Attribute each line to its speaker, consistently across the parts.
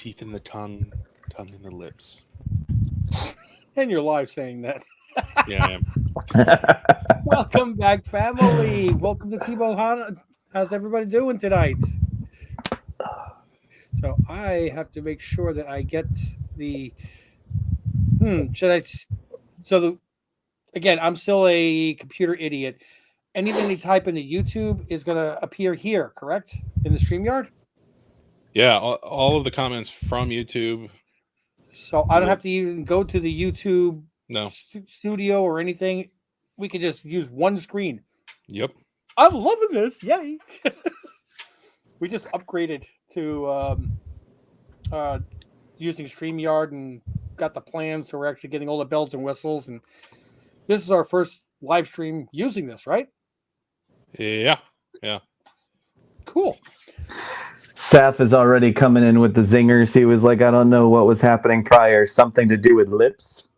Speaker 1: Teeth in the tongue, tongue in the lips.
Speaker 2: And you're live saying that.
Speaker 1: Yeah, I am.
Speaker 2: Welcome back, family. Welcome to Timo Hana. How's everybody doing tonight? So I have to make sure that I get the. Again, I'm still a computer idiot. Anything they type into YouTube is going to appear here, correct? In the StreamYard?
Speaker 1: Yeah, all of the comments from YouTube.
Speaker 2: So I don't have to even go to the YouTube studio or anything. We can just use one screen.
Speaker 1: Yep.
Speaker 2: I'm loving this. Yay. We just upgraded to using StreamYard and got the plan. So we're actually getting all the bells and whistles. And this is our first live stream using this, right?
Speaker 1: Yeah. Yeah.
Speaker 2: Cool.
Speaker 3: Saf is already coming in with the zingers. He was like, I don't know what was happening prior. Something to do with lips.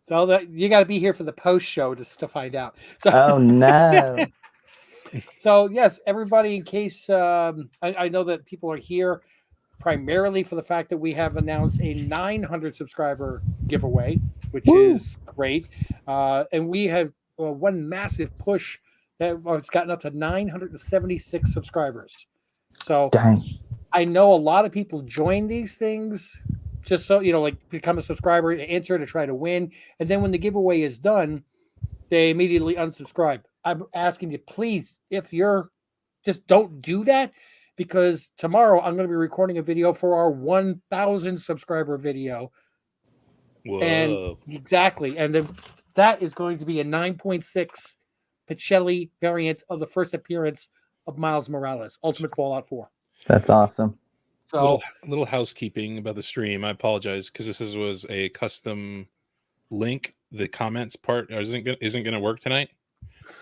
Speaker 2: So that you got to be here for the post show to find out. So,
Speaker 3: oh no!
Speaker 2: So yes, everybody. In case I know that people are here primarily for the fact that we have announced a 900 subscriber giveaway, which is great, and we have one massive push that it's gotten up to 976 subscribers. So
Speaker 3: dang.
Speaker 2: I know a lot of people join these things just so, like become a subscriber, enter to try to win. And then when the giveaway is done, they immediately unsubscribe. I'm asking you, please, if you're just don't do that, because tomorrow I'm going to be recording a video for our 1,000 subscriber video.
Speaker 1: Whoa.
Speaker 2: And exactly. And that is going to be a 9.6 Pacelli variant of the first appearance of Miles Morales, Ultimate Fallout 4.
Speaker 3: That's awesome.
Speaker 2: So,
Speaker 1: little housekeeping about the stream. I apologize because this was a custom link. The comments part isn't going to work tonight.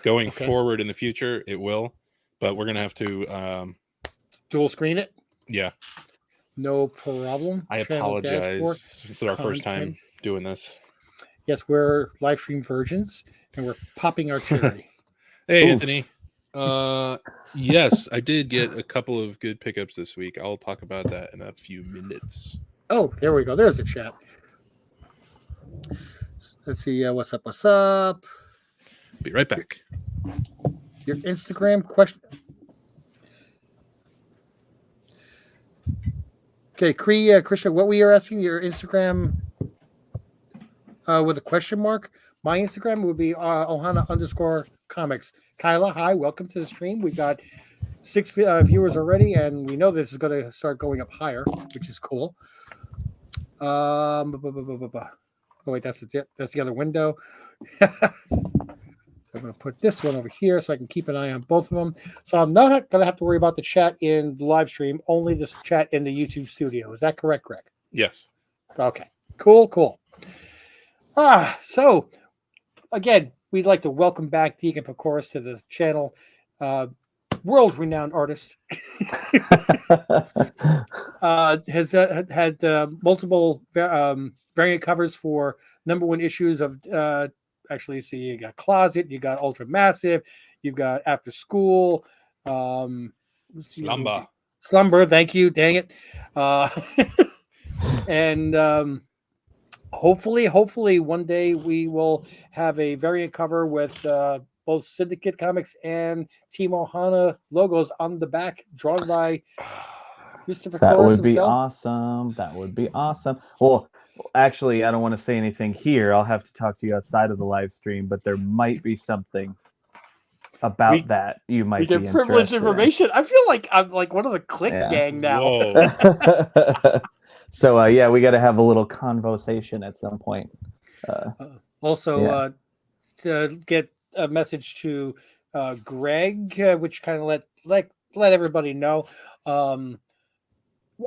Speaker 1: Going forward in the future, it will, but we're going to have to
Speaker 2: dual screen it.
Speaker 1: Yeah,
Speaker 2: no problem.
Speaker 1: I apologize. This is our first time doing this.
Speaker 2: Yes, we're live stream virgins, and we're popping our cherry.
Speaker 1: Hey, ooh. Anthony. Yes, I did get a couple of good pickups this week. I'll talk about that in a few minutes.
Speaker 2: Oh, there we go. There's a chat. Let's see. What's up? What's up?
Speaker 1: Be right back.
Speaker 2: Your Instagram question. Okay, Krishna, what were you asking? Your Instagram with a question mark? My Instagram would be Ohana_comics. Kyla, hi, welcome to the stream. We've got 6 viewers already, and we know this is going to start going up higher, which is cool. Oh wait, that's the other window. I'm going to put this one over here so I can keep an eye on both of them. So I'm not going to have to worry about the chat in the live stream, only the chat in the YouTube studio. Is that correct, Greg?
Speaker 1: Yes.
Speaker 2: Okay, cool. So again, we'd like to welcome back DEEGAN PUCHKORS to the channel. World-renowned artist. Has had multiple variant covers for #1 issues of actually, see, you got Closet, you got Ultra Massive, you've got After School, Slumber, thank you, dang it. And hopefully one day we will have a variant cover with both Syndicate Comics and Timo Hana logos on the back, drawn by Mr. PUCHKORS
Speaker 3: That would be
Speaker 2: himself.
Speaker 3: awesome. That would be awesome. Well, actually, I don't want to say anything here. I'll have to talk to you outside of the live stream, but there might be something about that you might be interested
Speaker 2: privileged information. I feel like I'm like one of the click gang now.
Speaker 3: So yeah, we got to have a little conversation at some point.
Speaker 2: To get a message to Greg, which kind of let everybody know.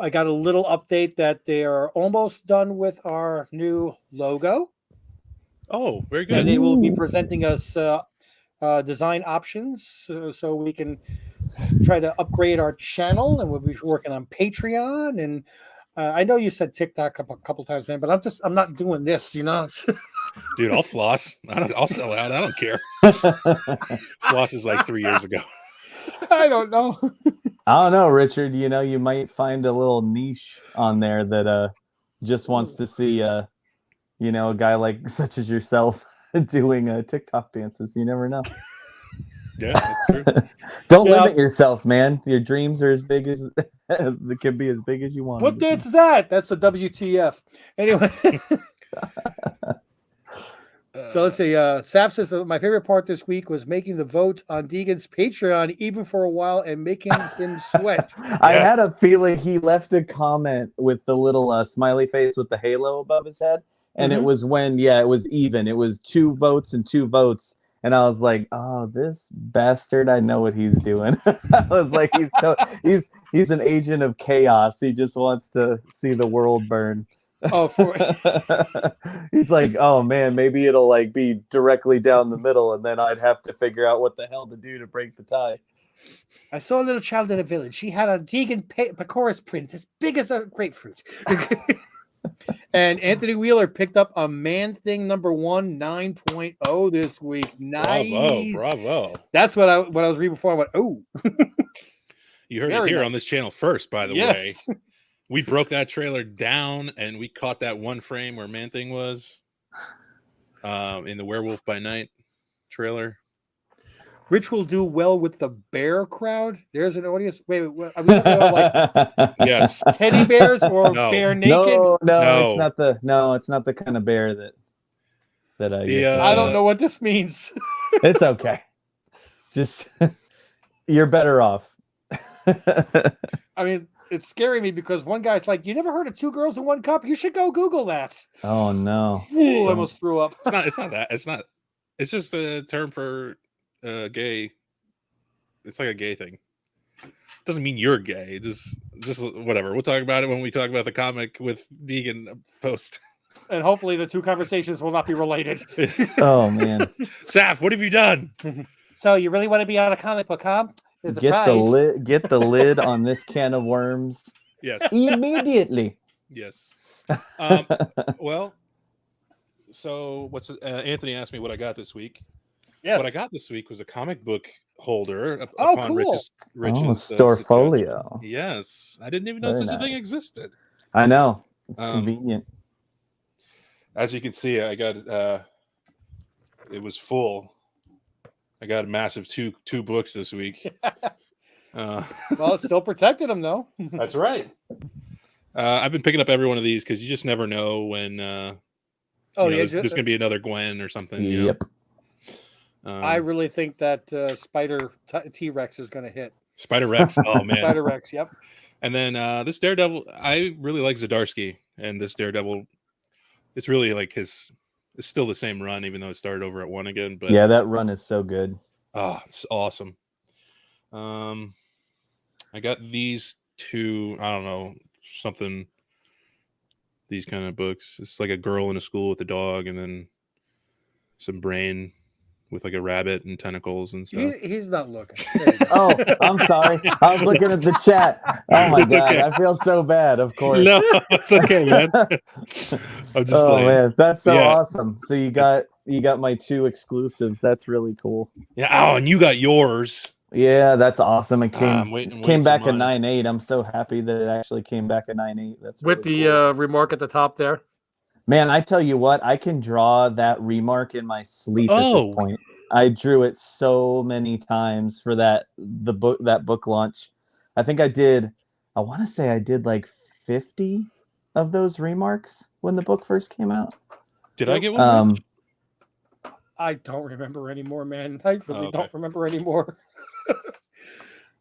Speaker 2: I got a little update that they are almost done with our new logo.
Speaker 1: Oh, very good.
Speaker 2: And they will be presenting us design options so we can try to upgrade our channel, and we'll be working on Patreon. And I know you said TikTok a couple times, man, but I'm not doing this, Dude,
Speaker 1: I'll floss. I'll sell out. I don't care. Floss is like 3 years ago.
Speaker 2: I don't know.
Speaker 3: I don't know, Richard. You might find a little niche on there that just wants to see a guy like such as yourself doing TikTok dances. You never know.
Speaker 1: Yeah, that's true.
Speaker 3: Don't limit yourself, man. Your dreams are as big as they can be, as big as you want.
Speaker 2: What dance is that? That's the WTF. Anyway. So let's see. Saf says that my favorite part this week was making the vote on Deegan's Patreon, even for a while, and making him sweat.
Speaker 3: I had a feeling he left a comment with the little smiley face with the halo above his head. And it was when, it was even. It was 2 votes and 2 votes. And I was like, oh, this bastard, I know what he's doing. I was like, he's an agent of chaos. He just wants to see the world burn.
Speaker 2: Oh,
Speaker 3: he's like, oh man, maybe it'll like be directly down the middle, and then I'd have to figure out what the hell to do to break the tie.
Speaker 2: I saw a little child in a village. She had a DEEGAN Puchkors print as big as a grapefruit. And Anthony Wheeler picked up a Man Thing number 1 9.0 this week. Nice.
Speaker 1: Bravo.
Speaker 2: That's what I was reading before. I went, oh.
Speaker 1: You heard it here on this channel first, by the way. We broke that trailer down and we caught that one frame where Man Thing was in the Werewolf by Night trailer.
Speaker 2: Rich will do well with the bear crowd. There's an audience. Wait, I'm looking at like
Speaker 1: yes,
Speaker 2: teddy bears or bear naked.
Speaker 3: No, it's not the kind of bear that I.
Speaker 2: I don't know what this means.
Speaker 3: It's okay. Just you're better off.
Speaker 2: I mean, it's scaring me because one guy's like, "You never heard of 2 girls in 1 cup? You should go Google that."
Speaker 3: Oh no!
Speaker 2: Ooh, I almost threw up.
Speaker 1: It's not that. It's not. It's just a term for gay. It's like a gay thing. It doesn't mean you're gay. Just whatever. We'll talk about it when we talk about the comic with Deegan post.
Speaker 2: And hopefully the 2 conversations will not be related.
Speaker 3: Oh man,
Speaker 1: Saf, what have you done?
Speaker 2: So you really want to be on a comic book, huh?
Speaker 3: Get the lid on this can of worms.
Speaker 1: Yes.
Speaker 3: Immediately.
Speaker 1: Yes. Well, so Anthony asked me what I got this week.
Speaker 2: Yes.
Speaker 1: What I got this week was a comic book holder.
Speaker 2: Cool.
Speaker 1: Rich's
Speaker 3: Storefolio.
Speaker 1: Yes. I didn't even know such a thing existed.
Speaker 3: I know. It's convenient.
Speaker 1: As you can see, I got it was full. I got a massive two books this week.
Speaker 2: Well, it's still protected them though.
Speaker 1: That's right. I've been picking up every one of these because you just never know when there's going to be another Gwen or something.
Speaker 3: Yep.
Speaker 2: I really think that Spider T-Rex is going to hit.
Speaker 1: Spider Rex. Oh man.
Speaker 2: Spider Rex. Yep.
Speaker 1: And then this Daredevil, I really like Zdarsky, and this Daredevil, it's really like it's still the same run, even though it started over at 1 again. But
Speaker 3: yeah, that run is so good.
Speaker 1: Oh, it's awesome. I got these 2, I don't know, something, these kind of books. It's like a girl in a school with a dog, and then some brain with like a rabbit and tentacles and stuff.
Speaker 2: He's not looking.
Speaker 3: Oh, I'm sorry. I was looking at the chat. Oh my god, okay. I feel so bad. Of course.
Speaker 1: No, it's okay, man. I'm just playing.
Speaker 3: Man, that's so awesome. So you got my 2 exclusives. That's really cool.
Speaker 1: Yeah. Oh, and you got yours.
Speaker 3: Yeah, that's awesome. It came back at 9.8. I'm so happy that it actually came back at 9.8. That's really
Speaker 2: with the remark at the top there.
Speaker 3: Man, I tell you what, I can draw that remark in my sleep at this point. I drew it so many times for that book launch. I think I want to say I did like 50 of those remarks when the book first came out.
Speaker 1: Did I get one?
Speaker 2: I don't remember anymore, man. I really don't remember anymore.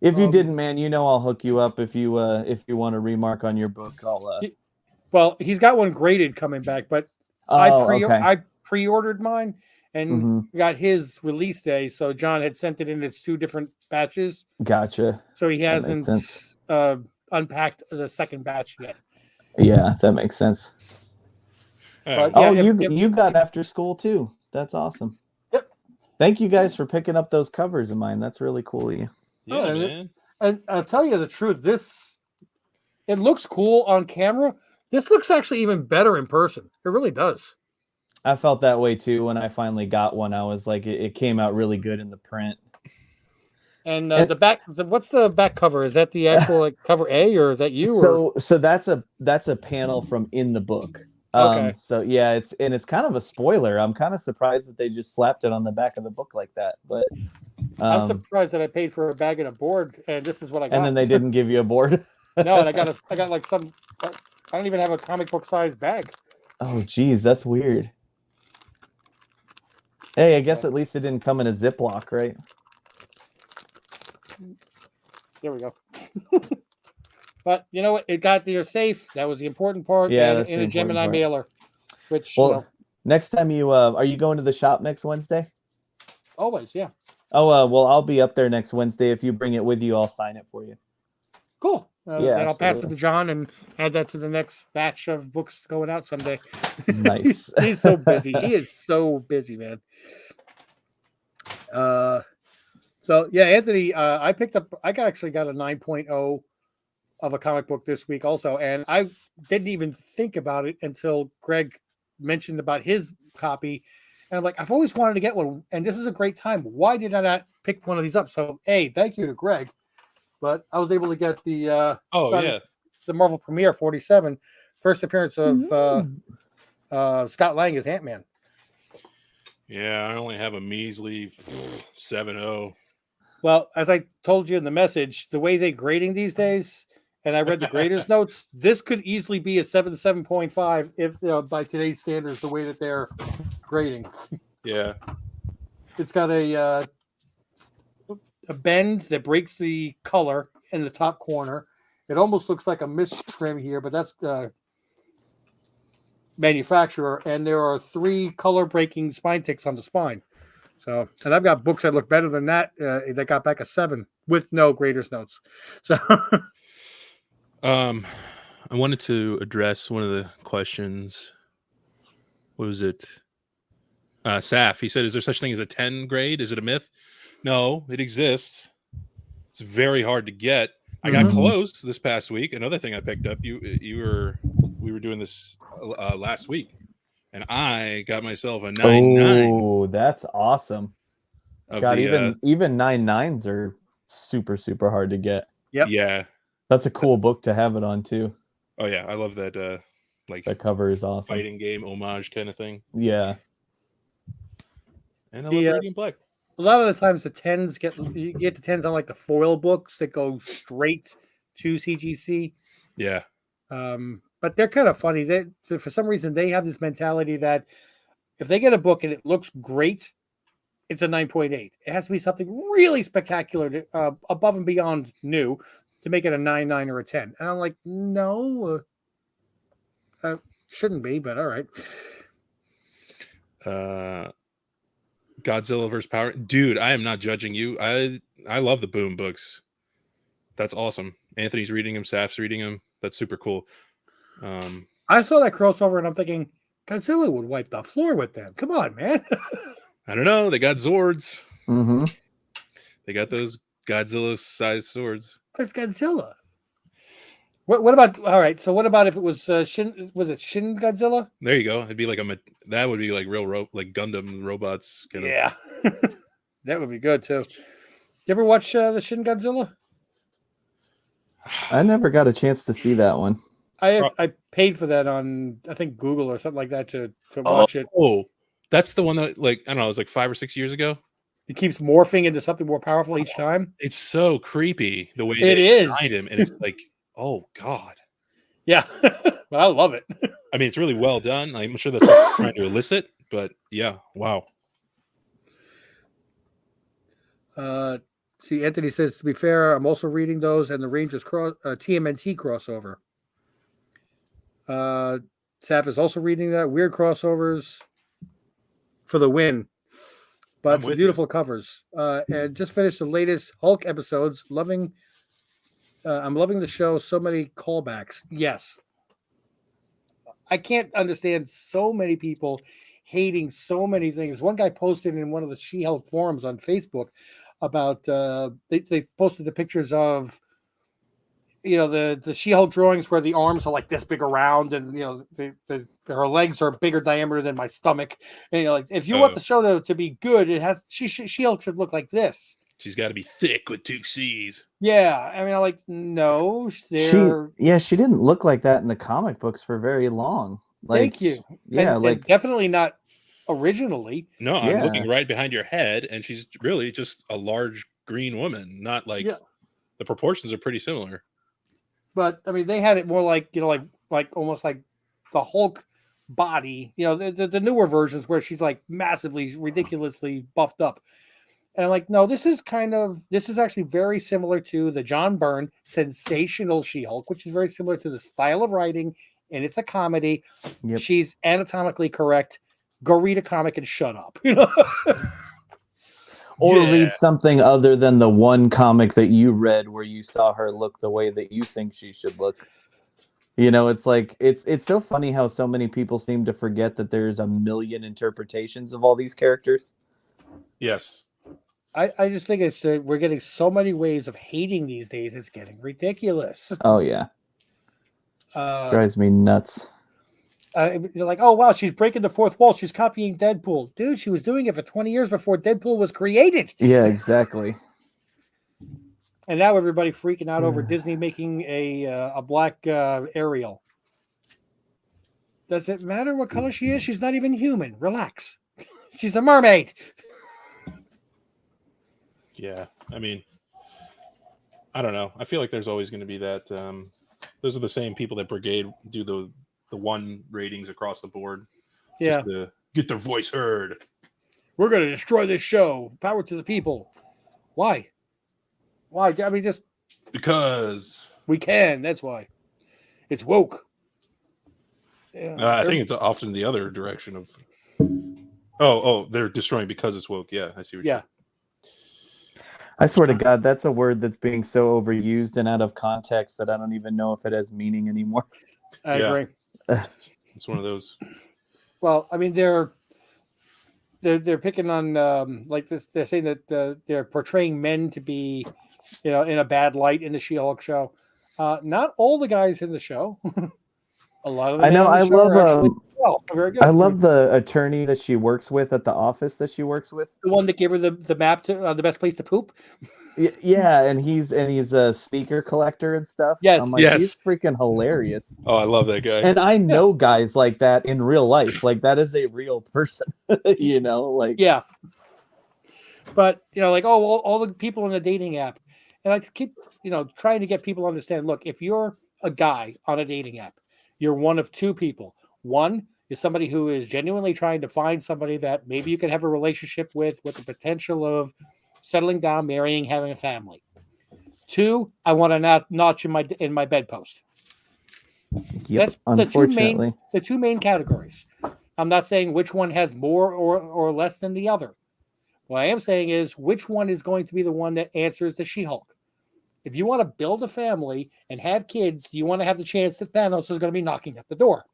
Speaker 3: If you didn't, man, I'll hook you up if you want a remark on your book.
Speaker 2: Well, he's got one graded coming back, but I pre-ordered mine and got his release day. So John had sent it in its 2 different batches.
Speaker 3: Gotcha.
Speaker 2: So he hasn't unpacked the second batch yet.
Speaker 3: Yeah, that makes sense.
Speaker 2: But,
Speaker 3: you got After School too. That's awesome.
Speaker 2: Yep.
Speaker 3: Thank you guys for picking up those covers of mine. That's really cool of you.
Speaker 1: Yeah, man.
Speaker 2: And I'll tell you the truth. It looks cool on camera. This looks actually even better in person. It really does.
Speaker 3: I felt that way too when I finally got one. I was like, it came out really good in the print.
Speaker 2: And the back, what's the back cover? Is that the actual like cover A, or is that you?
Speaker 3: So that's a panel from in the book.
Speaker 2: Okay.
Speaker 3: So yeah, it's kind of a spoiler. I'm kind of surprised that they just slapped it on the back of the book like that. But
Speaker 2: I'm surprised that I paid for a bag and a board, and this is what I got.
Speaker 3: and then they didn't give you a board.
Speaker 2: No, and I got like some. I don't even have a comic book size bag.
Speaker 3: Oh, geez, that's weird. Hey, I guess at least it didn't come in a Ziploc, right?
Speaker 2: There we go. But you know what? It got there safe. That was the important part.
Speaker 3: Yeah,
Speaker 2: and in a Gemini mailer, which
Speaker 3: next time are you going to the shop next Wednesday?
Speaker 2: Always, yeah.
Speaker 3: Oh, well, I'll be up there next Wednesday. If you bring it with you, I'll sign it for you.
Speaker 2: Cool.
Speaker 3: Yeah,
Speaker 2: then I'll pass it to John and add that to the next batch of books going out someday.
Speaker 3: Nice.
Speaker 2: He's so busy. He is so busy, man. So yeah, Anthony, I actually got a 9.0 of a comic book this week also, and I didn't even think about it until Greg mentioned about his copy, and I'm like, I've always wanted to get one, and this is a great time. Why did I not pick one of these up? So, thank you to Greg, but I was able to get the the Marvel Premiere 47, first appearance of Scott Lang as Ant-Man.
Speaker 1: Yeah, I only have a measly 7.0.
Speaker 2: Well, as I told you in the message, the way they're grading these days, and I read the graders' notes, this could easily be a 7.5 if by today's standards, the way that they're grading.
Speaker 1: Yeah.
Speaker 2: It's got a bend that breaks the color in the top corner. It almost looks like a mist trim here, but that's manufacturer. And there are 3 color breaking spine ticks on the spine. So, and I've got books that look better than that. That got back a 7 with no graders' notes. So,
Speaker 1: I wanted to address one of the questions. What was it? Saf, he said, is there such thing as a 10 grade? Is it a myth? No, it exists. It's very hard to get. I got close this past week. Another thing I picked up, we were doing this last week, and I got myself a 9.9.
Speaker 3: Oh, that's awesome. God, even 9.9s are super, super hard to get.
Speaker 2: Yep.
Speaker 1: Yeah.
Speaker 3: That's a cool book to have it on too.
Speaker 1: Oh yeah, I love that.
Speaker 3: That cover is awesome.
Speaker 1: Fighting game homage kind of thing.
Speaker 3: Yeah.
Speaker 1: And I love Radiant Black.
Speaker 2: A lot of the times you get the 10s on like the foil books that go straight to CGC.
Speaker 1: Yeah.
Speaker 2: But they're kind of funny. For some reason, they have this mentality that if they get a book and it looks great, it's a 9.8. It has to be something really spectacular, above and beyond new, to make it a 9.9 or a 10. And I'm like, no, shouldn't be, but all right.
Speaker 1: Godzilla vs. Power. Dude, I am not judging you. I love the Boom books. That's awesome. Anthony's reading them. Saf's reading them. That's super cool.
Speaker 2: I saw that crossover and I'm thinking, Godzilla would wipe the floor with them. Come on, man.
Speaker 1: I don't know. They got Zords.
Speaker 3: Mm-hmm.
Speaker 1: They got those Godzilla-sized swords.
Speaker 2: It's Godzilla. What about, all right, so what about if it was Shin Godzilla?
Speaker 1: There you go. It'd be like that would be like real like Gundam robots.
Speaker 2: Yeah. That would be good too. You ever watch the Shin Godzilla?
Speaker 3: I never got a chance to see that one.
Speaker 2: I paid for that on, I think, Google or something like that to watch it.
Speaker 1: Oh, that's the one that, like, I don't know, it was like 5 or 6 years ago.
Speaker 2: It keeps morphing into something more powerful each time.
Speaker 1: It's so creepy the way
Speaker 2: it is
Speaker 1: behind him, and it's like, oh God.
Speaker 2: Yeah, but I love it.
Speaker 1: I mean, it's really well done. I'm sure that's what they're trying to elicit, but yeah, wow.
Speaker 2: See, Anthony says, to be fair, I'm also reading those and the Rangers TMNT crossover. Saf is also reading that. Weird crossovers for the win. But some beautiful covers. And just finished the latest Hulk episodes. I'm loving the show. So many callbacks. Yes. I can't understand so many people hating so many things. One guy posted in one of the She-Hulk forums on Facebook about they posted the pictures of the She-Hulk drawings where the arms are like this big around, and her legs are bigger diameter than my stomach. And like, if you want the show to be good, it has She-Hulk should look like this.
Speaker 1: she's got to be thick with 2 C's.
Speaker 2: Yeah, I mean, I'm like, no,
Speaker 3: She
Speaker 2: they're.
Speaker 3: she didn't look like that in the comic books for very long. Like,
Speaker 2: Thank you.
Speaker 3: Yeah,
Speaker 2: and definitely not originally.
Speaker 1: No, I'm
Speaker 3: Yeah.
Speaker 1: looking right behind your head, and she's really just a large green woman. Not like
Speaker 2: Yeah.
Speaker 1: the proportions are pretty similar.
Speaker 2: But I mean, they had it more like like almost like the Hulk body. You know, the newer versions where she's like massively, ridiculously buffed up. And I'm like, no, this is actually very similar to the John Byrne sensational She-Hulk, which is very similar to the style of writing, and it's a comedy.
Speaker 3: Yep.
Speaker 2: She's anatomically correct. Go read a comic and shut up. You know.
Speaker 3: Or
Speaker 1: Yeah.
Speaker 3: read something other than the one comic that you read where you saw her look the way that you think she should look. You know, it's like it's so funny how so many people seem to forget that there's a million interpretations of all these characters.
Speaker 1: Yes.
Speaker 2: I just think it's we're getting so many ways of hating these days. It's getting ridiculous.
Speaker 3: Oh yeah, drives me nuts.
Speaker 2: You're like, oh wow, she's breaking the fourth wall. She's copying Deadpool, dude. She was doing it for 20 years before Deadpool was created.
Speaker 3: Yeah, exactly.
Speaker 2: And now everybody freaking out over Disney making a black Ariel. Does it matter what color she is? She's not even human. Relax. She's a mermaid.
Speaker 1: Yeah. I mean, I don't know. I feel like there's always going to be that. Those are the same people that Brigade do the 1 ratings across the board.
Speaker 2: Yeah.
Speaker 1: Just to get their voice heard.
Speaker 2: We're going to destroy this show. Power to the people. Why? Why? I mean, just
Speaker 1: because
Speaker 2: we can. That's why. It's woke. Yeah,
Speaker 1: I think it's often the other direction of. Oh, they're destroying because it's woke. Yeah, I see what you're saying.
Speaker 3: I swear to God, that's a word that's being so overused and out of context that I don't even know if it has meaning anymore.
Speaker 2: I agree.
Speaker 1: It's one of those.
Speaker 2: Well, I mean, they're picking on like this. They're saying that they're portraying men to be, you know, in a bad light in the She-Hulk show. Not all the guys in the show. A lot of them.
Speaker 3: I know. I love.
Speaker 2: Very good.
Speaker 3: I love the attorney that she works with at the office that she works with.
Speaker 2: The one that gave her the map to the best place to poop.
Speaker 3: Yeah, and he's a sneaker collector and stuff.
Speaker 2: Yes,
Speaker 3: I'm like, he's freaking hilarious.
Speaker 1: Oh, I love that guy.
Speaker 3: And I know guys like that in real life. Like that is a real person. You know, like
Speaker 2: yeah. But you know, like all the people in the dating app, and I keep trying to get people to understand. Look, if you're a guy on a dating app, you're one of 2 people. One is somebody who is genuinely trying to find somebody that maybe you can have a relationship with the potential of settling down, marrying, having a family. 2, I want a notch in my bedpost.
Speaker 3: Yep,
Speaker 2: That's the two main categories. I'm not saying which one has more or less than the other. What I am saying is which one is going to be the one that answers the She-Hulk. If you want to build a family and have kids, you want to have the chance that Thanos is going to be knocking at the door.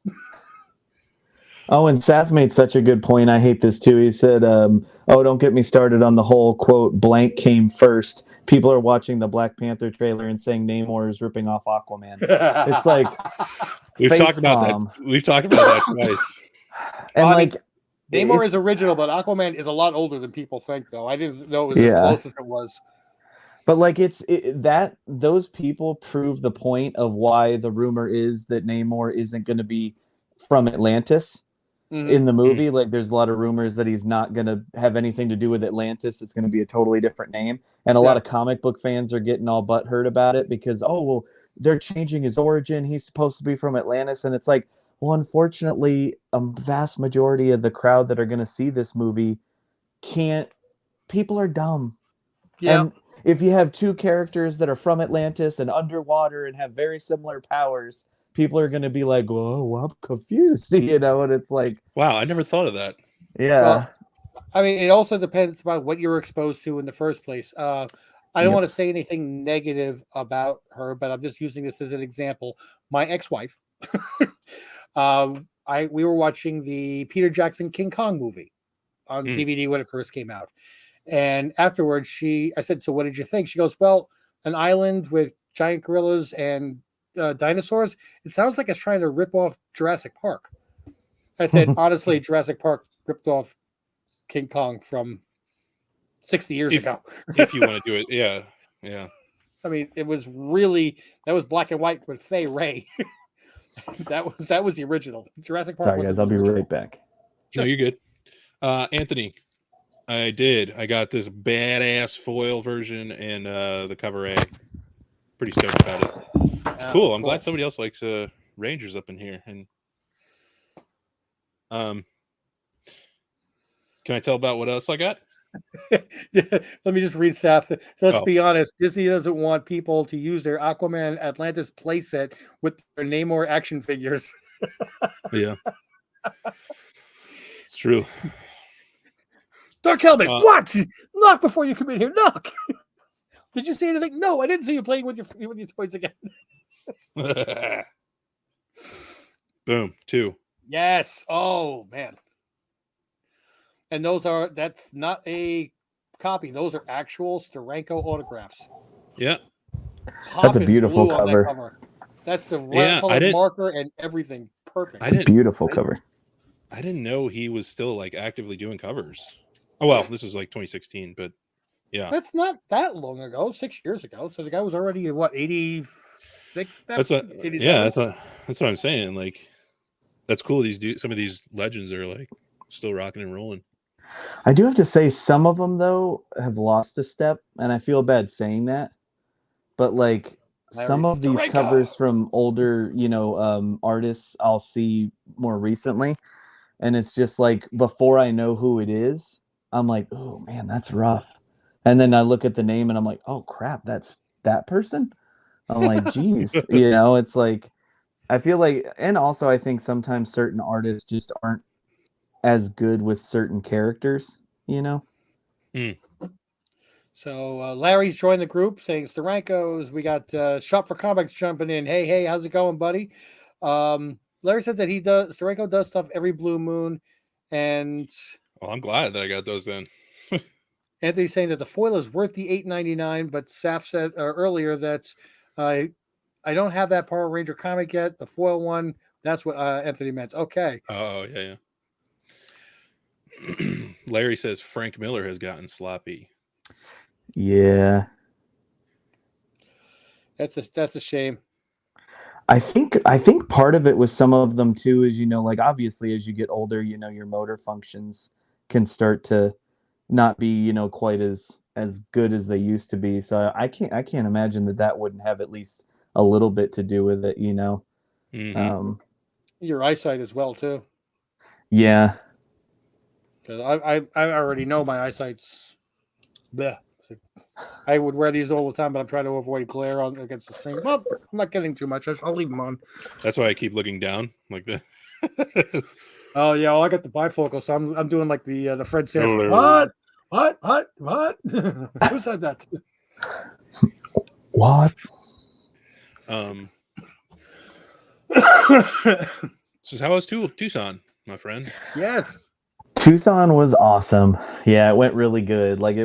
Speaker 3: Oh, and Saf made such a good point. I hate this too. He said, oh, don't get me started on the whole quote, blank came first. People are watching the Black Panther trailer and saying Namor is ripping off Aquaman. It's like
Speaker 1: we've talked about that. We've talked about that twice.
Speaker 3: And
Speaker 2: Namor is original, but Aquaman is a lot older than people think, though. I didn't know it was as close as it was.
Speaker 3: But like that those people prove the point of why the rumor is that Namor isn't going to be from Atlantis in the movie. Mm-hmm. Like there's a lot of rumors that he's not going to have anything to do with Atlantis. It's going to be a totally different name. And a lot of comic book fans are getting all butthurt about it because, oh, well, they're changing his origin. He's supposed to be from Atlantis. And it's like, well, unfortunately, a vast majority of the crowd that are going to see this movie people are dumb.
Speaker 2: Yeah.
Speaker 3: And if you have 2 characters that are from Atlantis and underwater and have very similar powers, people are going to be like, "Whoa, I'm confused," And it's like,
Speaker 1: wow, I never thought of that.
Speaker 3: Yeah.
Speaker 2: Well, I mean, it also depends about what you're exposed to in the first place. I don't want to say anything negative about her, but I'm just using this as an example. My ex-wife, we were watching the Peter Jackson King Kong movie on DVD when it first came out. And afterwards, I said, so what did you think? She goes, well, an island with giant gorillas and dinosaurs. It sounds like it's trying to rip off Jurassic Park. I said, honestly, Jurassic Park ripped off King Kong from 60 years ago.
Speaker 1: If you want to do it, yeah.
Speaker 2: I mean, it was really that was black and white with Fay Ray. that was the original. Jurassic Park.
Speaker 3: Sorry, guys. I'll be right back.
Speaker 1: No, you're good. Anthony, I got this badass foil version and the cover A. Pretty stoked about it. It's cool. I'm glad somebody else likes Rangers up in here. And can I tell about what else I got?
Speaker 2: Let me just read Saf. So let's be honest. Disney doesn't want people to use their Aquaman Atlantis playset with their Namor action figures.
Speaker 1: Yeah, it's true.
Speaker 2: Dark Helmet, what? Knock before you come in here. Knock. Did you see anything? No, I didn't see you playing with your toys again.
Speaker 1: Boom, 2.
Speaker 2: Yes. Oh man. And that's not a copy. Those are actual Steranko autographs.
Speaker 1: Yeah.
Speaker 3: That's a beautiful cover.
Speaker 2: That's the right color marker and everything. Perfect.
Speaker 3: Beautiful cover.
Speaker 1: I didn't know he was still like actively doing covers. Oh, well, this is like 2016, but yeah.
Speaker 2: That's not that long ago, 6 years ago. So the guy was already, what, 86?
Speaker 1: That's what I'm saying. Like, that's cool. Some of these legends are like still rocking and rolling.
Speaker 3: I do have to say some of them though have lost a step, and I feel bad saying that. But like some of these covers from older, artists I'll see more recently, and it's just like before I know who it is, I'm like, oh man, that's rough. And then I look at the name and I'm like, oh crap, that's that person. I'm like, geez, it's like I feel like, and also I think sometimes certain artists just aren't as good with certain characters,
Speaker 2: So Larry's joined the group saying Starankos. We got Shop for Comics jumping in. Hey, how's it going, buddy? Larry says that Steranko does stuff every blue moon, and
Speaker 1: well, I'm glad that I got those then.
Speaker 2: Anthony's saying that the foil is worth the $8.99, but Saf said earlier that I don't have that Power Ranger comic yet. The foil one, that's what Anthony meant. Okay.
Speaker 1: Oh yeah. Larry says Frank Miller has gotten sloppy.
Speaker 3: Yeah.
Speaker 2: That's a shame.
Speaker 3: I think part of it was some of them too is, like obviously as you get older, your motor functions can start to not be, quite as good as they used to be. So I can't imagine that wouldn't have at least a little bit to do with it,
Speaker 1: Mm-hmm.
Speaker 2: Your eyesight as well too.
Speaker 3: Yeah.
Speaker 2: Because I already know my eyesight's bleh. I would wear these all the time, but I'm trying to avoid glare against the screen. Well, I'm not getting too much. I'll leave them on.
Speaker 1: That's why I keep looking down like that.
Speaker 2: Oh yeah, well, I got the bifocal, so I'm doing like the Fred Sanford. What? Who said that?
Speaker 3: What?
Speaker 1: So how was Tucson, my friend?
Speaker 2: Yes.
Speaker 3: Tucson was awesome. Yeah, it went really good. Like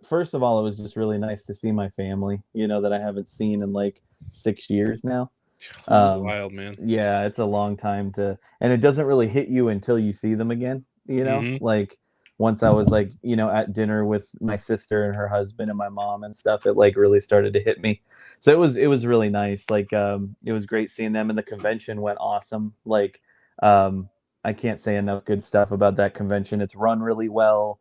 Speaker 3: first of all, it was just really nice to see my family, that I haven't seen in like 6 years now.
Speaker 1: That's wild, man.
Speaker 3: Yeah, it's a long time and it doesn't really hit you until you see them again,
Speaker 1: Mm-hmm.
Speaker 3: Like once I was like, at dinner with my sister and her husband and my mom and stuff, it like really started to hit me. So it was really nice. Like it was great seeing them, and the convention went awesome. Like I can't say enough good stuff about that convention. It's run really well.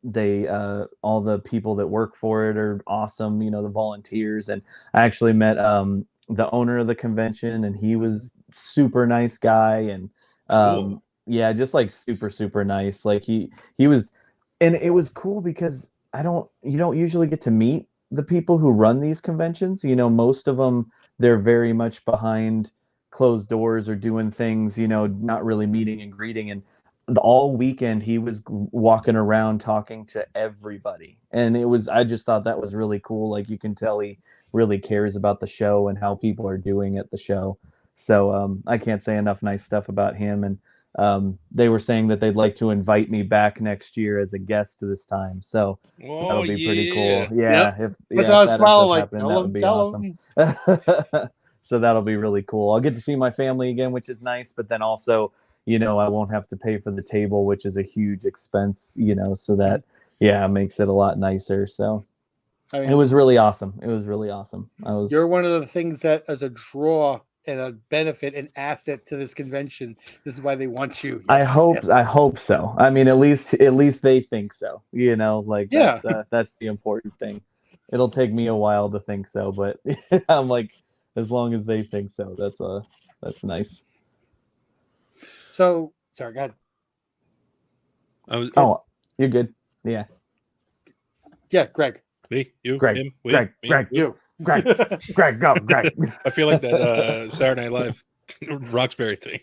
Speaker 3: They all the people that work for it are awesome, the volunteers. And I actually met the owner of the convention, and he was super nice guy. And
Speaker 1: Cool.
Speaker 3: yeah, just like super, super nice. Like he was, and it was cool because you don't usually get to meet the people who run these conventions. Most of them, they're very much behind closed doors or doing things, not really meeting and greeting. And all weekend he was walking around talking to everybody. And I just thought that was really cool. Like you can tell he really cares about the show and how people are doing at the show. So I can't say enough nice stuff about him. And they were saying that they'd like to invite me back next year as a guest this time. So that'll be pretty cool. Yeah.
Speaker 2: Yep.
Speaker 3: If that would be awesome. So that'll be really cool. I'll get to see my family again, which is nice. But then also, I won't have to pay for the table, which is a huge expense, so that, yeah, it makes it a lot nicer. So
Speaker 2: I mean,
Speaker 3: it was really awesome. It was really awesome. I was.
Speaker 2: you're one of the things that, as a draw and a benefit and asset to this convention, this is why they want you.
Speaker 3: I
Speaker 2: Yes,
Speaker 3: hope.
Speaker 2: yes.
Speaker 3: I hope so. I mean, at least they think so. You know, like
Speaker 2: Yeah.
Speaker 3: that's the important thing. It'll take me a while to think so, but I'm like, as long as they think so, that's nice.
Speaker 2: So, sorry, go ahead.
Speaker 3: Oh, you're good. Yeah.
Speaker 2: Yeah, Greg.
Speaker 1: Me, you,
Speaker 3: Greg,
Speaker 1: him, we,
Speaker 3: Greg,
Speaker 1: me,
Speaker 3: Greg,
Speaker 2: You.
Speaker 3: Greg, go, Greg.
Speaker 1: I feel like that Saturday Night Live Roxbury thing.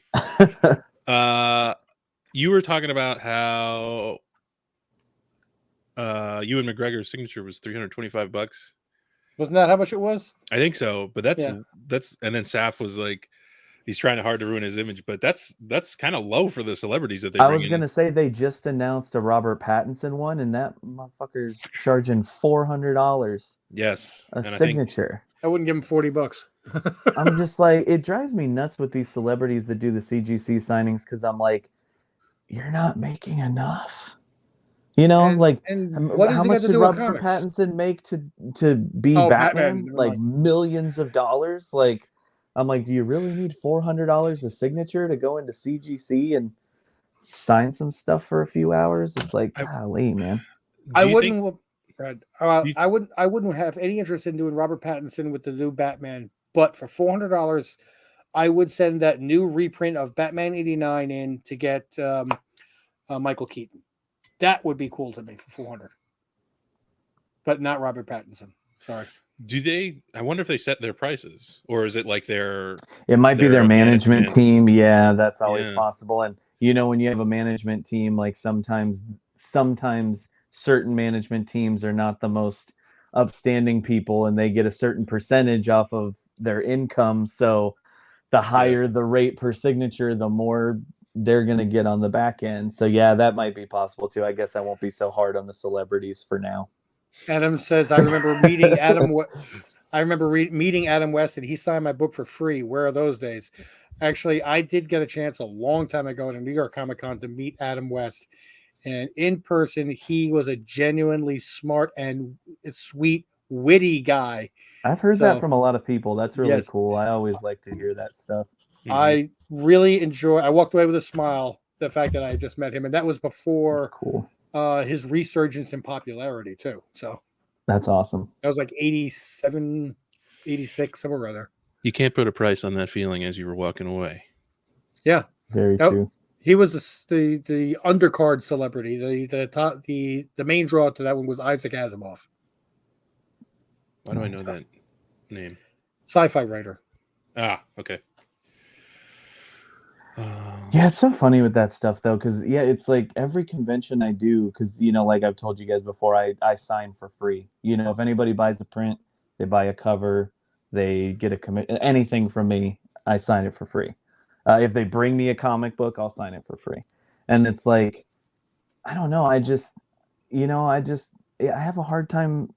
Speaker 1: You were talking about how you and McGregor's signature was $325.
Speaker 2: Wasn't that how much it was?
Speaker 1: I think so, but that's
Speaker 2: Yeah.
Speaker 1: and then Saf was like, he's trying hard to ruin his image, but that's kind of low for the celebrities that they bring
Speaker 3: I was
Speaker 1: in.
Speaker 3: gonna say they just announced a Robert Pattinson one, and that motherfucker's charging $400
Speaker 1: Yes,
Speaker 3: a
Speaker 1: and
Speaker 3: signature.
Speaker 2: I wouldn't give him $40.
Speaker 3: I'm just like, it drives me nuts with these celebrities that do the CGC signings because I'm like, you're not making enough. You know, like
Speaker 2: and what
Speaker 3: how
Speaker 2: has he
Speaker 3: much
Speaker 2: got to
Speaker 3: did
Speaker 2: do with
Speaker 3: Robert
Speaker 2: comics?
Speaker 3: Pattinson make to be
Speaker 2: Oh,
Speaker 3: Batman?
Speaker 2: Batman,
Speaker 3: Like
Speaker 2: right.
Speaker 3: millions of dollars. Like, I'm like, do you really need $400 a signature to go into CGC and sign some stuff for a few hours? It's like, golly, man.
Speaker 2: I
Speaker 1: do you
Speaker 2: wouldn't.
Speaker 1: think,
Speaker 2: Brad, I wouldn't have any interest in doing Robert Pattinson with the new Batman. But for $400, I would send that new reprint of Batman '89 in to get Michael Keaton. That would be cool to me for $400. But not Robert Pattinson. Sorry.
Speaker 1: do they? I wonder if they set their prices, or is it like their?
Speaker 3: It might be their management team. Yeah, that's always
Speaker 1: Yeah.
Speaker 3: possible. And you know, when you have a management team, like sometimes certain management teams are not the most upstanding people, and they get a certain percentage off of their income. So the higher the rate per signature, the more they're going to get on the back end. So yeah, that might be possible too. I guess I won't be so hard on the celebrities for now.
Speaker 2: Adam says, I remember meeting Adam. Meeting Adam West, and he signed my book for free. Where are those days? Actually, I did get a chance a long time ago at a New York Comic Con to meet Adam West, and in person, he was a genuinely smart and sweet, witty guy.
Speaker 3: I've heard that from a lot of people. That's really
Speaker 2: yes.
Speaker 3: cool. I always like to hear that stuff.
Speaker 2: I really enjoy. I walked away with a smile. The fact that I just met him, and that was before
Speaker 3: cool.
Speaker 2: His resurgence in popularity too. So
Speaker 3: that's awesome.
Speaker 2: That was like 87, 86, somewhere around there.
Speaker 1: You can't put a price on that feeling as you were walking away.
Speaker 2: Yeah,
Speaker 3: very true.
Speaker 2: He was the undercard celebrity. The main draw to that one was Isaac Asimov.
Speaker 1: Why do I know that name?
Speaker 2: Sci-fi writer.
Speaker 1: Ah, okay.
Speaker 3: Yeah, it's so funny with that stuff though, because yeah, it's like every convention I do, because you know, like I've told you guys before, I sign for free. You know, if anybody buys a print, they buy a cover, they get a commit, anything from me, I sign it for free. If they bring me a comic book, I'll sign it for free. And it's like, I don't know, I have a hard time.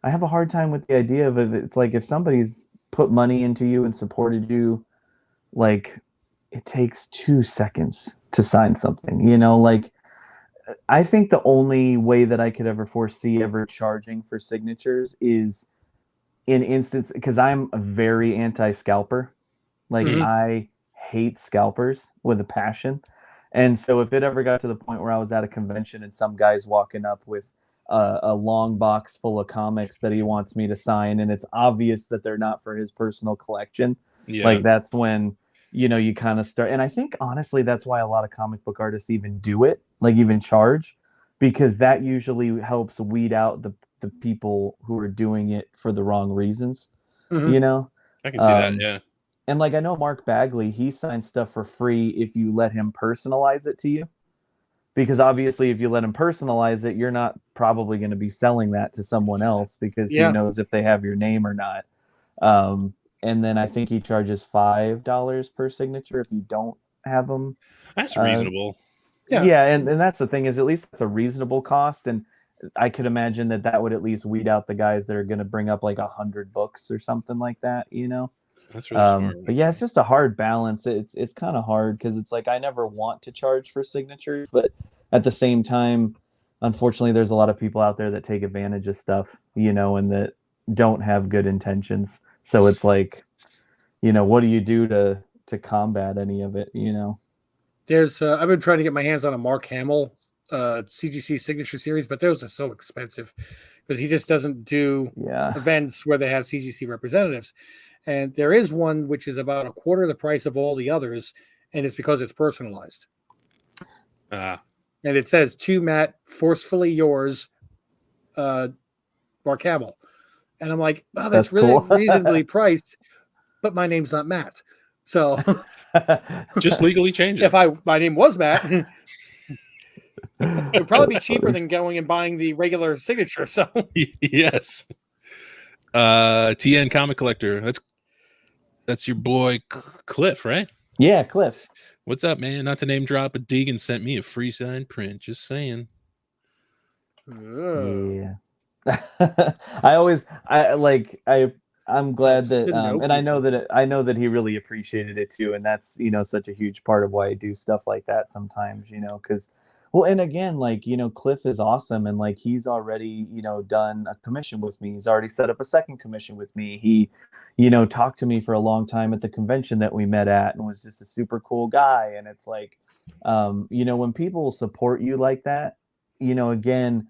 Speaker 3: I have a hard time with the idea of it. It's like if somebody's put money into you and supported you, like it takes 2 seconds to sign something, you know, like I think the only way that I could ever foresee ever charging for signatures is in instance, because I'm a very anti-scalper. Like I hate scalpers with a passion. And so if it ever got to the point where I was at a convention and some guy's walking up with a long box full of comics that he wants me to sign, and it's obvious that they're not for his personal collection, like that's when, you know, you kind of start. And I think honestly that's why a lot of comic book artists even do it, like even charge, because that usually helps weed out the people who are doing it for the wrong reasons. You know,
Speaker 1: I can see that. Yeah.
Speaker 3: And like I know Mark Bagley, he signs stuff for free if you let him personalize it to you. Because obviously if you let him personalize it, you're not probably going to be selling that to someone else because he knows if they have your name or not. And then I think he charges $5 per signature if you don't have them.
Speaker 1: That's reasonable.
Speaker 3: Yeah, and that's the thing is at least it's a reasonable cost. And I could imagine that would at least weed out the guys that are going to bring up like 100 books or something like that, you know?
Speaker 1: That's really smart.
Speaker 3: But yeah, it's just a hard balance. It's kind of hard because it's like I never want to charge for signatures, but at the same time, unfortunately, there's a lot of people out there that take advantage of stuff, and that don't have good intentions. So it's like, what do you do to combat any of it?
Speaker 2: There's I've been trying to get my hands on a Mark Hamill CGC signature series, but those are so expensive because he just doesn't do events where they have CGC representatives. And there is one which is about a quarter of the price of all the others, and it's because it's personalized. And it says to Matt, forcefully yours, Mark Hamill. And I'm like, oh, that's really cool. Reasonably priced, but my name's not Matt. So
Speaker 1: just legally change it.
Speaker 2: If my name was Matt, it would probably be cheaper than going and buying the regular signature. So
Speaker 1: yes. TN Comic Collector. That's your boy Cliff, right?
Speaker 3: Yeah, Cliff.
Speaker 1: What's up, man? Not to name drop, but Deegan sent me a free signed print. Just saying.
Speaker 3: Yeah. I'm glad that and I know that he really appreciated it too, and that's such a huge part of why I do stuff like that sometimes, because and again, Cliff is awesome, and he's already done a commission with me. He's already set up a second commission with me. He talked to me for a long time at the convention that we met at, and was just a super cool guy. And it's like when people support you like that, again,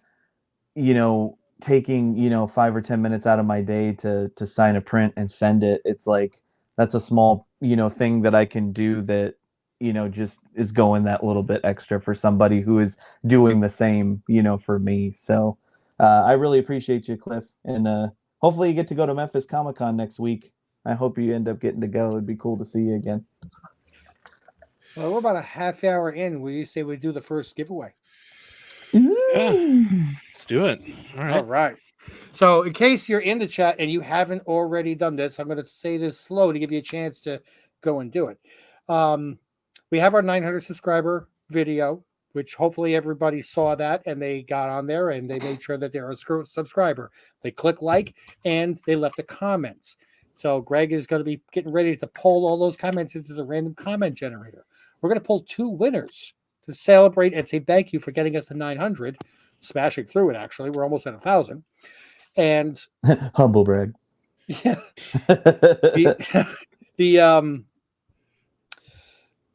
Speaker 3: taking 5 or 10 minutes out of my day to sign a print and send it, it's like that's a small thing that I can do that just is going that little bit extra for somebody who is doing the same for me. So I really appreciate you, Cliff, and hopefully you get to go to Memphis Comic-Con next week. I hope you end up getting to go. It'd be cool to see you again.
Speaker 2: Well, we're about a half hour in. Will you say we do the first giveaway?
Speaker 1: Yeah, let's do it.
Speaker 2: All right. So in case you're in the chat and you haven't already done this, I'm going to say this slow to give you a chance to go and do it. We have our 900 subscriber video, which hopefully everybody saw that and they got on there and they made sure that they're a subscriber. They click like and they left a comment. So Greg is going to be getting ready to pull all those comments into the random comment generator. We're going to pull 2 winners to celebrate and say thank you for getting us to 900, smashing through it. Actually, we're almost at 1,000. And
Speaker 3: humble brag.
Speaker 2: Yeah.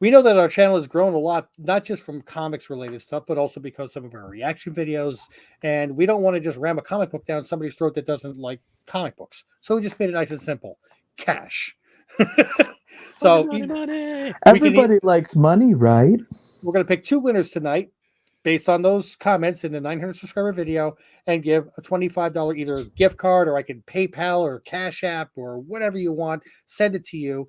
Speaker 2: We know that our channel has grown a lot, not just from comics related stuff, but also because some of our reaction videos. And we don't want to just ram a comic book down somebody's throat that doesn't like comic books. So we just made it nice and simple. Cash. So
Speaker 3: money. Everybody likes money, right?
Speaker 2: We're going to pick 2 winners tonight based on those comments in the 900 subscriber video and give a $25 either gift card, or I can PayPal or Cash App or whatever you want, send it to you.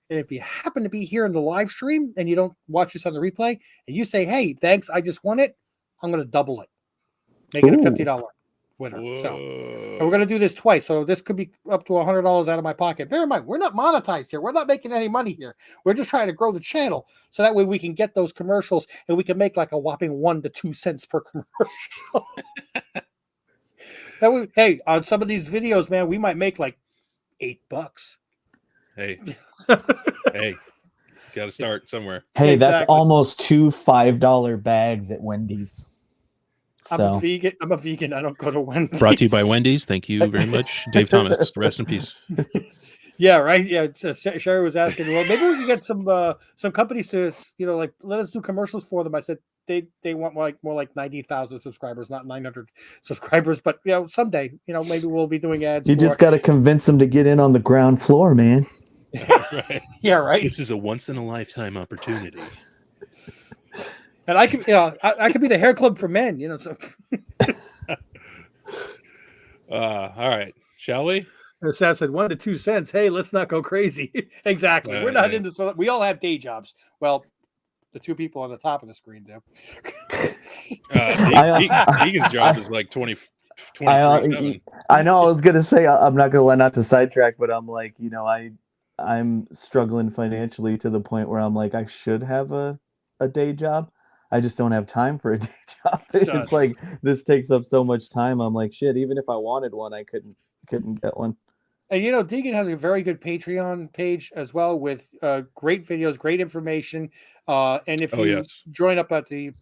Speaker 2: And if you happen to be here in the live stream and you don't watch this on the replay and you say, hey, thanks, I just won it, I'm going to double it. Make it a $50 winner. Whoa. So and we're going to do this twice. So this could be up to $100 out of my pocket. Bear in mind, we're not monetized here. We're not making any money here. We're just trying to grow the channel. So that way we can get those commercials and we can make like a whopping 1 to 2 cents per commercial. That way, hey, on some of these videos, man, we might make like $8.
Speaker 1: Hey, hey, got to start somewhere.
Speaker 3: Hey, exactly. That's almost 2 $5 bags at Wendy's.
Speaker 2: I'm a vegan. I don't go to Wendy's.
Speaker 1: Brought to you by Wendy's. Thank you very much, Dave Thomas. Rest in peace.
Speaker 2: Yeah, right. Yeah, Sherry was asking. Well, maybe we can get some companies to let us do commercials for them. I said they want more like 90,000 subscribers, not 900 subscribers. But someday, maybe we'll be doing ads.
Speaker 3: You just got to convince them to get in on the ground floor, man.
Speaker 1: Right.
Speaker 2: Yeah, right.
Speaker 1: This is a once in a lifetime opportunity.
Speaker 2: And I can, I could be the hair club for men, So.
Speaker 1: All right, shall we?
Speaker 2: Sam said 1 to 2 cents. Hey, let's not go crazy. Exactly. We're not into this. We all have day jobs. Well, the 2 people on the top of the screen do.
Speaker 1: Deegan's job is like 24/7.
Speaker 3: I know. I was gonna say I'm not gonna not to sidetrack, but I'm like, I'm struggling financially to the point where I'm like, I should have a day job. I just don't have time for a day job. It's like this takes up so much time. I'm like, shit. Even if I wanted one, I couldn't get one.
Speaker 2: And Deegan has a very good Patreon page as well with great videos, great information. And if you join up at the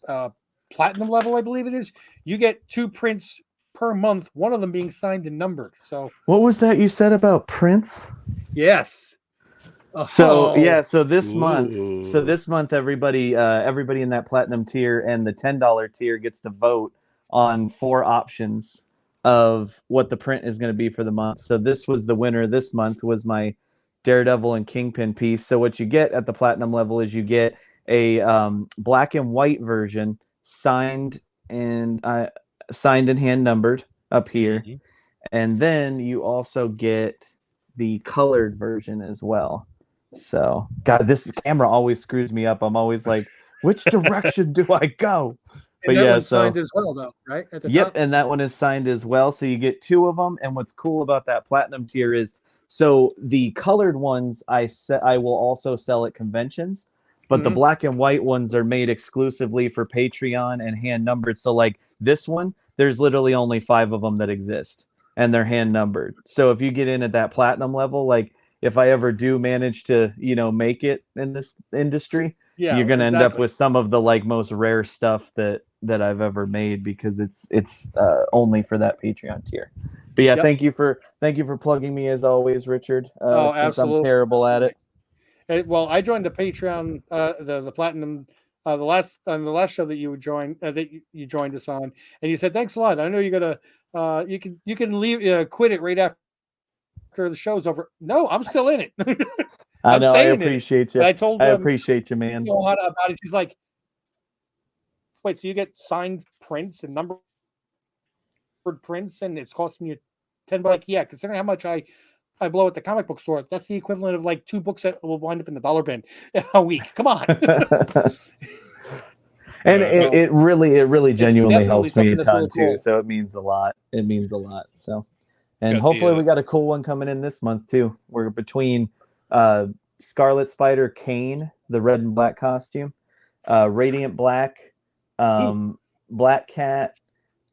Speaker 2: platinum level, I believe it is, you get 2 prints per month, one of them being signed and numbered. So
Speaker 3: What was that you said about Prince?
Speaker 2: yes.
Speaker 3: So yeah,
Speaker 2: Oh,
Speaker 3: so this month,
Speaker 1: Ooh.
Speaker 3: everybody in that platinum tier and the $10 tier gets to vote on 4 options of what the print is going to be for the month. So this was the winner this month was my Daredevil and Kingpin piece. So what you get at the platinum level is you get a black and white version signed and hand numbered up here,
Speaker 1: Mhm.
Speaker 3: and then you also get the colored version as well. So, God, this camera always screws me up. I'm always like, which direction do I go?
Speaker 2: and
Speaker 3: But
Speaker 2: that
Speaker 3: yeah,
Speaker 2: one's signed
Speaker 3: so
Speaker 2: as well, though, right? At the
Speaker 3: yep,
Speaker 2: top.
Speaker 3: and that one is signed as well. So you get 2 of them. And what's cool about that platinum tier is, so the colored ones I will also sell at conventions, but the
Speaker 2: Mhm.
Speaker 3: black and white ones are made exclusively for Patreon and hand numbered. So like this one, there's literally only 5 of them that exist, and they're hand numbered. So if you get in at that platinum level, like if I ever do manage to, make it in this industry,
Speaker 2: Yeah,
Speaker 3: you're gonna end up
Speaker 2: exactly.
Speaker 3: with some of the like most rare stuff that I've ever made, because it's only for that Patreon tier. But yeah,
Speaker 2: Yep.
Speaker 3: thank you for plugging me as always, Richard.
Speaker 2: Oh,
Speaker 3: Since I'm
Speaker 2: absolutely.
Speaker 3: terrible at it.
Speaker 2: Well, I joined the Patreon, the platinum, the last show that you joined, that you joined us on, and you said thanks a lot. I know you're gonna, you can leave, quit it right after the show's over. No, I'm still in it.
Speaker 3: I
Speaker 2: I'm
Speaker 3: know. I
Speaker 2: staying in it.
Speaker 3: appreciate you.
Speaker 2: And I told
Speaker 3: I appreciate you, man.
Speaker 2: Johanna about it. She's like, wait, so you get signed prints and numbered prints, and it's costing you $10? Like, yeah, considering how much I blow at the comic book store, that's the equivalent of like 2 books that will wind up in the dollar bin a week. Come on.
Speaker 3: And
Speaker 1: But
Speaker 3: it really
Speaker 2: It's
Speaker 3: genuinely
Speaker 2: definitely
Speaker 3: helps me
Speaker 2: something
Speaker 3: a
Speaker 2: that's really
Speaker 3: ton too.
Speaker 2: cool.
Speaker 3: So it means a lot. It means a lot. So, and
Speaker 1: got
Speaker 3: hopefully we
Speaker 1: the
Speaker 3: got a cool one coming in this month too. We're between uh, Scarlet Spider Kane, the red and black costume, Radiant Black, Black Cat,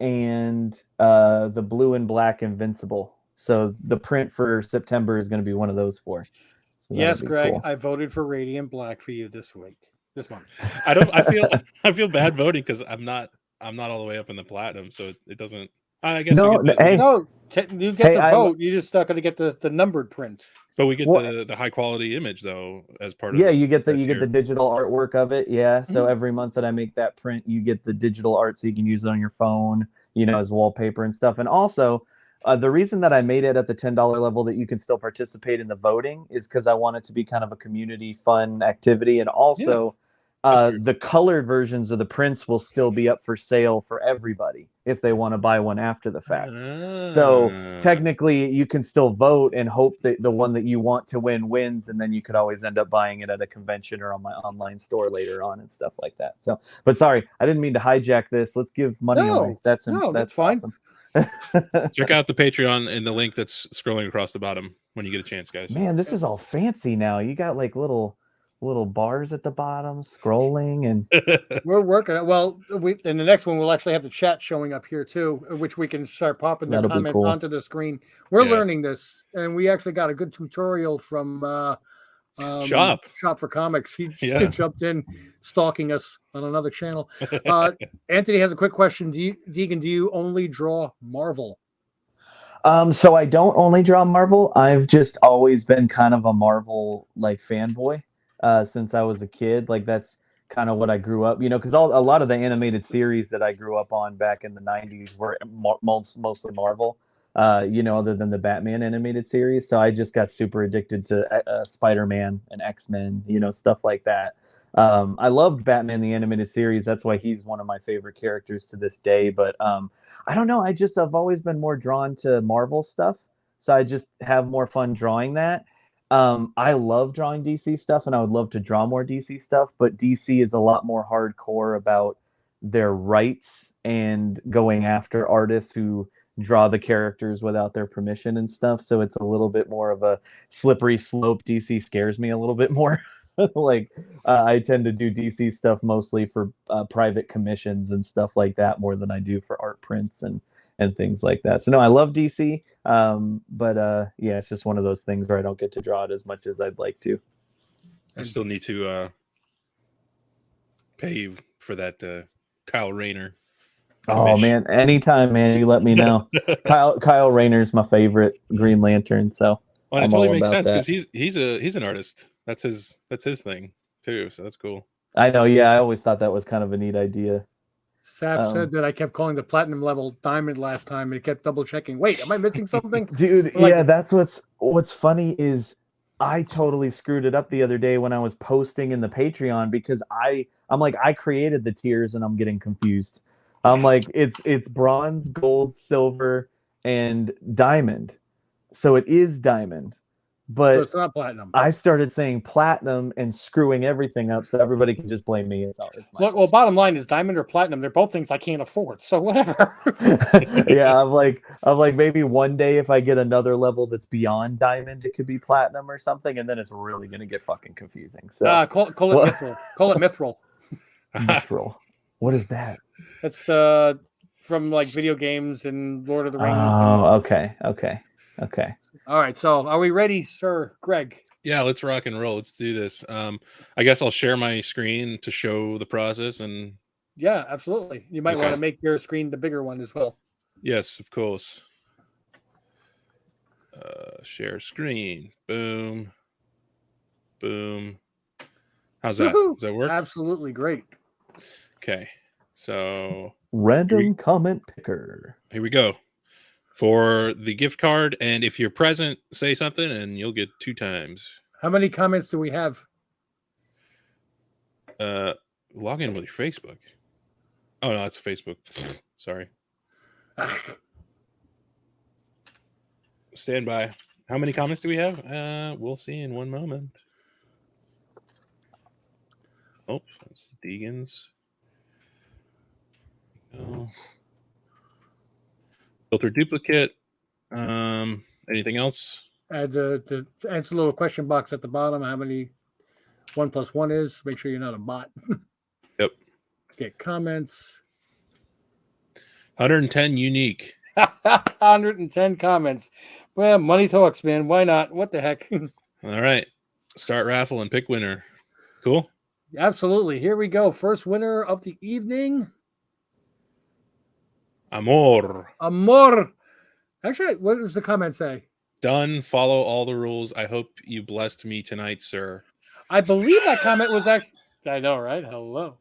Speaker 3: and the blue and black Invincible. So the print for September is going to be one of those 4. So that'll
Speaker 2: Yes,
Speaker 3: be
Speaker 2: Greg,
Speaker 3: cool.
Speaker 2: I voted for Radiant Black for you this month.
Speaker 1: I feel I feel bad voting because I'm not all the way up in the platinum, so it doesn't. I guess
Speaker 3: No, hey,
Speaker 2: No, you get
Speaker 3: hey,
Speaker 2: the vote. You just not going to get the numbered print.
Speaker 1: but we get
Speaker 3: well,
Speaker 1: the high quality image though as part
Speaker 3: yeah,
Speaker 1: of
Speaker 3: you get the
Speaker 1: that tier.
Speaker 3: digital artwork of it. Yeah, so
Speaker 2: Mhm.
Speaker 3: every month that I make that print, you get the digital art, so you can use it on your phone, as wallpaper and stuff. And also, the reason that I made it at the $10 level that you can still participate in the voting is because I want it to be kind of a community fun activity, and
Speaker 2: Yeah,
Speaker 3: also,
Speaker 1: That's true.
Speaker 3: the colored versions of the prints will still be up for sale for everybody if they want to buy one after the fact. So
Speaker 1: Ah.
Speaker 3: technically you can still vote and hope that the one that you want to win wins, and then you could always end up buying it at a convention or on my online store later on and stuff like that. So, but sorry, I didn't mean to hijack this. Let's give money away. That's
Speaker 2: that's fine.
Speaker 3: awesome.
Speaker 1: Check out the Patreon in the link that's scrolling across the bottom when you get a chance, guys.
Speaker 3: Man, this is all fancy now. You got like little bars at the bottom scrolling, and
Speaker 2: We're working it. Well, in the next one we'll actually have the chat showing up here too, which we can start popping their
Speaker 3: that'll be
Speaker 2: comments
Speaker 3: cool.
Speaker 2: onto the screen. We're
Speaker 1: Yeah.
Speaker 2: learning this, and we actually got a good tutorial from
Speaker 1: Shop
Speaker 2: for Comics. He
Speaker 1: Yeah.
Speaker 2: jumped in, stalking us on another channel. Anthony has a quick question. Deegan, do you only draw Marvel?
Speaker 3: So I don't only draw Marvel. I've just always been kind of a Marvel like fanboy since I was a kid. Like that's kind of what I grew up, because a lot of the animated series that I grew up on back in the 90s were mostly Marvel, other than the Batman animated series. So I just got super addicted to Spider-Man and X-Men, stuff like that. I loved Batman the animated series. That's why he's one of my favorite characters to this day. But I don't know. I've always been more drawn to Marvel stuff, so I just have more fun drawing that. I love drawing DC stuff, and I would love to draw more DC stuff, but DC is a lot more hardcore about their rights and going after artists who draw the characters without their permission and stuff. So it's a little bit more of a slippery slope. DC scares me a little bit more. Like I tend to do DC stuff mostly for private commissions and stuff like that more than I do for art prints and things like that. So no, I love DC, but yeah, it's just one of those things where I don't get to draw it as much as I'd like to.
Speaker 1: I still need to pay you for that Kyle Rayner.
Speaker 3: Oh man, anytime, man, you let me know. Kyle Rayner's my favorite Green Lantern, so
Speaker 1: Well, it
Speaker 3: I'm
Speaker 1: totally
Speaker 3: all
Speaker 1: makes
Speaker 3: about
Speaker 1: sense
Speaker 3: that.
Speaker 1: because he's an artist. That's his thing too. So that's cool.
Speaker 3: I know. Yeah, I always thought that was kind of a neat idea.
Speaker 2: Saf said that I kept calling the platinum level diamond last time, and it kept double checking. Wait, am I missing something?
Speaker 3: Dude,
Speaker 2: Like-
Speaker 3: yeah, that's what's funny is I totally screwed it up the other day when I was posting in the Patreon because I'm like I created the tiers and I'm getting confused. I'm like it's bronze, gold, silver, and diamond. So it is diamond.
Speaker 2: So
Speaker 3: But
Speaker 2: it's not platinum.
Speaker 3: I started saying platinum and screwing everything up so everybody can just blame me. It's my
Speaker 2: Look, well, bottom line is diamond or platinum. They're both things I can't afford. So whatever.
Speaker 3: Yeah, I'm like maybe one day if I get another level that's beyond diamond, it could be platinum or something, and then it's really gonna get fucking confusing. So
Speaker 2: call it mithril. Call it mithril.
Speaker 3: mithril. What is that?
Speaker 2: It's from like video games and Lord of the Rings.
Speaker 3: Oh, okay.
Speaker 2: All right, so are we ready, Sir Greg?
Speaker 1: Yeah, let's rock and roll. Let's do this. I guess I'll share my screen to show the process and
Speaker 2: Yeah, absolutely. You might want to make your screen the bigger one as well.
Speaker 1: yes, of course. Share screen. Boom. Boom. How's that?
Speaker 2: Woo-hoo!
Speaker 1: Does that work?
Speaker 2: Absolutely great.
Speaker 1: Okay. So
Speaker 3: Random comment picker.
Speaker 1: here we go. For the gift card, and if you're present, say something and you'll get 2 times.
Speaker 2: How many comments do we have?
Speaker 1: Log in with your Facebook. Oh no, that's Facebook. Sorry. Stand by. How many comments do we have? We'll see in one moment. Oh, that's the Deegans. Oh. Filter duplicate. Anything else?
Speaker 2: Add the answer little question box at the bottom. How many 1 + 1 is? Make sure you're not a bot.
Speaker 1: Yep.
Speaker 2: Get comments.
Speaker 1: 110 unique.
Speaker 2: 110 comments. Well, money talks, man. Why not? What the heck?
Speaker 1: All right. Start raffle and pick winner. Cool.
Speaker 2: Absolutely. Here we go. First winner of the evening.
Speaker 1: Amor.
Speaker 2: Actually, what does the comment say?
Speaker 1: Done. Follow all the rules. I hope you blessed me tonight, sir.
Speaker 2: I believe that comment was actually. I know, right? Hello.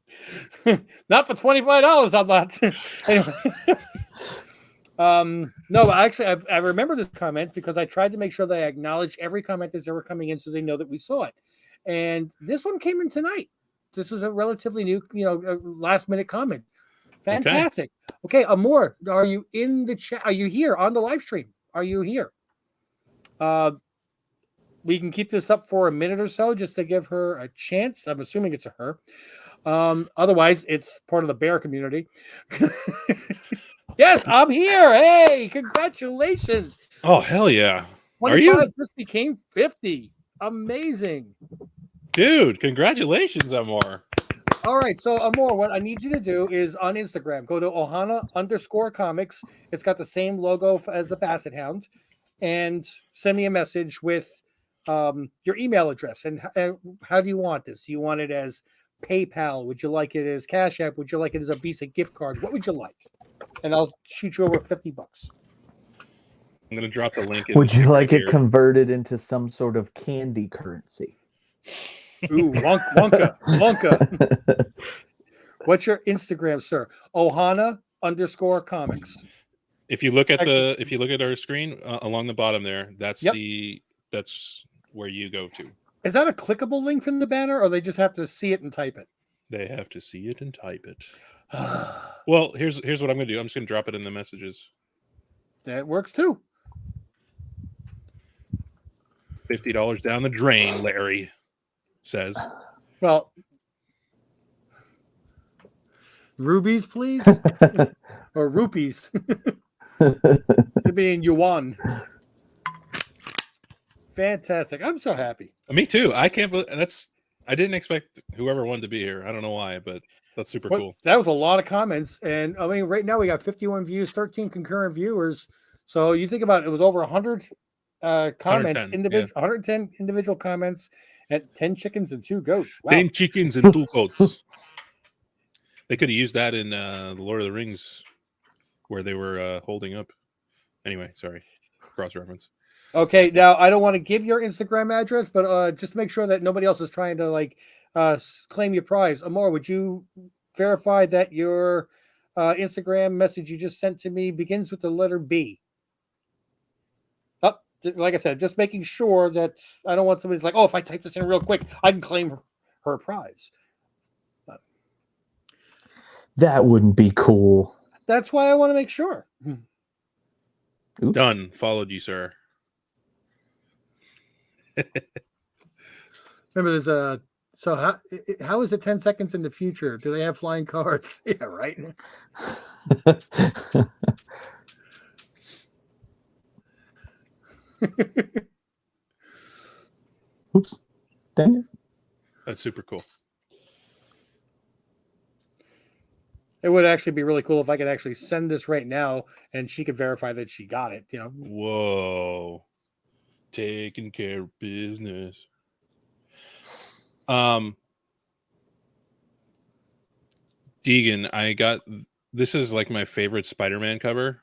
Speaker 2: Not for $25 on that. Anyway. No, actually, I remember this comment because I tried to make sure that I acknowledged every comment that's ever coming in so they know that we saw it. And this one came in tonight. This was a relatively new, last minute comment. Fantastic. Okay, Amor, are you in the chat? Are you here on the live stream? Are you here? We can keep this up for a minute or so just to give her a chance. I'm assuming it's a her. Otherwise, it's part of the bear community. Yes, I'm here. Hey, congratulations.
Speaker 1: Oh, hell yeah.
Speaker 2: 25
Speaker 1: Are you?
Speaker 2: just became 50. Amazing.
Speaker 1: Dude, congratulations, Amor.
Speaker 2: All right, so Amor, what I need you to do is on Instagram, go to Ohana_comics. It's got the same logo as the Basset Hound, and send me a message with your email address. And how do you want this? Do you want it as PayPal? Would you like it as Cash App? Would you like it as a Visa gift card? What would you like? And I'll shoot you over $50.
Speaker 1: I'm going to drop the link.
Speaker 3: Would you like it converted into some sort of candy currency?
Speaker 2: Ooh, Wonka. What's your Instagram, sir? Ohana_comics.
Speaker 1: If you look at our screen along the bottom there, that's that's where you go to.
Speaker 2: Is that a clickable link from the banner, or they just have to see it and type it?
Speaker 1: They have to see it and type it. Well, here's what I'm going to do. I'm just going to drop it in the messages.
Speaker 2: That works too.
Speaker 1: $50 down the drain, Larry says.
Speaker 2: Well, rubies, please, or rupees. To be in yuan. Fantastic! I'm so happy.
Speaker 1: Me too. I can't believe I didn't expect whoever wanted to be here. I don't know why, but that's super cool.
Speaker 2: That was a lot of comments, and I mean, right now we got 51 views, 13 concurrent viewers. So you think about it, was over 100 comments, 110 individual comments, and 10 chickens and 2 goats. Wow.
Speaker 1: 10 chickens and 2 goats. They could have used that in the Lord of the Rings, where they were holding up. Anyway, sorry, cross reference.
Speaker 2: Okay, now I don't want to give your Instagram address, but just to make sure that nobody else is trying to claim your prize. Amor, would you verify that your Instagram message you just sent to me begins with the letter B? Like I said, just making sure that I don't want somebody's like, oh, if I type this in real quick, I can claim her prize.
Speaker 3: That wouldn't be cool.
Speaker 2: That's why I want to make sure.
Speaker 3: Oops.
Speaker 1: Done. Followed you, sir.
Speaker 2: Remember, there's a how is it 10 seconds in the future? Do they have flying cars? Yeah, right.
Speaker 3: Oops. Dang it.
Speaker 1: That's super cool.
Speaker 2: It would actually be really cool if I could actually send this right now and she could verify that she got it, you know.
Speaker 1: Whoa. Taking care of business. Deegan, I got this is like my favorite Spider-Man cover.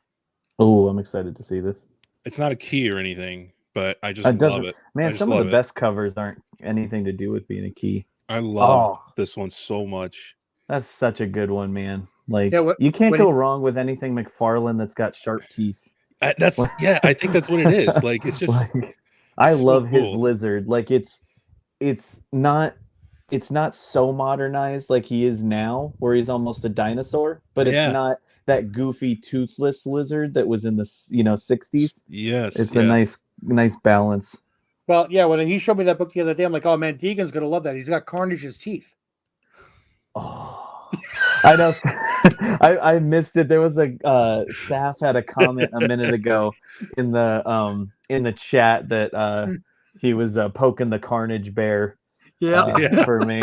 Speaker 3: Oh, I'm excited to see this.
Speaker 1: It's not a key or anything, but I just love it.
Speaker 3: Man, some of the best covers aren't anything to do with being a key.
Speaker 1: I love this one so much.
Speaker 3: That's such a good one, man. Like,
Speaker 2: Yeah,
Speaker 3: you can't go wrong with anything McFarlane that's got sharp teeth.
Speaker 1: I think that's what it is. Like, it's just
Speaker 3: like, I love
Speaker 1: so
Speaker 3: his
Speaker 1: cool.
Speaker 3: lizard. Like, it's not so modernized like he is now, where he's almost a dinosaur, but it's not that goofy toothless lizard that was in the 60s.
Speaker 1: Yes,
Speaker 3: it's a nice balance.
Speaker 2: Well, yeah, when he showed me that book the other day, I'm like, oh man, Deegan's gonna love that. He's got Carnage's teeth.
Speaker 3: Oh, I know. I missed it. There was a Saf had a comment a minute ago in the chat that he was poking the Carnage bear. For me.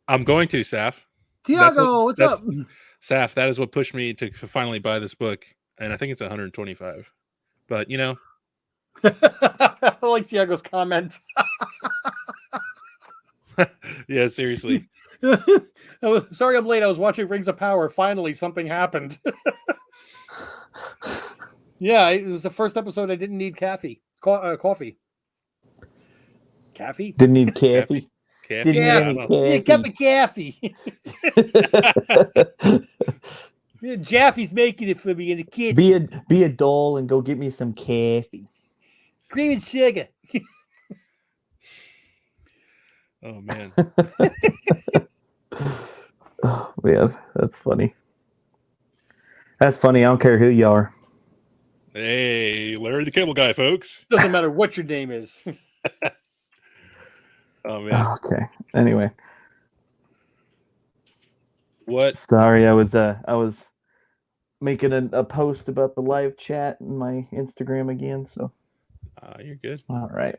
Speaker 1: I'm going to, Saf.
Speaker 2: Tiago, what's up?
Speaker 1: Saf, that is what pushed me to finally buy this book, and I think it's 125. But you know,
Speaker 2: I like Tiago's comment.
Speaker 1: Yeah, seriously.
Speaker 2: Sorry I'm late. I was watching Rings of Power. Finally, something happened. Yeah, it was the first episode I didn't need coffee. Coffee. Caffey?
Speaker 3: Didn't need coffee.
Speaker 1: Didn't
Speaker 2: need a cup of coffee. Yeah, Jaffy's making it for me in the kitchen.
Speaker 3: Be a doll and go get me some coffee.
Speaker 2: Cream and sugar.
Speaker 1: Oh man.
Speaker 3: Oh man, that's funny. That's funny. I don't care who you are.
Speaker 1: Hey, Larry the Cable Guy, folks.
Speaker 2: Doesn't matter what your name is.
Speaker 1: Oh man.
Speaker 3: Okay. Anyway.
Speaker 1: What?
Speaker 3: Sorry, I was making a post about the live chat in my Instagram again, so
Speaker 1: You're good.
Speaker 3: All right.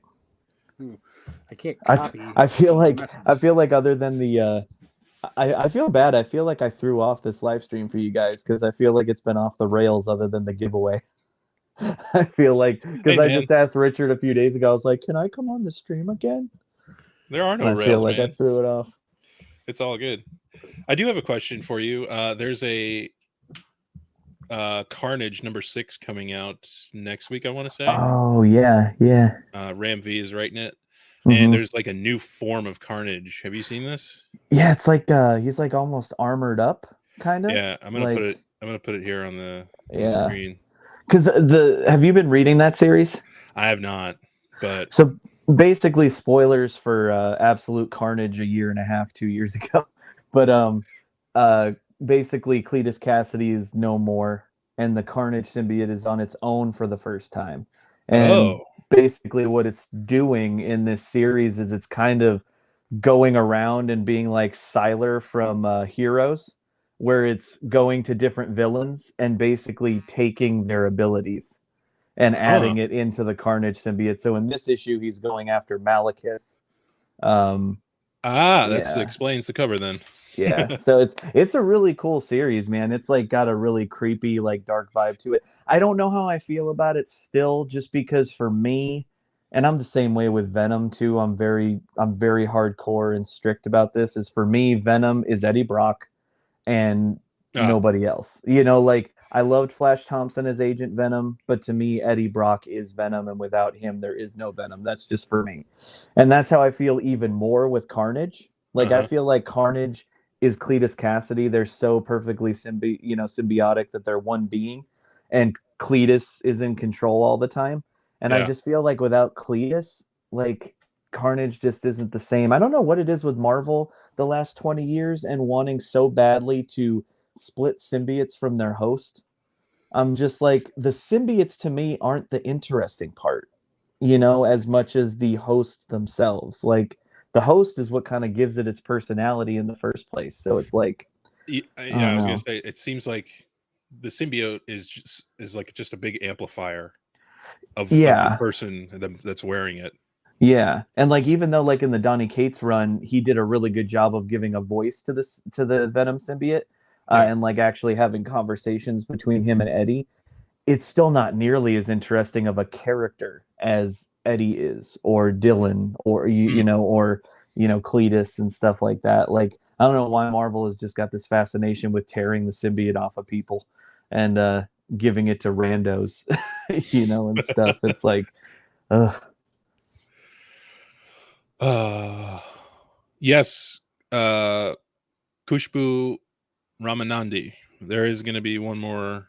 Speaker 2: I can't copy.
Speaker 3: I feel like other than the I feel bad. I feel like I threw off this live stream for you guys because I feel like it's been off the rails other than the giveaway. I feel like because I just asked Richard a few days ago. I was like, "Can I come on the stream again?"
Speaker 1: There are no
Speaker 3: rails. I feel like I threw it off.
Speaker 1: It's all good. I do have a question for you. There's a Carnage #6 coming out next week, I want to say.
Speaker 3: Oh yeah.
Speaker 1: Ram V is writing it.
Speaker 3: Mm-hmm.
Speaker 1: And there's like a new form of Carnage. Have you seen this?
Speaker 3: Yeah, it's like he's like almost armored up, kind of.
Speaker 1: Yeah, I'm gonna put it here on the screen.
Speaker 3: Because have you been reading that series?
Speaker 1: I have not, but
Speaker 3: so basically spoilers for Absolute Carnage 2 years ago. But basically Cletus Cassidy is no more, and the Carnage symbiote is on its own for the first time. And basically what it's doing in this series is it's kind of going around and being like Sylar from Heroes, where it's going to different villains and basically taking their abilities and adding it into the Carnage symbiote. So in this issue, he's going after Malekith.
Speaker 1: That explains the cover then.
Speaker 3: Yeah, so it's a really cool series, man. It's like got a really creepy, like dark vibe to it. I don't know how I feel about it still, just because for me, and I'm the same way with Venom too. I'm very hardcore and strict about this. Is for me, Venom is Eddie Brock and nobody else. Like I loved Flash Thompson as Agent Venom, but to me, Eddie Brock is Venom, and without him, there is no Venom. That's just for me. And that's how I feel even more with Carnage. Like I feel like Carnage is Cletus Cassidy. They're so perfectly symbiotic that they're one being, and Cletus is in control all the time. And I just feel like without Cletus, like Carnage just isn't the same. I don't know what it is with Marvel the last 20 years and wanting so badly to split symbiotes from their host. I'm just like, the symbiotes to me aren't the interesting part, as much as the host themselves. Like the host is what kind of gives it its personality in the first place. So it's like,
Speaker 1: I was gonna say, it seems like the symbiote is just a big amplifier of the person that's wearing it.
Speaker 3: Yeah, and like even though like in the Donny Cates run, he did a really good job of giving a voice to the Venom symbiote, and like actually having conversations between him and Eddie, it's still not nearly as interesting of a character as Eddie is, or Dylan, or Cletus and stuff like that. Like I don't know why Marvel has just got this fascination with tearing the symbiote off of people and giving it to randos, and stuff. It's like, ugh.
Speaker 1: Yes, Kushbu Ramanandi. There is going to be one more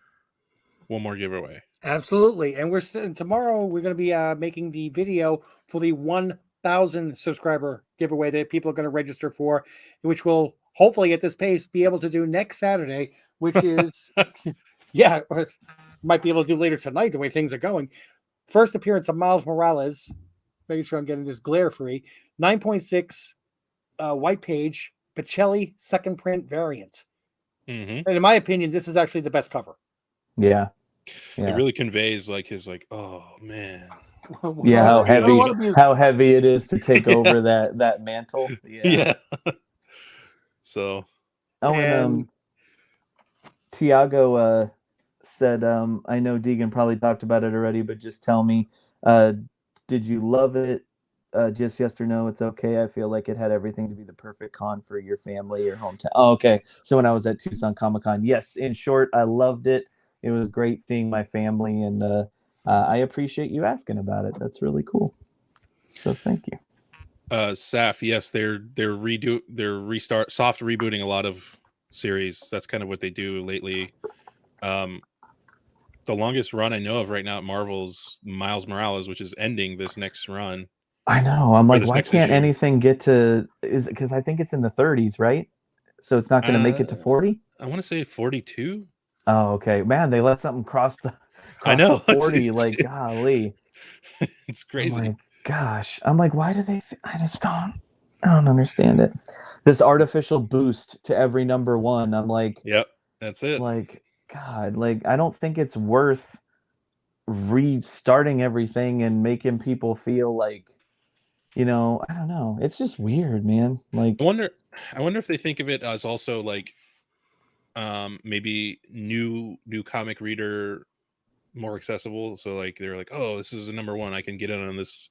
Speaker 1: giveaway.
Speaker 2: Absolutely, and tomorrow we're going to be making the video for the 1,000 subscriber giveaway that people are going to register for, which will hopefully at this pace be able to do next Saturday, which is might be able to do later tonight the way things are going. First appearance of Miles Morales, making sure I'm getting this glare free. 9.6 white page Pacelli second print variant. And in my opinion, this is actually the best cover.
Speaker 3: Yeah.
Speaker 1: It really conveys like his oh man.
Speaker 3: Yeah, how heavy it is to take over that mantle.
Speaker 1: Yeah. So.
Speaker 3: And Tiago said, I know Deegan probably talked about it already, but just tell me, did you love it? Just yes or no, it's okay. I feel like it had everything to be the perfect con for your family, your hometown. Oh, okay. So when I was at Tucson Comic-Con, yes, in short, I loved it. It was great seeing my family, and I appreciate you asking about it. That's really cool. So thank you.
Speaker 1: Saf, yes, they're soft rebooting a lot of series. That's kind of what they do lately. The longest run I know of right now at Marvel's Miles Morales, which is ending this next run.
Speaker 3: I know. I'm like, why can't anything get to? Is because I think it's in the 30s, right? So it's not going to make it to 40.
Speaker 1: I want to say 42.
Speaker 3: Oh, okay, man. They let something cross the 40. Like, golly,
Speaker 1: it's crazy.
Speaker 3: I'm like, gosh, I'm like, why do they? I don't understand it. This artificial boost to every number one. I'm like,
Speaker 1: yep, that's it.
Speaker 3: Like, God, like I don't think it's worth restarting everything and making people feel like, I don't know. It's just weird, man. Like,
Speaker 1: I wonder if they think of it as also like, maybe new comic reader, more accessible. So like they're like, oh, this is a number one, I can get in on this,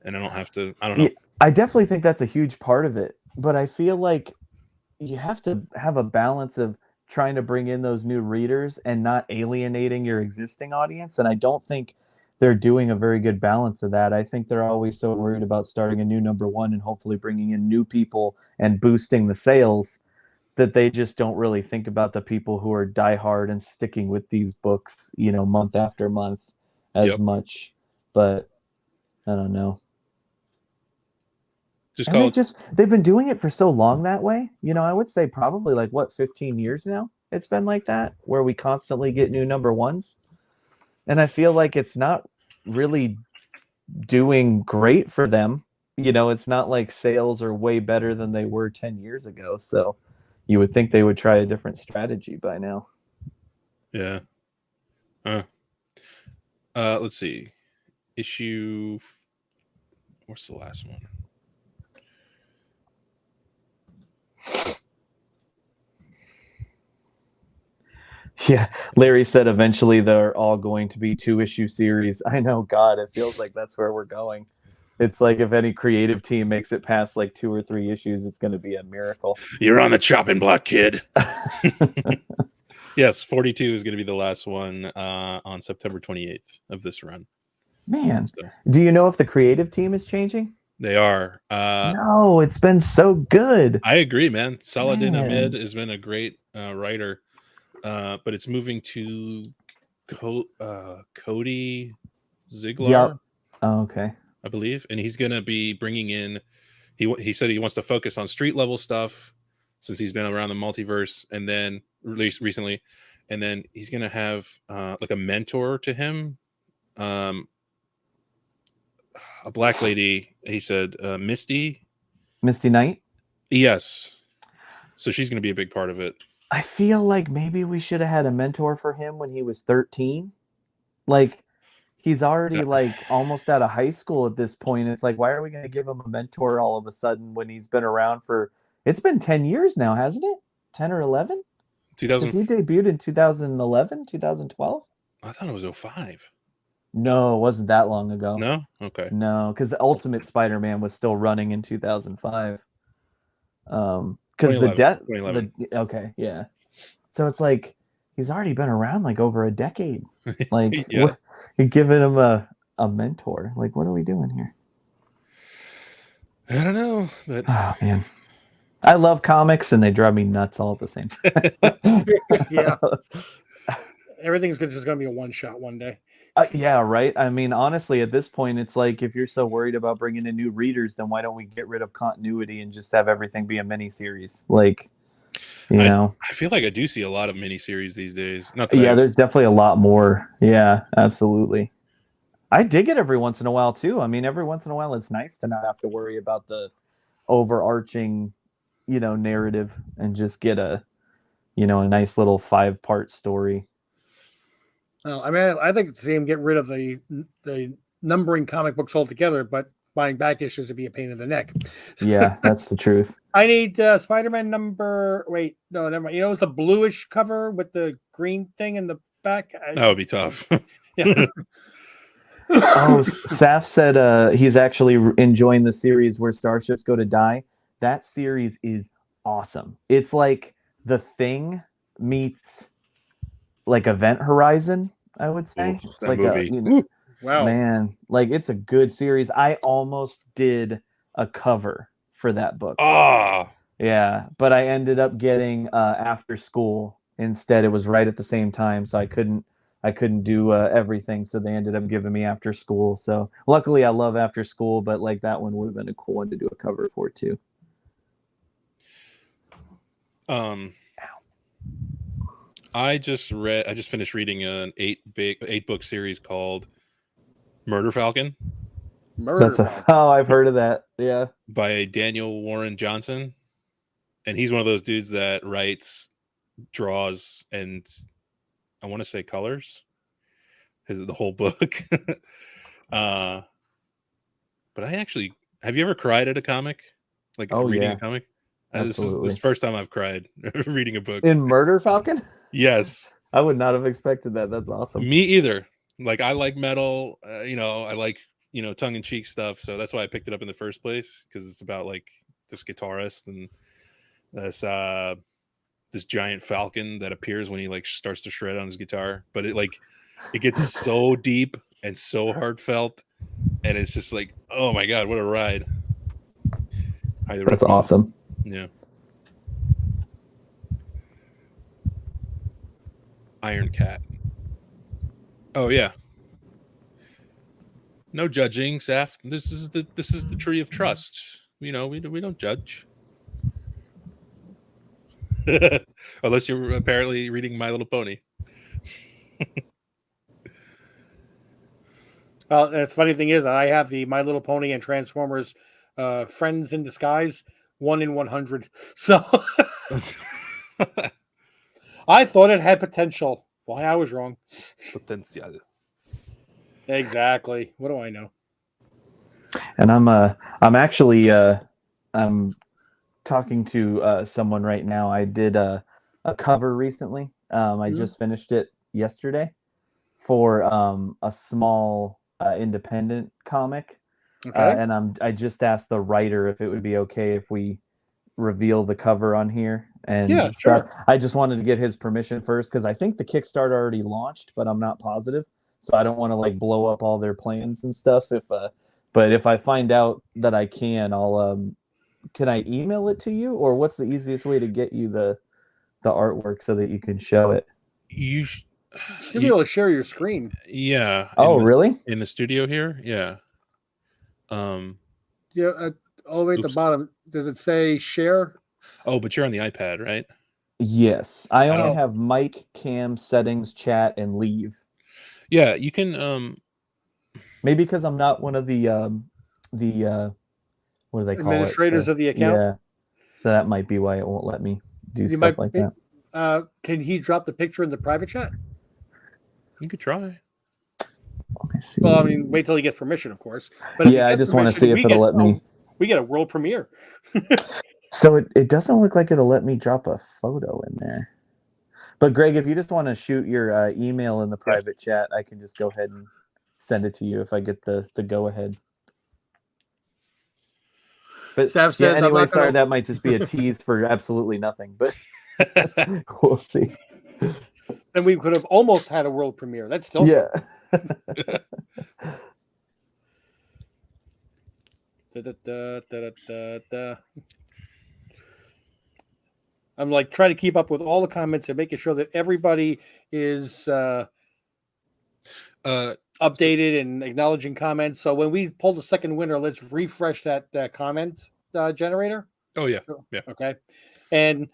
Speaker 1: and I don't have to. I don't know.
Speaker 3: I definitely think that's a huge part of it, but I feel like you have to have a balance of trying to bring in those new readers and not alienating your existing audience. And I don't think they're doing a very good balance of that. I think they're always so worried about starting a new number one and hopefully bringing in new people and boosting the sales that they just don't really think about the people who are diehard and sticking with these books, month after month as much. But I don't know. They've been doing it for so long that way. I would say probably like 15 years now. It's been like that, where we constantly get new number ones. And I feel like it's not really doing great for them. It's not like sales are way better than they were 10 years ago. So you would think they would try a different strategy by now.
Speaker 1: Yeah. Let's see. Issue. What's the last one?
Speaker 3: Yeah, Larry said eventually they're all going to be 2-issue series. I know, God, it feels like that's where we're going. It's like if any creative team makes it past like 2 or 3 issues, it's going to be a miracle.
Speaker 1: You're on the chopping block, kid. Yes, 42 is going to be the last one on September 28th of this run.
Speaker 3: Man,
Speaker 1: So,
Speaker 3: do you know if the creative team is changing?
Speaker 1: they are.
Speaker 3: No, it's been so good.
Speaker 1: I agree, man. Saladin
Speaker 3: Man.
Speaker 1: Ahmed has been a great writer, but it's moving to Cody Ziegler,
Speaker 3: Yep. Oh, okay.
Speaker 1: I believe, and he's going to be bringing in. He said he wants to focus on street level stuff since he's been around the multiverse, and then released recently, and then he's going to have like a mentor to him, a black lady. He said Misty
Speaker 3: Knight?
Speaker 1: Yes. So she's going to be a big part of it.
Speaker 3: I feel like maybe we should have had a mentor for him when he was 13. Like, he's already like almost out of high school at this point. It's like, why are we going to give him a mentor all of a sudden when he's been around for, it's been 10 years now, hasn't it? 10 or 11?
Speaker 1: 2000.
Speaker 3: He debuted in 2011, 2012?
Speaker 1: I thought it was 05.
Speaker 3: No, it wasn't that long ago.
Speaker 1: No? Okay.
Speaker 3: No, because the Ultimate Spider-Man was still running in 2005. Because the
Speaker 1: 2011.
Speaker 3: Okay, yeah. So it's like he's already been around like over a decade. Like,
Speaker 1: Yeah.
Speaker 3: You're giving him a mentor. Like, what are we doing here?
Speaker 1: I don't know, but
Speaker 3: Oh man, I love comics and they drive me nuts all at the same time.
Speaker 2: Yeah. Everything's just going to be a one shot one day.
Speaker 3: Yeah, right. I mean, honestly, at this point, it's like if you're so worried about bringing in new readers, then why don't we get rid of continuity and just have everything be a miniseries? Like, you know,
Speaker 1: I feel like I do see a lot of miniseries these days.
Speaker 3: Yeah, there's definitely a lot more. Yeah, absolutely. I dig it every once in a while too. I mean, every once in a while, it's nice to not have to worry about the overarching, narrative and just get a nice little 5-part story.
Speaker 2: I mean, I think to see him get rid of the numbering comic books altogether, but buying back issues would be a pain in the neck.
Speaker 3: Yeah, that's the truth.
Speaker 2: I need Spider-Man number. Wait, no, never mind. It's the bluish cover with the green thing in the back.
Speaker 1: That would be tough.
Speaker 2: Yeah.
Speaker 3: Oh, Saf said he's actually enjoying the series where starships go to die. That series is awesome. It's like The Thing meets like Event Horizon, I would say.
Speaker 1: Ooh,
Speaker 3: it's
Speaker 1: that
Speaker 3: like
Speaker 1: movie.
Speaker 2: Wow,
Speaker 3: man, like it's a good series. I almost did a cover for that book. Yeah, but I ended up getting After School instead. It was right at the same time, so I couldn't do everything. So they ended up giving me After School. So luckily, I love After School, but like that one would have been a cool one to do a cover for too.
Speaker 1: I just finished reading an 8-book series called Murder Falcon.
Speaker 3: I've heard of that. Yeah.
Speaker 1: By Daniel Warren Johnson. And he's one of those dudes that writes, draws, and I want to say colors. The whole book. But I actually, have you ever cried at a comic? Like reading a comic? This is the first time I've cried reading a book.
Speaker 3: In Murder Falcon?
Speaker 1: Yes.
Speaker 3: I would not have expected that. That's awesome.
Speaker 1: Me either. Like, I like metal, I like, tongue-in-cheek stuff. So that's why I picked it up in the first place, because it's about like this guitarist and this giant falcon that appears when he like starts to shred on his guitar. But it gets so deep and so heartfelt, and it's just like, oh my God, what a ride.
Speaker 3: That's awesome.
Speaker 1: Yeah. Iron Cat. Oh yeah. No judging, Saf. This is the tree of trust. We don't judge. Unless you're apparently reading My Little Pony.
Speaker 2: Well, the funny thing is, I have the My Little Pony and Transformers Friends in Disguise 1 in 100. So I thought it had potential. Why I was wrong.
Speaker 1: Potential.
Speaker 2: Exactly. What do I know?
Speaker 3: And I'm actually I'm talking to someone right now. I did a cover recently I just finished it yesterday for a small independent comic.
Speaker 2: Okay.
Speaker 3: And I just asked the writer if it would be okay if we reveal the cover on here and
Speaker 2: Yeah,
Speaker 3: stuff.
Speaker 2: sure.
Speaker 3: I just wanted to get his permission first because I think the Kickstarter already launched, but I'm not positive. So I don't want to like blow up all their plans and stuff. But if I find out that I can, can I email it to you, or what's the easiest way to get you the artwork so that you can show it?
Speaker 1: You
Speaker 2: should be able to share your screen.
Speaker 1: Yeah.
Speaker 3: Oh, really?
Speaker 1: In the studio here? Yeah.
Speaker 2: Yeah, all the way at the
Speaker 1: Oops.
Speaker 2: bottom. Does it say share?
Speaker 1: Oh, but you're on the iPad, right?
Speaker 3: Yes. I only
Speaker 2: don't-
Speaker 3: have mic, cam, settings, chat, and leave.
Speaker 1: Yeah, you can
Speaker 3: Maybe because I'm not one of the what do they call
Speaker 2: Administrators
Speaker 3: it?
Speaker 2: of the account?
Speaker 3: Yeah. So that might be why it won't let me do
Speaker 2: You
Speaker 3: stuff
Speaker 2: might
Speaker 3: like
Speaker 2: be-
Speaker 3: that.
Speaker 2: Can he drop the picture in the private chat?
Speaker 1: you could try.
Speaker 3: Let me see.
Speaker 2: Well, I mean, wait till he gets permission, of course. But if he
Speaker 3: Yeah, I
Speaker 2: gets
Speaker 3: just want to
Speaker 2: permission,
Speaker 3: see if
Speaker 2: we
Speaker 3: it'll
Speaker 2: get-
Speaker 3: let me.
Speaker 2: We get a world premiere.
Speaker 3: So it doesn't look like it'll let me drop a photo in there. But Greg, if you just want to shoot your email in the private chat, I can just go ahead and send it to you if I get the go ahead. But
Speaker 2: Sav says, I'm
Speaker 3: anyway,
Speaker 2: not gonna-
Speaker 3: sorry, that might just be a tease for absolutely nothing, but we'll see.
Speaker 2: And we could have almost had a world premiere. That's still
Speaker 3: Yeah.
Speaker 2: Da-da-da-da-da-da. I'm like trying to keep up with all the comments and making sure that everybody is updated and acknowledging comments. So when we pull the second winner, let's refresh that comment generator.
Speaker 1: Oh yeah.
Speaker 2: Okay. And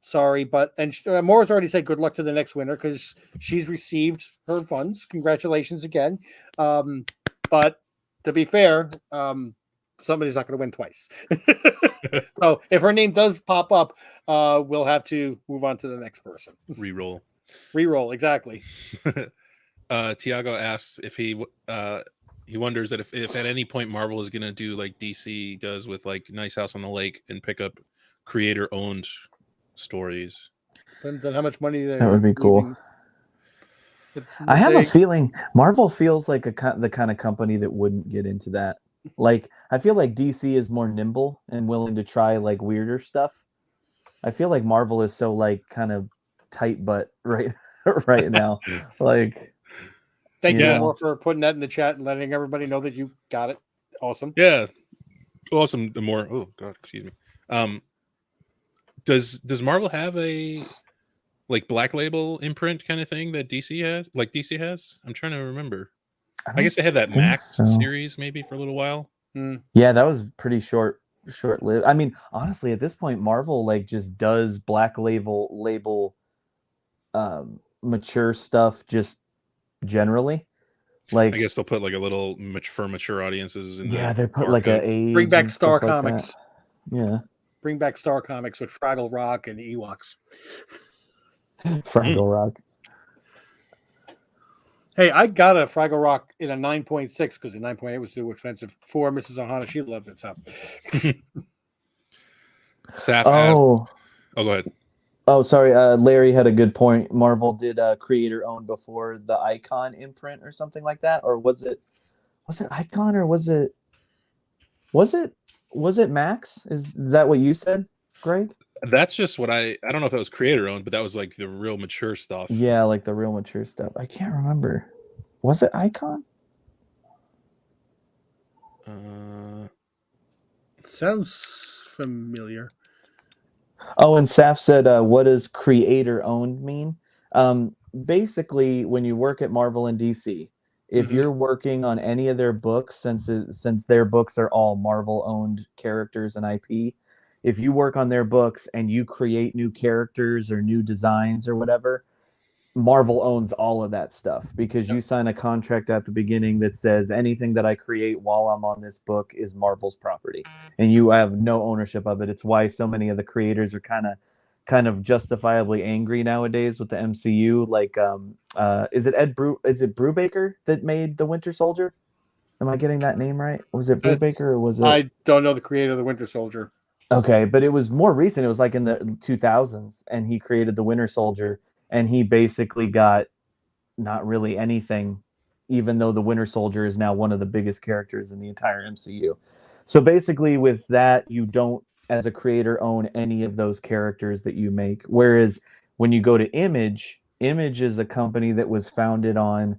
Speaker 2: sorry, but Maura's already said good luck to the next winner because she's received her funds. Congratulations again. But to be fair, somebody's not going to win twice. So if her name does pop up, we'll have to move on to the next person.
Speaker 1: Reroll.
Speaker 2: Reroll, exactly.
Speaker 1: Tiago asks if he wonders that if at any point Marvel is going to do like DC does with like Nice House on the Lake and pick up creator owned stories.
Speaker 2: Depends on how much money they.
Speaker 3: That would be cool. I have a feeling Marvel feels like the kind of company that wouldn't get into that. Like, I feel like DC is more nimble and willing to try like weirder stuff. I feel like Marvel is so like kind of tight butt right now. Like,
Speaker 2: thank you more for putting that in the chat and letting everybody know that you got it. Awesome.
Speaker 1: Yeah. Awesome. The more, oh God, excuse me. Does Marvel have a like black label imprint kind of thing that DC has? Like DC has? I'm trying to remember. I guess they had that Max series maybe for a little while.
Speaker 3: Yeah, that was pretty short-lived. I mean, honestly, at this point, Marvel like just does black label mature stuff just generally. Like,
Speaker 1: I guess they'll put like a little for mature audiences.
Speaker 3: They put like a age.
Speaker 2: Bring back Star Comics.
Speaker 3: Yeah.
Speaker 2: Bring back Star Comics with Fraggle Rock and the Ewoks.
Speaker 3: Fraggle Rock.
Speaker 2: Hey, I got a Fraggle Rock in a 9.6 because the 9.8 was too expensive for Mrs. Ohana. She loved it. So.
Speaker 1: Saf asked, go ahead.
Speaker 3: Oh, sorry. Larry had a good point. Marvel did creator owned before the Icon imprint or something like that, or was it Icon or was it Max? Is that what you said, Greg?
Speaker 1: That's just what I don't know if that was creator owned, but that was like the real mature stuff.
Speaker 3: Yeah, like the real mature stuff. I can't remember. Was it Icon?
Speaker 2: Sounds familiar.
Speaker 3: Oh, and Saf said, what does creator owned mean? Basically, when you work at Marvel and DC, if you're working on any of their books, since their books are all Marvel owned characters and IP, if you work on their books and you create new characters or new designs or whatever, Marvel owns all of that stuff because you sign a contract at the beginning that says anything that I create while I'm on this book is Marvel's property, and you have no ownership of it. It's why so many of the creators are kind of justifiably angry nowadays with the MCU. Like, is it Brubaker that made the Winter Soldier? Am I getting that name right? Was it Brubaker or was it?
Speaker 2: I don't know the creator of the Winter Soldier.
Speaker 3: Okay, but it was more recent. It was like in the 2000s, and he created the Winter Soldier, and he basically got not really anything, even though the Winter Soldier is now one of the biggest characters in the entire MCU. So basically, with that, you don't, as a creator, own any of those characters that you make. Whereas when you go to Image, Image is a company that was founded on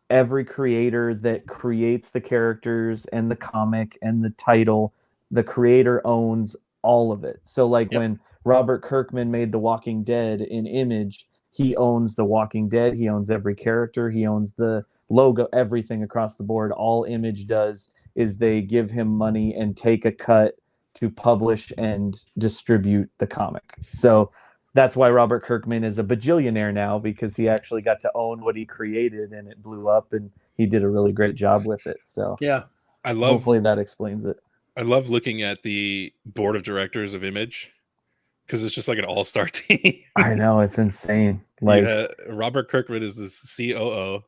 Speaker 3: every creator that creates the characters and the comic and the title, the creator owns all of it. So like when Robert Kirkman made The Walking Dead in Image, he owns The Walking Dead, he owns every character, he owns the logo, everything across the board. All Image does is they give him money and take a cut to publish and distribute the comic. So that's why Robert Kirkman is a bajillionaire now, because he actually got to own what he created and it blew up, and he did a really great job with it. So
Speaker 2: yeah,
Speaker 3: hopefully that explains it.
Speaker 1: I love looking at the board of directors of Image because it's just like an all-star team.
Speaker 3: I know, it's insane. Like
Speaker 1: Robert Kirkman is the COO,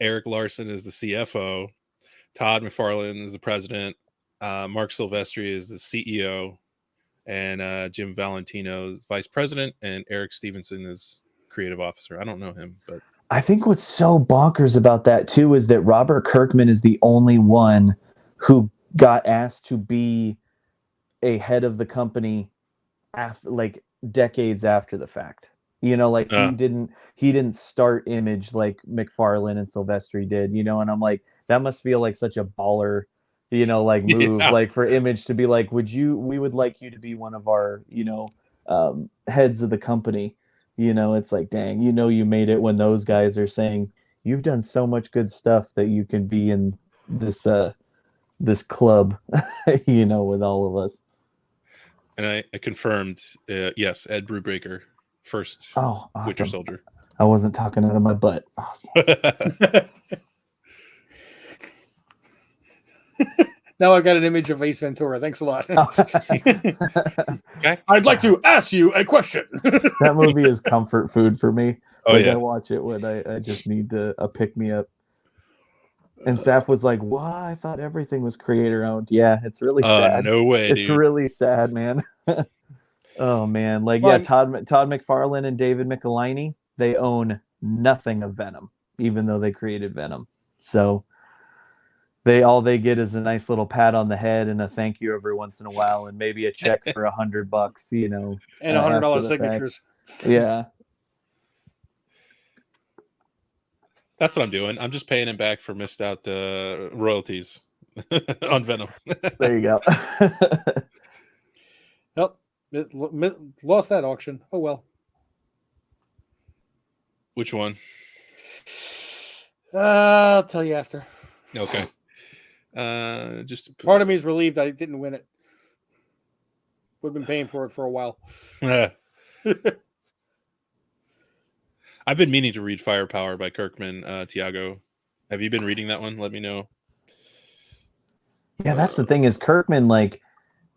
Speaker 1: Eric Larson is the CFO, Todd McFarlane is the president, Mark Silvestri is the CEO, and Jim Valentino is vice president, and Eric Stevenson is creative officer. I don't know him, but
Speaker 3: I think what's so bonkers about that too is that Robert Kirkman is the only one who got asked to be a head of the company after, like, decades after the fact. You know, like he didn't start Image like McFarlane and Silvestri did, you know, and I'm like, that must feel like such a baller, you know, like move, like for Image to be like, we would like you to be one of our, you know, heads of the company. You know, it's like, dang, you know, you made it when those guys are saying you've done so much good stuff that you can be in this this club, you know, with all of us.
Speaker 1: And I confirmed, yes, Ed Brubaker, first
Speaker 3: awesome.
Speaker 1: Winter Soldier.
Speaker 3: I wasn't talking out of my butt. Awesome.
Speaker 2: Now I've got an image of Ace Ventura. Thanks a lot.
Speaker 1: Okay.
Speaker 2: I'd like to ask you a question.
Speaker 3: That movie is comfort food for me.
Speaker 1: Oh,
Speaker 3: like
Speaker 1: yeah.
Speaker 3: I watch it when I just need a pick me up. And staff was like, "Why? I thought everything was creator owned." Yeah, it's really sad.
Speaker 1: No way,
Speaker 3: it's
Speaker 1: dude.
Speaker 3: really sad, man. Oh man, like Todd McFarlane and David Michelinie, they own nothing of Venom, even though they created Venom. So they get is a nice little pat on the head and a thank you every once in a while, and maybe a check for $100, you know,
Speaker 2: and $100 signatures.
Speaker 3: Yeah.
Speaker 1: That's what I'm doing. I'm just paying him back for missed out royalties on Venom.
Speaker 3: There you go.
Speaker 2: Yep. Lost that auction. Oh, well.
Speaker 1: Which one?
Speaker 2: I'll tell you after.
Speaker 1: Okay. Just
Speaker 2: part of me is relieved I didn't win it. We've been paying for it for a while.
Speaker 1: I've been meaning to read Firepower by Kirkman. Tiago, have you been reading that one? Let me know.
Speaker 3: Yeah, that's the thing is Kirkman, like,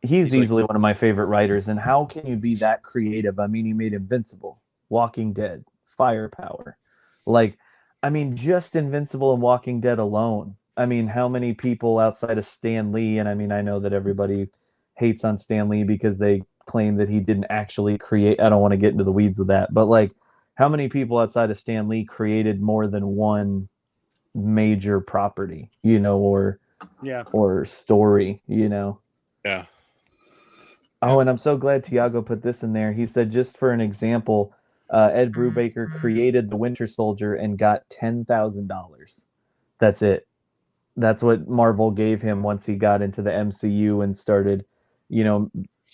Speaker 3: he's easily one of my favorite writers. And how can you be that creative? I mean, he made Invincible, Walking Dead, Firepower. Like, I mean, just Invincible and Walking Dead alone. I mean, how many people outside of Stan Lee, and I mean, I know that everybody hates on Stan Lee because they claim that he didn't actually create, I don't want to get into the weeds of that, but like, how many people outside of Stan Lee created more than one major property, you know, or story, you know?
Speaker 1: Yeah.
Speaker 3: Oh, and I'm so glad Tiago put this in there. He said, just for an example, Ed Brubaker created the Winter Soldier and got $10,000. That's it. That's what Marvel gave him once he got into the MCU and started, you know,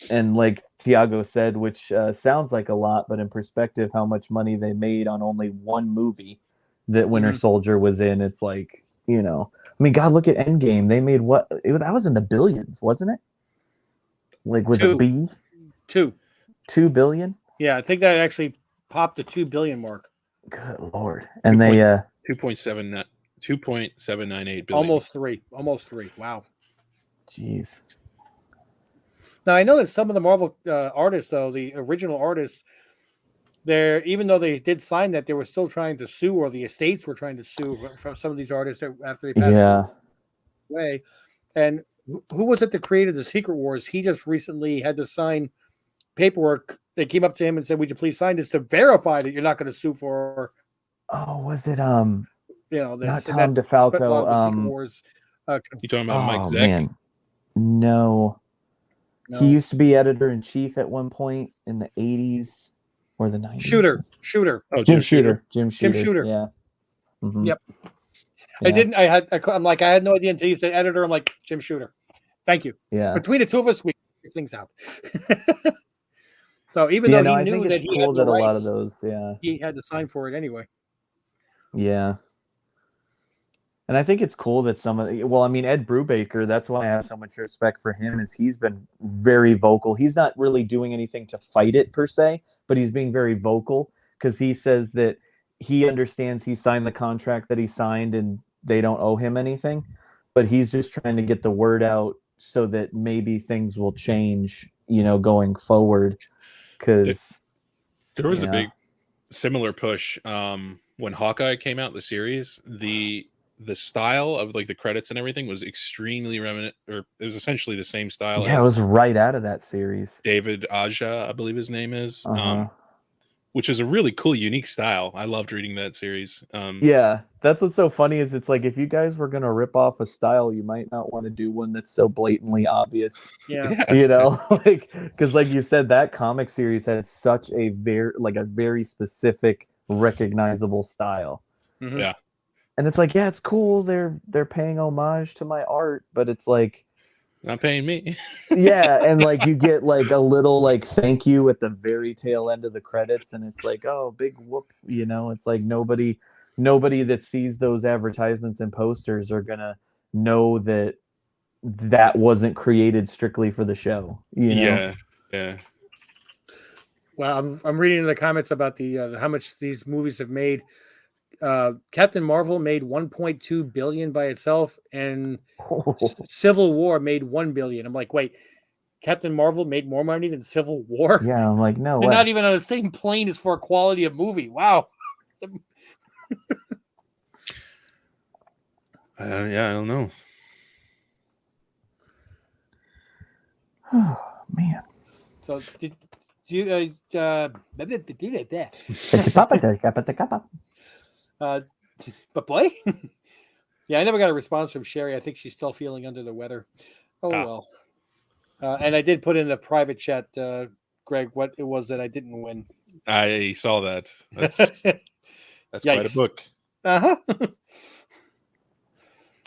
Speaker 3: and like Tiago said, which sounds like a lot, but in perspective, how much money they made on only one movie that Winter Soldier was in, it's like, you know, I mean, God, look at Endgame. They made that was in the billions, wasn't it? Like with a B? 2 billion?
Speaker 2: Yeah, I think that actually popped the 2 billion mark.
Speaker 3: Good Lord. And they
Speaker 1: 2.798 billion.
Speaker 2: Almost three. Wow.
Speaker 3: Jeez.
Speaker 2: Now I know that some of the Marvel artists, though, the original artists, even though they did sign that, they were still trying to sue, or the estates were trying to sue for some of these artists after they passed away. And who was it that created the Secret Wars? He just recently had to sign paperwork. They came up to him and said, "Would you please sign this to verify that you're not going to sue for?"
Speaker 3: Oh, was it
Speaker 2: This,
Speaker 3: not
Speaker 2: and
Speaker 3: Tom
Speaker 2: that spent a lot of the Secret
Speaker 3: DeFalco?
Speaker 2: Wars.
Speaker 1: You talking about Mike
Speaker 3: Oh
Speaker 1: Zeck?
Speaker 3: man, no.
Speaker 2: No.
Speaker 3: He used to be editor-in-chief at one point in the 80s or the 90s.
Speaker 2: Shooter.
Speaker 1: Oh,
Speaker 3: Jim Shooter. Yeah. Mhm.
Speaker 2: Yep.
Speaker 3: Yeah.
Speaker 2: I'm like, I had no idea until you said editor. I'm like, Jim Shooter. Thank you.
Speaker 3: Yeah.
Speaker 2: Between the two of us, we figure things out. So even though he
Speaker 3: I
Speaker 2: knew
Speaker 3: think
Speaker 2: that
Speaker 3: it's
Speaker 2: he
Speaker 3: cool
Speaker 2: had the
Speaker 3: that a lot of
Speaker 2: rights,
Speaker 3: those,
Speaker 2: he had to sign for it anyway.
Speaker 3: Yeah. And I think it's cool that Ed Brubaker, that's why I have so much respect for him, is he's been very vocal. He's not really doing anything to fight it per se, but he's being very vocal because he says that he understands he signed the contract that he signed and they don't owe him anything, but he's just trying to get the word out so that maybe things will change, going forward. Because
Speaker 1: there was a big similar push when Hawkeye came out, the series. The style of like the credits and everything was extremely reminiscent, or it was essentially the same style.
Speaker 3: Yeah, it was right out of that series.
Speaker 1: David Aja, I believe his name is,
Speaker 3: Uh-huh.
Speaker 1: Which is a really cool, unique style. I loved reading that series.
Speaker 3: Yeah, that's what's so funny is it's like if you guys were gonna rip off a style, you might not want to do one that's so blatantly obvious.
Speaker 2: Yeah.
Speaker 3: Because like you said, that comic series had such a very specific, recognizable style.
Speaker 2: Mm-hmm.
Speaker 1: Yeah.
Speaker 3: And it's like, yeah, it's cool. They're paying homage to my art, but it's like
Speaker 1: not paying me.
Speaker 3: Yeah, and like you get like a little like thank you at the very tail end of the credits, and it's like, oh, big whoop, it's like nobody that sees those advertisements and posters are gonna know that wasn't created strictly for the show.
Speaker 1: Yeah.
Speaker 2: Well, I'm reading the comments about the how much these movies have made. Captain Marvel made 1.2 billion by itself, and Civil War made 1 billion. I'm like, wait, Captain Marvel made more money than Civil War?
Speaker 3: Yeah, I'm like, no,
Speaker 2: they're not even on the same plane as for quality of movie. Wow.
Speaker 1: I don't know.
Speaker 3: Oh man.
Speaker 2: So did you but boy, yeah, I never got a response from Sherry. I think she's still feeling under the weather. Well. And I did put in the private chat, Greg, what it was that I didn't win.
Speaker 1: I saw that. That's quite a book.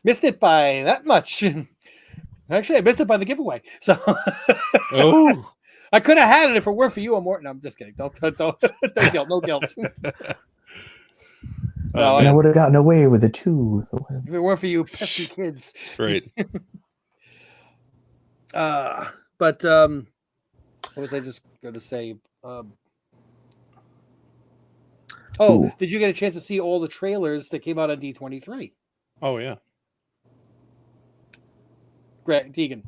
Speaker 2: Missed it by that much. Actually, I missed it by the giveaway. So I could have had it if it weren't for you, Morton. I'm just kidding. Don't no guilt. No,
Speaker 3: I would have gotten away with it too.
Speaker 2: If it weren't for you pesky kids.
Speaker 1: Right.
Speaker 2: But what was I just going to say? Did you get a chance to see all the trailers that came out on D23?
Speaker 1: Oh yeah.
Speaker 2: Greg Deegan.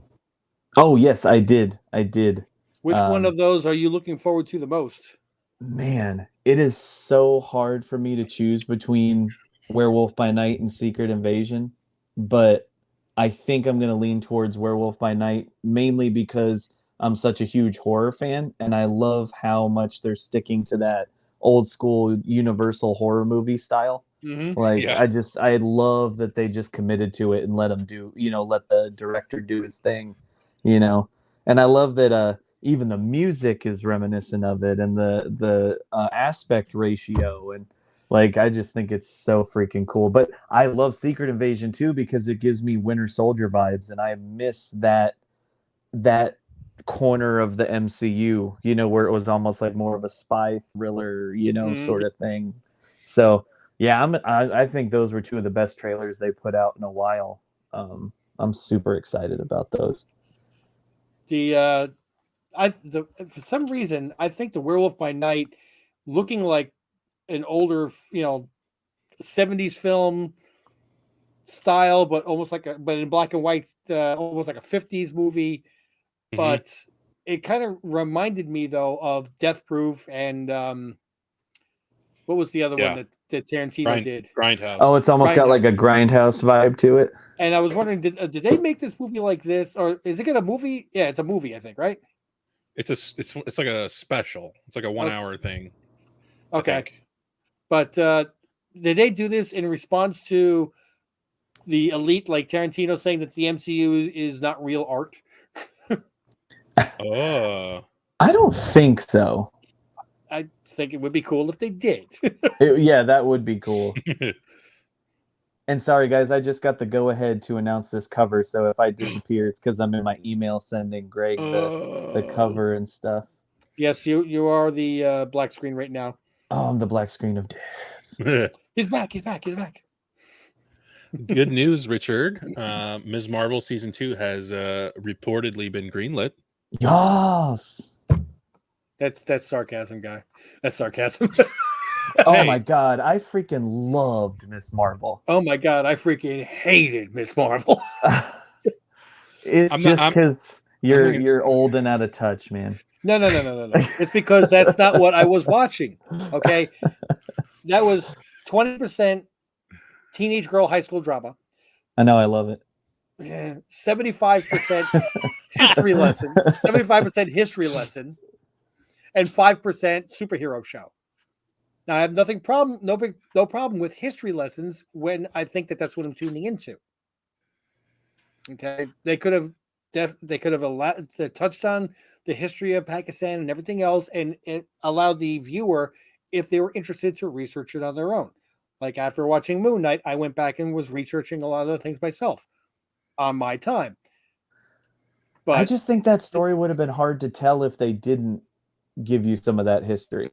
Speaker 3: Oh yes, I did.
Speaker 2: Which one of those are you looking forward to the most?
Speaker 3: Man, it is so hard for me to choose between Werewolf by Night and Secret Invasion, but I think I'm going to lean towards Werewolf by Night, mainly because I'm such a huge horror fan, and I love how much they're sticking to that old school Universal horror movie style.
Speaker 2: Mm-hmm.
Speaker 3: I love that they just committed to it and let the director do his thing, and I love that even the music is reminiscent of it, and the aspect ratio, and like I just think it's so freaking cool. But I love Secret Invasion too because it gives me Winter Soldier vibes, and I miss that corner of the MCU, where it was almost like more of a spy thriller, sort of thing. So yeah, I think those were two of the best trailers they put out in a while. I'm super excited about those.
Speaker 2: For some reason, I think the Werewolf by Night, looking like an older, 70s film style, but almost but in black and white, almost like a 50s movie. Mm-hmm. But it kind of reminded me though of Death Proof and What was the other
Speaker 1: Yeah.
Speaker 2: one that Tarantino did?
Speaker 1: Grindhouse.
Speaker 3: Oh, it's almost got
Speaker 2: Grindhouse.
Speaker 3: like a Grindhouse vibe to it.
Speaker 2: And I was wondering, did they make this movie like this, or is it gonna movie? Yeah, it's a movie, I think, right?
Speaker 1: It's like a special. It's like a 1 hour thing.
Speaker 2: Okay, but did they do this in response to the elite, like Tarantino saying that the MCU is not real art?
Speaker 1: Oh,
Speaker 3: I don't think so.
Speaker 2: I think it would be cool if they did.
Speaker 3: Yeah, that would be cool. And sorry, guys, I just got the go-ahead to announce this cover. So if I disappear, it's because I'm in my email sending Greg the cover and stuff.
Speaker 2: Yes, you are the black screen right now.
Speaker 3: Oh, I'm the black screen of death.
Speaker 2: He's back. He's back. He's back.
Speaker 1: Good news, Richard. Ms. Marvel season 2 has reportedly been greenlit.
Speaker 3: Yes.
Speaker 2: That's sarcasm, guy. That's sarcasm.
Speaker 3: Oh my god, I freaking loved Miss Marvel.
Speaker 2: Oh my god, I freaking hated Miss Marvel.
Speaker 3: It's just because you're old and out of touch, man.
Speaker 2: No. It's because that's not what I was watching. Okay, that was 20% teenage girl high school drama.
Speaker 3: I know, I love it.
Speaker 2: 75% history lesson. 75% history lesson, and 5% superhero show. Now, I have no problem with history lessons when I think that that's what I'm tuning into. Okay, they could have touched on the history of Pakistan and everything else, and it allowed the viewer, if they were interested, to research it on their own. Like after watching Moon Knight, I went back and was researching a lot of the things myself on my time. But
Speaker 3: I just think that story would have been hard to tell if they didn't give you some of that history.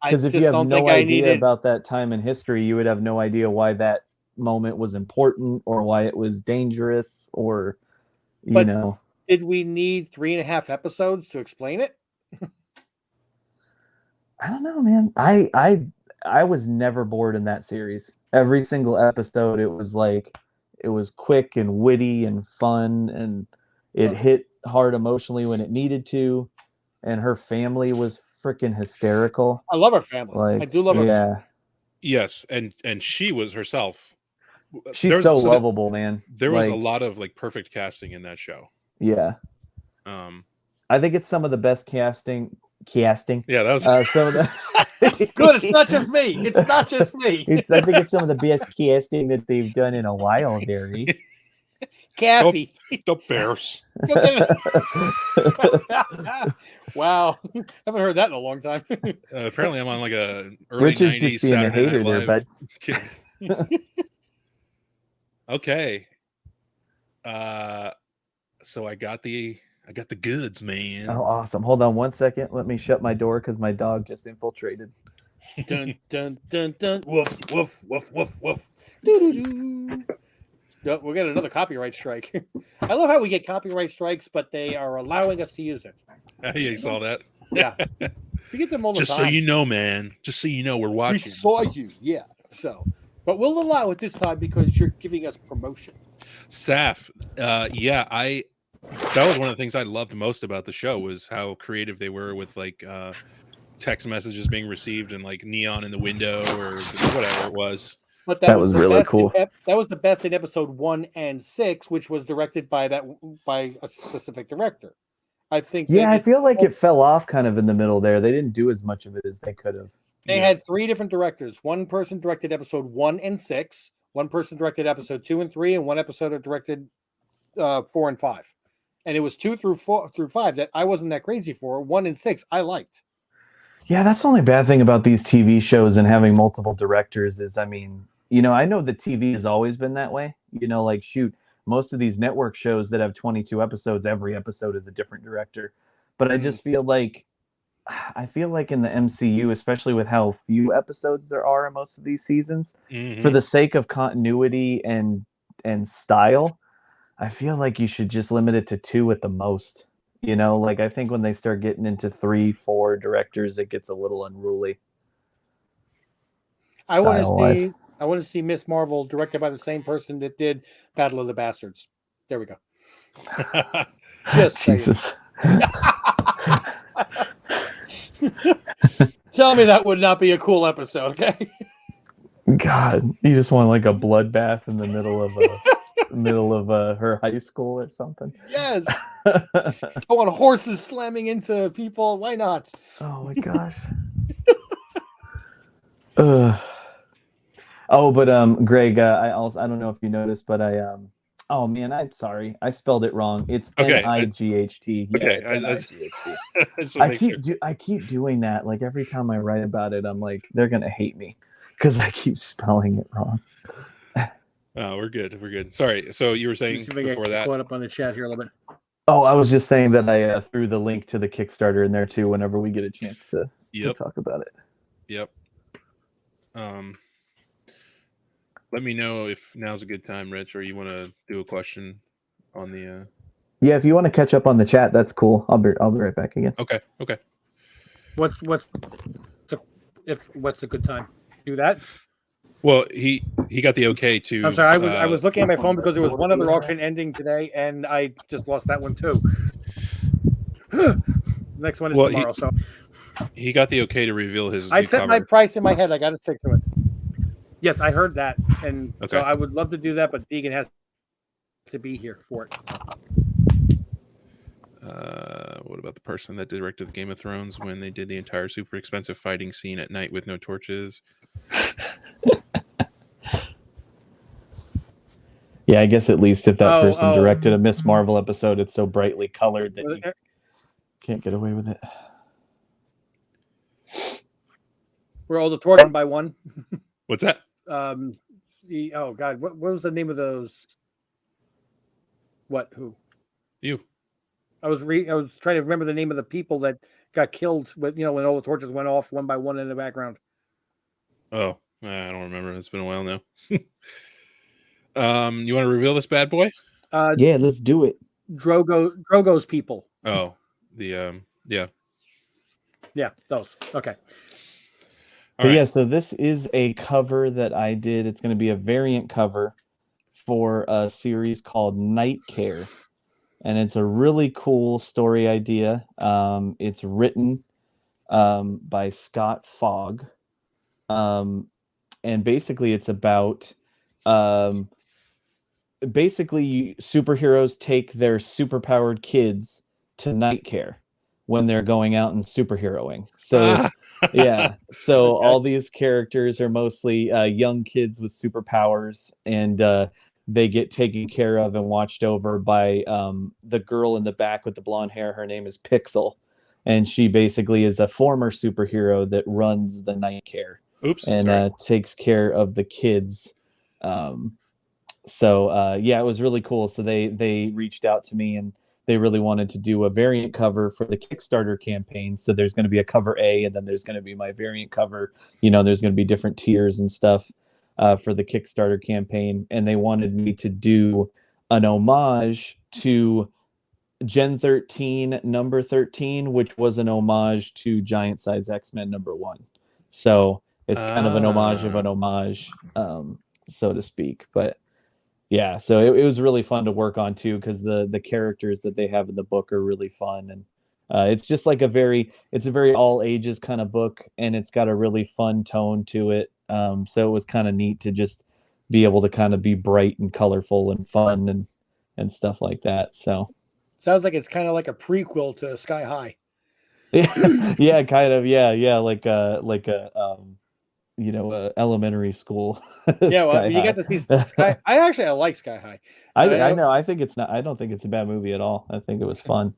Speaker 3: Because if you have no idea about that time in history, you would have no idea why that moment was important or why it was dangerous or, you know.
Speaker 2: Did we need 3.5 episodes to explain it?
Speaker 3: I don't know, man. I was never bored in that series. Every single episode, it was quick and witty and fun, and it hit hard emotionally when it needed to. And her family was freaking hysterical.
Speaker 2: I love her family. I do love her.
Speaker 3: Yeah.
Speaker 2: Family.
Speaker 1: Yes, and she was herself.
Speaker 3: She's so lovable, man.
Speaker 1: There was a lot of like perfect casting in that show.
Speaker 3: Yeah. I think it's some of the best casting. Yeah, that was
Speaker 2: some of the good. It's not just me. It's not just me.
Speaker 3: I think it's some of the best casting that they've done in a while, Gary.
Speaker 2: Kathy.
Speaker 1: The Bears.
Speaker 2: Wow, haven't heard that in a long time.
Speaker 1: Apparently, I'm on like a early
Speaker 3: Richard's
Speaker 1: 90s
Speaker 3: just being
Speaker 1: Saturday
Speaker 3: a hater
Speaker 1: Night
Speaker 3: there,
Speaker 1: Live.
Speaker 3: bud.
Speaker 1: Okay. So I got the goods, man.
Speaker 3: Oh, awesome! Hold on 1 second. Let me shut my door because my dog just infiltrated.
Speaker 2: Dun dun dun dun. Woof woof woof woof woof. Doo-doo-doo. No, we'll get another copyright strike. I love how we get copyright strikes, but they are allowing us to use it.
Speaker 1: Yeah, you saw that.
Speaker 2: Yeah, we get them all the
Speaker 1: Just
Speaker 2: time.
Speaker 1: so you know, man. Just so you know, we're watching.
Speaker 2: We saw you, yeah. So, but we'll allow it this time because you're giving us promotion.
Speaker 1: Saf, yeah, that was one of the things I loved most about the show was how creative they were with like text messages being received and like neon in the window or whatever it was.
Speaker 2: But
Speaker 3: that was really cool.
Speaker 2: That was the best in episode 1 and 6, which was directed by a specific director. I think.
Speaker 3: Yeah, I feel like it fell off kind of in the middle there. They didn't do as much of it as they could have.
Speaker 2: They had 3 different directors. One person directed episode 1 and 6. One person directed episode 2 and 3, and one episode directed 4 and 5. And it was 2 through 5 that I wasn't that crazy for. 1 and 6 I liked.
Speaker 3: Yeah, that's the only bad thing about these TV shows and having multiple directors is, I mean, you know, I know the TV has always been that way. You know, like, shoot, most of these network shows that have 22 episodes, every episode is a different director. But I just feel like in the MCU, especially with how few episodes there are in most of these seasons, for the sake of continuity and style, I feel like you should just limit it to 2 at the most. You know, like I think when they start getting into 3, 4 directors, it gets a little unruly.
Speaker 2: I want to see Miss Marvel directed by the same person that did Battle of the Bastards. There we go. Just
Speaker 3: Jesus.
Speaker 2: Tell me that would not be a cool episode, okay?
Speaker 3: God, you just want like a bloodbath in the middle of her high school or something.
Speaker 2: Yes. I want horses slamming into people. Why not?
Speaker 3: Oh my gosh. Oh, but Greg, I don't know if you noticed, but oh man, I'm sorry, I spelled it wrong. It's
Speaker 1: Okay,
Speaker 3: Night. Yeah,
Speaker 1: okay,
Speaker 3: it's Night. I keep doing that. Like every time I write about it, I'm like, they're gonna hate me because I keep spelling it wrong.
Speaker 1: Oh, we're good. We're good. Sorry. So you were saying before that.
Speaker 2: Caught up on the chat here a little bit.
Speaker 3: Oh, I was just saying that I threw the link to the Kickstarter in there too. Whenever we get a chance to talk about it.
Speaker 1: Yep. Let me know if now's a good time, Rich, or you want to do a question on the.
Speaker 3: Yeah, if you want to catch up on the chat, that's cool. I'll be right back again.
Speaker 1: Okay. Okay.
Speaker 2: What's a good time? Do that.
Speaker 1: Well, he got the okay to.
Speaker 2: I'm sorry, I was looking at my phone because there was one other auction ending today, and I just lost that one too. Next one is tomorrow. So
Speaker 1: he got the okay to reveal his.
Speaker 2: I set my price in my head. I got to stick to it. Yes, I heard that, and
Speaker 1: okay.
Speaker 2: So I would love to do that, but Deegan has to be here for it.
Speaker 1: What about the person that directed the Game of Thrones when they did the entire super expensive fighting scene at night with no torches?
Speaker 3: Yeah, I guess at least if that person directed a Miss Marvel episode, it's so brightly colored that you can't get away with it.
Speaker 2: We're all the torch one by one.
Speaker 1: What's that?
Speaker 2: Oh God, what was the name of those? What? Who?
Speaker 1: You.
Speaker 2: I was trying to remember the name of the people that got killed, when all the torches went off one by one in the background.
Speaker 1: Oh, I don't remember. It's been a while now. You want to reveal this bad boy?
Speaker 3: Yeah, let's do it.
Speaker 2: Drogo's people.
Speaker 1: Oh, yeah.
Speaker 2: Yeah, those. Okay.
Speaker 3: But yeah, so this is a cover that I did. It's going to be a variant cover for a series called Night Care. And it's a really cool story idea. It's written by Scott Fogg. And basically it's about superheroes take their superpowered kids to night care when they're going out and superheroing. So yeah, so all these characters are mostly young kids with superpowers, and they get taken care of and watched over by the girl in the back with the blonde hair. Her name is Pixel, and she basically is a former superhero that runs the night care. And takes care of the kids. So yeah, it was really cool. So they reached out to me, and they really wanted to do a variant cover for the Kickstarter campaign. So there's going to be a cover A, and then there's going to be my variant cover. There's going to be different tiers and stuff for the Kickstarter campaign. And they wanted me to do an homage to Gen 13 number 13, which was an homage to Giant Size X-Men number 1. So it's kind of an homage of an homage, so to speak. But yeah, so it was really fun to work on too, because the characters that they have in the book are really fun, and it's just like a very all ages kind of book, and it's got a really fun tone to it. So it was kind of neat to just be able to kind of be bright and colorful and fun and stuff like that. So
Speaker 2: sounds like it's kind of like a prequel to Sky High.
Speaker 3: Yeah, kind of. Yeah, like a elementary school.
Speaker 2: Yeah, well, you got to see Sky. I like Sky High.
Speaker 3: I know. I think it's not. I don't think it's a bad movie at all. I think it was fun.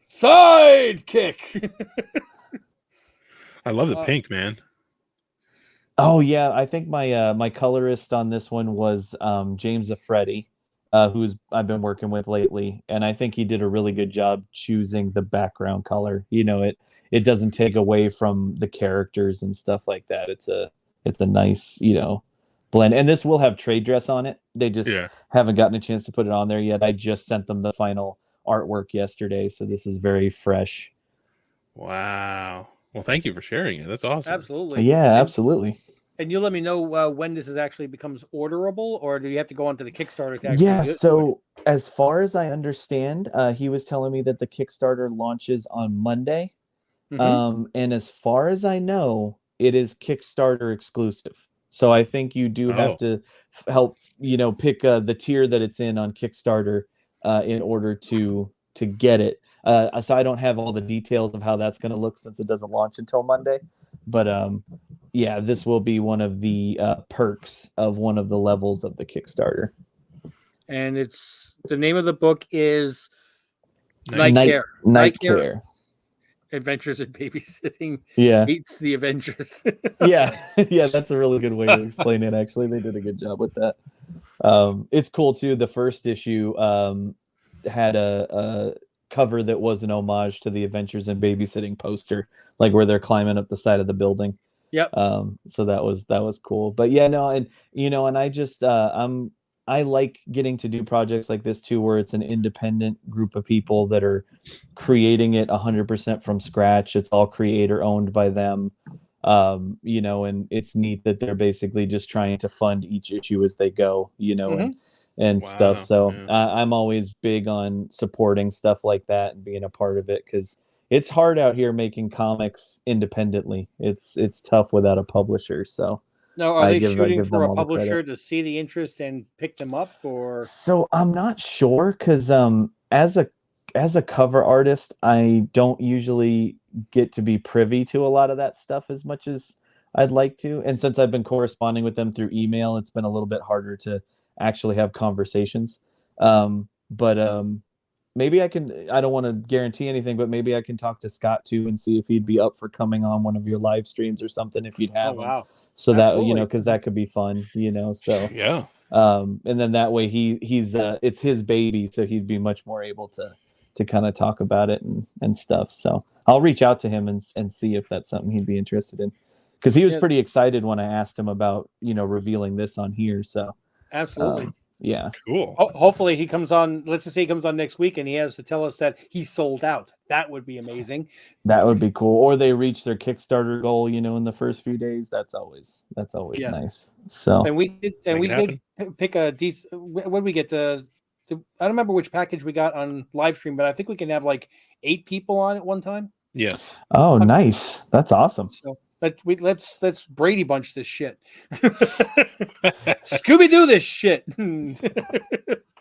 Speaker 2: Sidekick.
Speaker 3: I love the pink, man. Oh yeah, I think my colorist on this one was James Affredi, who's I've been working with lately, and I think he did a really good job choosing the background color. It doesn't take away from the characters and stuff like that. It's a nice, blend. And this will have trade dress on it. They just haven't gotten a chance to put it on there yet. I just sent them the final artwork yesterday, so this is very fresh.
Speaker 1: Wow. Well, thank you for sharing it. That's awesome.
Speaker 2: Absolutely.
Speaker 3: Yeah, absolutely.
Speaker 2: And you let me know when this is actually becomes orderable, or do you have to go onto the Kickstarter to actually
Speaker 3: Yeah, so as far as I understand, he was telling me that the Kickstarter launches on Monday. And as far as I know, it is Kickstarter exclusive. So I think you do have to help, pick the tier that it's in on Kickstarter in order to get it. So I don't have all the details of how that's going to look since it doesn't launch until Monday. But yeah, this will be one of the perks of one of the levels of the Kickstarter.
Speaker 2: And it's the name of the book is
Speaker 3: Night Care.
Speaker 2: Adventures in Babysitting
Speaker 3: Yeah.
Speaker 2: Meets the Avengers.
Speaker 3: Yeah. Yeah, that's a really good way to explain it, actually. They did a good job with that. It's cool, too. The first issue had a cover that was an homage to the Adventures in Babysitting poster, like where they're climbing up the side of the building.
Speaker 2: Yep.
Speaker 3: So that was cool. But yeah, no, and and I just I like getting to do projects like this too, where it's an independent group of people that are creating it 100% from scratch. It's all creator owned by them. And it's neat that they're basically just trying to fund each issue as they go, and stuff. So I'm always big on supporting stuff like that and being a part of it, because it's hard out here making comics independently. It's tough without a publisher. So
Speaker 2: now, are they shooting
Speaker 3: give
Speaker 2: for
Speaker 3: them
Speaker 2: a
Speaker 3: all the
Speaker 2: publisher
Speaker 3: credit.
Speaker 2: to see the interest and pick them up, or?
Speaker 3: So I'm not sure, because as a cover artist, I don't usually get to be privy to a lot of that stuff as much as I'd like to. And since I've been corresponding with them through email, it's been a little bit harder to actually have conversations. But maybe I don't want to guarantee anything, but maybe I can talk to Scott too and see if he'd be up for coming on one of your live streams or something, if you'd have him. So
Speaker 2: Absolutely.
Speaker 3: that, because that could be fun, so.
Speaker 1: Yeah.
Speaker 3: And then that way he's it's his baby, so he'd be much more able to kind of talk about it and stuff. So I'll reach out to him and see if that's something he'd be interested in, because he was pretty excited when I asked him about revealing this on here. So
Speaker 2: absolutely.
Speaker 3: Yeah.
Speaker 1: Cool.
Speaker 2: Hopefully he comes on. Let's just say he comes on next week and he has to tell us that he sold out. That would be amazing.
Speaker 3: That would be cool. Or they reach their Kickstarter goal, in the first few days. That's always nice. So
Speaker 2: and we did pick a decent. What did we get? I don't remember which package we got on live stream, but I think we can have like 8 people on at one time.
Speaker 1: Yes.
Speaker 3: Oh, nice. That's awesome.
Speaker 2: So let's Brady Bunch this shit. Scooby Doo this shit.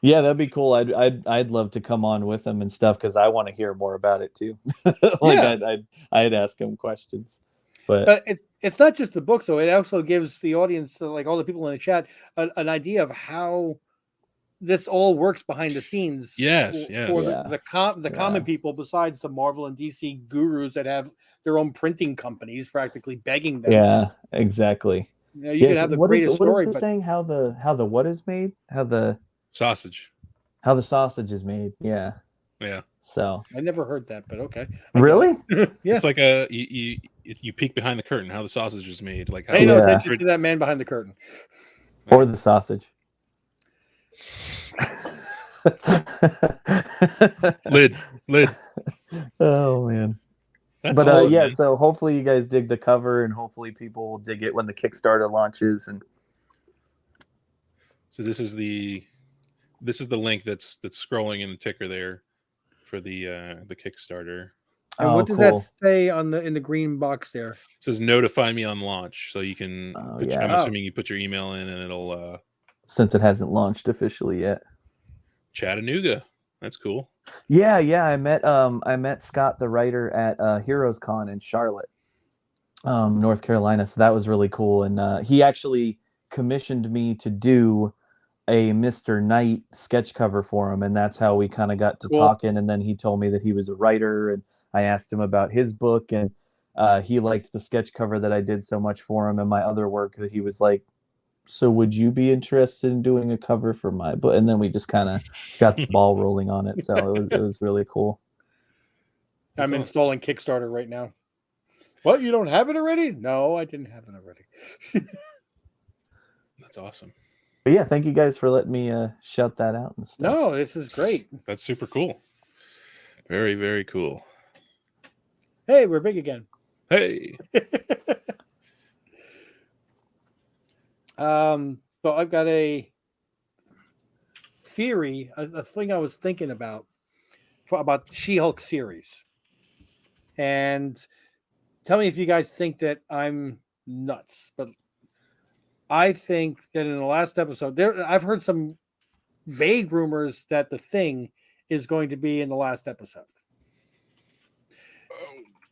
Speaker 3: Yeah, that'd be cool. I'd love to come on with him and stuff, because I want to hear more about it too. I'd ask him questions. But
Speaker 2: it's not just the book, though. It also gives the audience, like all the people in the chat, an idea of how this all works behind the scenes.
Speaker 1: Yes.
Speaker 2: For the common people, besides the Marvel and DC gurus that have their own printing companies practically begging them.
Speaker 3: Yeah, exactly.
Speaker 2: You can have the greatest story.
Speaker 3: What is the saying? How the what is made? How the
Speaker 1: sausage
Speaker 3: is made. Yeah.
Speaker 1: Yeah.
Speaker 3: So
Speaker 2: I never heard that, but okay.
Speaker 3: Really?
Speaker 2: Yeah.
Speaker 1: It's like you peek behind the curtain, how the sausage is made. Like,
Speaker 2: pay no attention to that man behind the curtain.
Speaker 3: Or the sausage.
Speaker 1: lid.
Speaker 3: Oh man.
Speaker 1: That's
Speaker 3: but
Speaker 1: awesome, man.
Speaker 3: So hopefully you guys dig the cover, and hopefully people will dig it when the Kickstarter launches. And
Speaker 1: so this is the link that's scrolling in the ticker there for the Kickstarter.
Speaker 2: And what does that say in the green box there?
Speaker 1: It says notify me on launch, so you can. I'm assuming you put your email in, and it'll.
Speaker 3: Since it hasn't launched officially yet.
Speaker 1: Chattanooga, that's cool.
Speaker 3: Yeah. I met Scott, the writer, at Heroes Con in Charlotte, North Carolina. So that was really cool, and he actually commissioned me to do a Mr. Knight sketch cover for him, and that's how we kind of got to talking. And then he told me that he was a writer, and I asked him about his book, and he liked the sketch cover that I did so much for him, and my other work, that he was like, so would you be interested in doing a cover for my book? And then we just kind of got the ball rolling on it. So it was really cool.
Speaker 2: I'm installing Kickstarter right now. What, you don't have it already? No, I didn't have it already.
Speaker 1: That's awesome.
Speaker 3: But yeah, thank you guys for letting me shout that out and stuff.
Speaker 2: No, this is great.
Speaker 1: That's super cool. Very, very cool.
Speaker 2: Hey, we're big again.
Speaker 1: Hey.
Speaker 2: So I've got a theory, a thing I was thinking about She-Hulk series. And tell me if you guys think that I'm nuts, but I think that in the last episode, I've heard some vague rumors that the Thing is going to be in the last episode.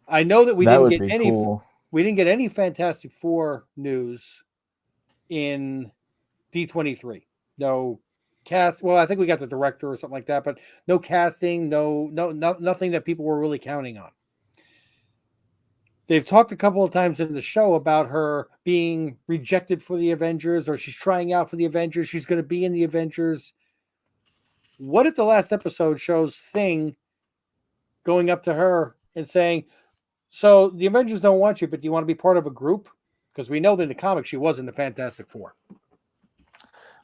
Speaker 2: I know that we
Speaker 3: That
Speaker 2: didn't
Speaker 3: would
Speaker 2: get
Speaker 3: be
Speaker 2: any.
Speaker 3: cool.
Speaker 2: We didn't get any Fantastic Four news in D23. No cast. Well, I think we got the director or something like that, but no casting. No, nothing that people were really counting on. They've talked a couple of times in the show about her being rejected for the Avengers, or she's trying out for the Avengers. She's going to be in the Avengers. What if the last episode shows Thing going up to her and saying, "So the Avengers don't want you, but do you want to be part of a group?" Because we know that in the comics she was in the Fantastic Four.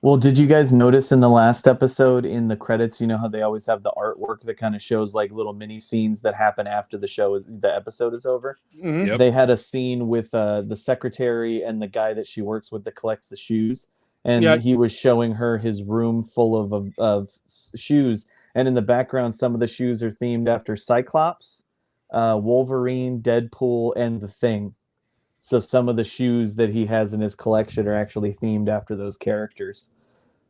Speaker 3: Well, did you guys notice in the last episode in the credits, you know how they always have the artwork that kind of shows like little mini scenes that happen after the episode is over?
Speaker 2: Mm-hmm.
Speaker 1: Yep.
Speaker 3: They had a scene with the secretary and the guy that she works with that collects the shoes, and
Speaker 2: Yeah.
Speaker 3: he was showing her his room full of shoes, and in the background some of the shoes are themed after Cyclops, Wolverine, Deadpool, and the Thing. So some of the shoes that he has in his collection are actually themed after those characters.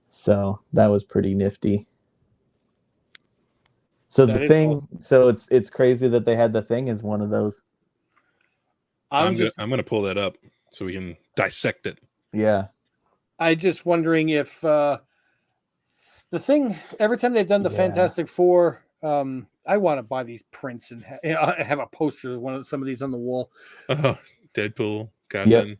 Speaker 3: So that was pretty nifty. So
Speaker 2: That
Speaker 3: the
Speaker 2: is
Speaker 3: Thing,
Speaker 2: cool.
Speaker 3: so it's crazy that they had the Thing as one of those.
Speaker 1: I'm gonna pull that up so we can dissect it.
Speaker 3: Yeah.
Speaker 2: I'm just wondering if the Thing, every time they've done the
Speaker 3: Yeah.
Speaker 2: Fantastic Four, I want to buy these prints and have a poster of some of these on the wall.
Speaker 1: Oh, Deadpool, Captain,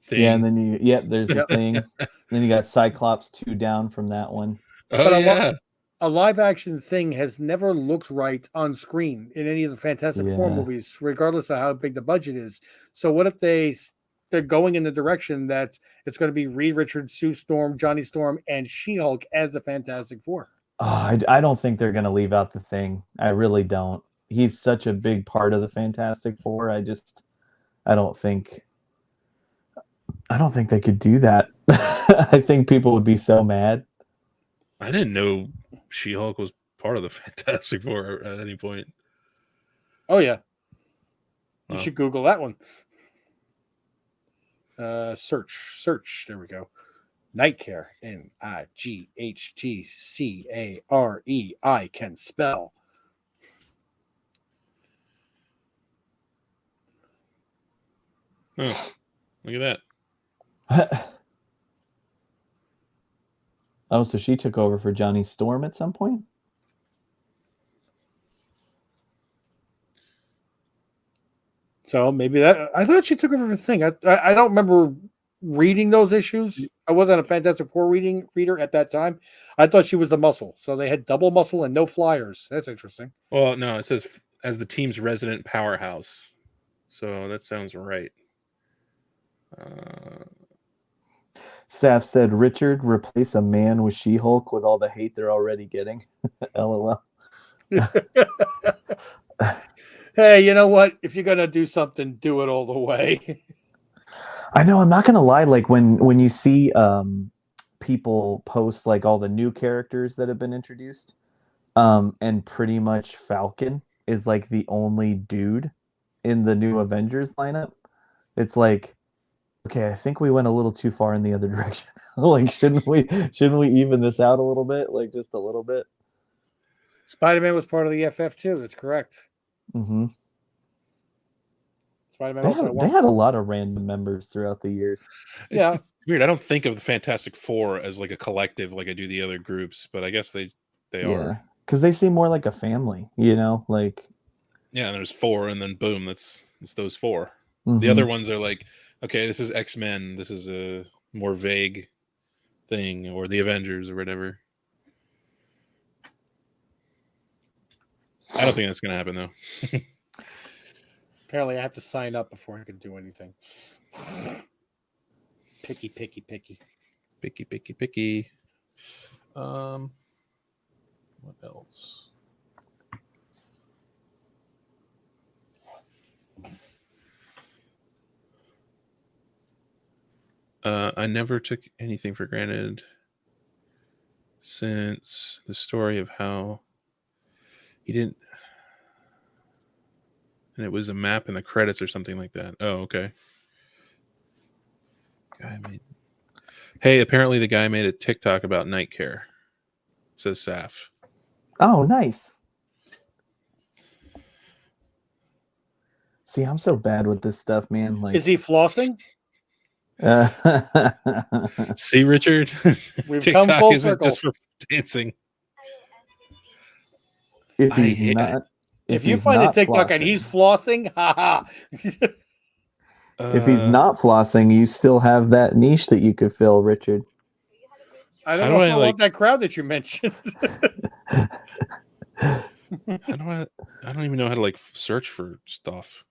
Speaker 1: Thing.
Speaker 3: Yeah, and then there's the Thing. Then you got Cyclops 2 down from that one.
Speaker 1: Oh,
Speaker 2: But
Speaker 1: yeah.
Speaker 2: a live action Thing has never looked right on screen in any of the Fantastic Four movies, regardless of how big the budget is. So what if they're going in the direction that it's going to be Reed Richards, Sue Storm, Johnny Storm, and She-Hulk as the Fantastic Four?
Speaker 3: Oh, I don't think they're going to leave out the Thing. I really don't. He's such a big part of the Fantastic Four. I don't think they could do that. I think people would be so mad.
Speaker 1: I didn't know She-Hulk was part of the Fantastic Four at any point.
Speaker 2: Oh yeah, you
Speaker 1: Wow.
Speaker 2: should Google that one. Search. There we go. Nightcare. Nightcare. I can spell.
Speaker 1: Oh, look at that.
Speaker 3: Oh, so she took over for Johnny Storm at some point?
Speaker 2: So maybe that. I thought she took over the Thing. I don't remember reading those issues. I wasn't a Fantastic Four reader at that time. I thought she was the Muscle. So they had double Muscle and no flyers. That's interesting.
Speaker 1: Well, no, it says as the team's resident powerhouse. So that sounds right.
Speaker 3: Saf said, Richard, replace a man with She-Hulk with all the hate they're already getting. LOL.
Speaker 2: Hey, you know what? If you're going to do something, do it all the way.
Speaker 3: I know, I'm not going to lie. Like when you see people post like all the new characters that have been introduced, and pretty much Falcon is like the only dude in the new Avengers lineup. It's like, okay, I think we went a little too far in the other direction. Like, shouldn't we even this out a little bit? Like, just a little bit.
Speaker 2: Spider-Man was part of the FF too. That's correct.
Speaker 3: Mm-hmm.
Speaker 2: Spider-Man
Speaker 3: They had a lot of random members throughout the years.
Speaker 1: It's weird. I don't think of the Fantastic Four as like a collective like I do the other groups, but I guess they are.
Speaker 3: Because they seem more like a family, you know? Like,
Speaker 1: yeah, and there's 4, and then boom, it's those 4.
Speaker 3: mm-hmm.
Speaker 1: The other ones are like, okay, this is X-Men, this is a more vague thing, or the Avengers or whatever. I don't think that's gonna happen though.
Speaker 2: Apparently, I have to sign up before I can do anything. Picky.
Speaker 1: What else? I never took anything for granted since the story of how he didn't. And it was a map in the credits or something like that. Oh, okay. Hey, apparently the guy made a TikTok about night care. Says Saf.
Speaker 3: Oh, nice. See, I'm so bad with this stuff, man. Like,
Speaker 2: Is he flossing?
Speaker 1: See, Richard,
Speaker 2: We've
Speaker 1: TikTok
Speaker 2: come full
Speaker 1: isn't
Speaker 2: circle.
Speaker 1: just for dancing.
Speaker 3: if
Speaker 1: I
Speaker 3: he's
Speaker 1: hate-
Speaker 3: not,
Speaker 2: If you
Speaker 3: he's
Speaker 2: find a
Speaker 3: not
Speaker 2: TikTok and
Speaker 3: flossing-
Speaker 2: he's flossing, haha.
Speaker 3: if he's not flossing, you still have that niche that you could fill, Richard.
Speaker 2: I don't
Speaker 1: How
Speaker 2: know
Speaker 1: do
Speaker 2: if
Speaker 1: I,
Speaker 2: I want that crowd that you mentioned.
Speaker 1: I don't even know how to like search for stuff.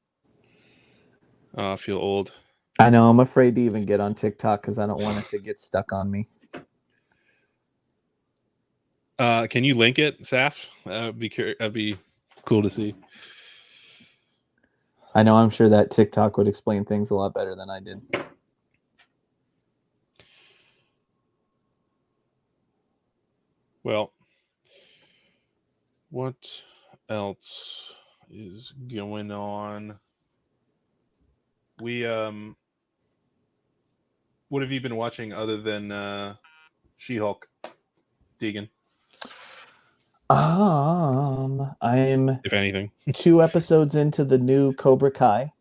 Speaker 1: Oh, I feel old.
Speaker 3: I know. I'm afraid to even get on TikTok because I don't want it to get stuck on me.
Speaker 1: Can you link it, Saf? That'd be cool to see.
Speaker 3: I know. I'm sure that TikTok would explain things a lot better than I did.
Speaker 1: Well, what else is going on? We what have you been watching other than She-Hulk, Deegan,
Speaker 3: I'm
Speaker 1: if anything?
Speaker 3: 2 episodes into the new Cobra Kai.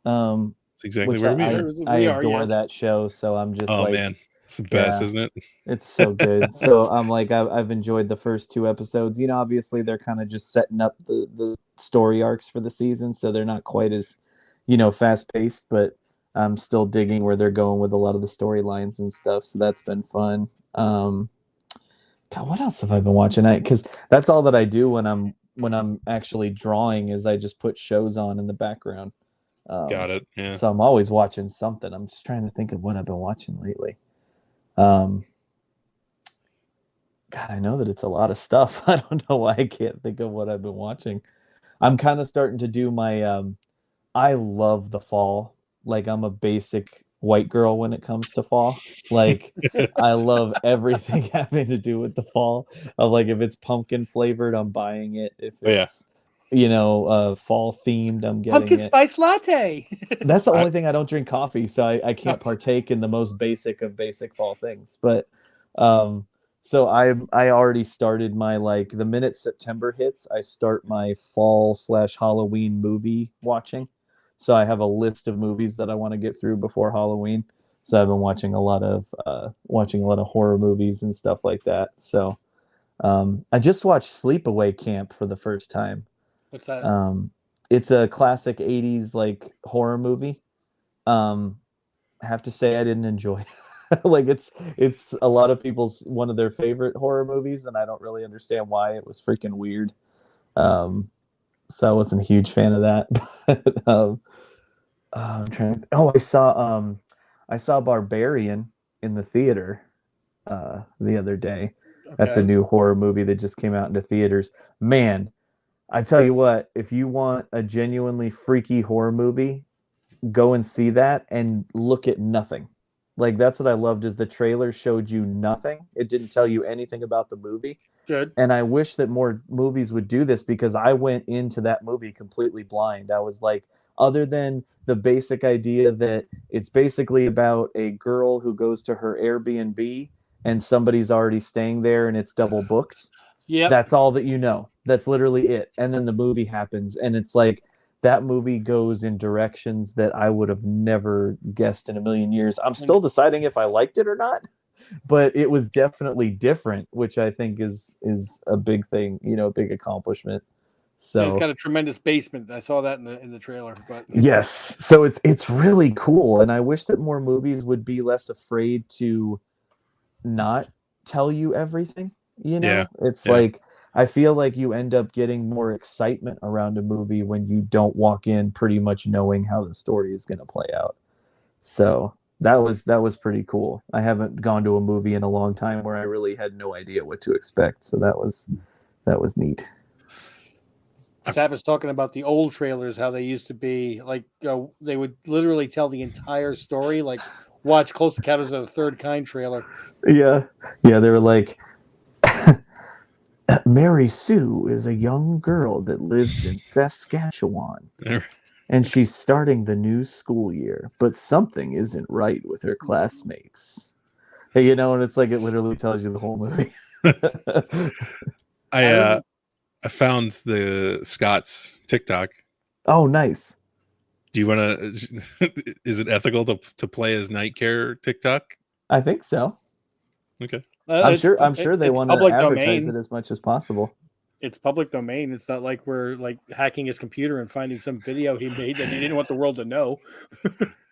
Speaker 1: That's exactly
Speaker 3: Which
Speaker 1: where we
Speaker 3: I
Speaker 1: are.
Speaker 2: We are,
Speaker 3: adore
Speaker 2: yes.
Speaker 3: that show, so I'm just
Speaker 1: Oh
Speaker 3: like,
Speaker 1: man, it's the best,
Speaker 3: yeah.
Speaker 1: isn't it?
Speaker 3: It's so good. So I'm like, I've enjoyed the first 2 episodes. You know, obviously they're kind of just setting up the story arcs for the season, so they're not quite as, fast paced, but I'm still digging where they're going with a lot of the storylines and stuff. So that's been fun. God, what else have I been watching? Because that's all that I do when I'm actually drawing is I just put shows on in the background.
Speaker 1: Got it. Yeah.
Speaker 3: So I'm always watching something. I'm just trying to think of what I've been watching lately. God, I know that it's a lot of stuff. I don't know why I can't think of what I've been watching. I'm kind of starting to do my I love the fall. Like I'm a basic white girl when it comes to fall. Like I love everything having to do with the fall. Like if it's pumpkin flavored, I'm buying it. If
Speaker 1: Oh, yeah.
Speaker 3: it's fall themed, I'm getting
Speaker 2: Pumpkin
Speaker 3: it.
Speaker 2: spice latte.
Speaker 3: That's the only thing. I don't drink coffee, so I can't partake in the most basic of basic fall things. But so I already started my the minute September hits, I start my fall/Halloween movie watching. So I have a list of movies that I want to get through before Halloween. So I've been watching a lot of horror movies and stuff like that. So I just watched Sleepaway Camp for the first time.
Speaker 2: What's that?
Speaker 3: It's a classic 80s horror movie. I have to say I didn't enjoy it. It's a lot of people's one of their favorite horror movies, and I don't really understand why. It was freaking weird. So I wasn't a huge fan of that. But, I'm trying. I saw Barbarian in the theater the other day. Okay. That's a new horror movie that just came out into theaters. Man, I tell you what, if you want a genuinely freaky horror movie, go and see that and look at nothing. That's what I loved is the trailer showed you nothing. It didn't tell you anything about the movie.
Speaker 2: Good.
Speaker 3: And I wish that more movies would do this because I went into that movie completely blind. I was like, other than the basic idea that it's basically about a girl who goes to her Airbnb and somebody's already staying there and it's double booked.
Speaker 2: Yeah.
Speaker 3: That's all that you know. That's literally it. And then the movie happens and it's like that movie goes in directions that I would have never guessed in a million years. I'm still deciding if I liked it or not, but it was definitely different, which I think is a big thing, a big accomplishment. So
Speaker 2: yeah, it's got a tremendous basement. I saw that in the trailer. But
Speaker 3: yes, so it's really cool, and I wish that more movies would be less afraid to not tell you everything.
Speaker 1: Yeah.
Speaker 3: It's like I feel like you end up getting more excitement around a movie when you don't walk in pretty much knowing how the story is going to play out. So that was pretty cool. I haven't gone to a movie in a long time where I really had no idea what to expect. So that was neat.
Speaker 2: Sav is talking about the old trailers, how they used to be they would literally tell the entire story. Like watch Close Encounters of the Third Kind trailer.
Speaker 3: Yeah, they were like. Mary Sue is a young girl that lives in Saskatchewan, and she's starting the new school year, but something isn't right with her classmates. Hey, you know, and it's like it literally tells you the whole movie.
Speaker 1: I found the Scott's TikTok.
Speaker 3: Oh, nice.
Speaker 1: Do you want to? Is it ethical to play as Night Care TikTok?
Speaker 3: I think so.
Speaker 1: Okay.
Speaker 3: I'm sure they want to advertise it as much as possible.
Speaker 2: It's public domain. It's not like we're like hacking his computer and finding some video he made that he didn't want the world to know.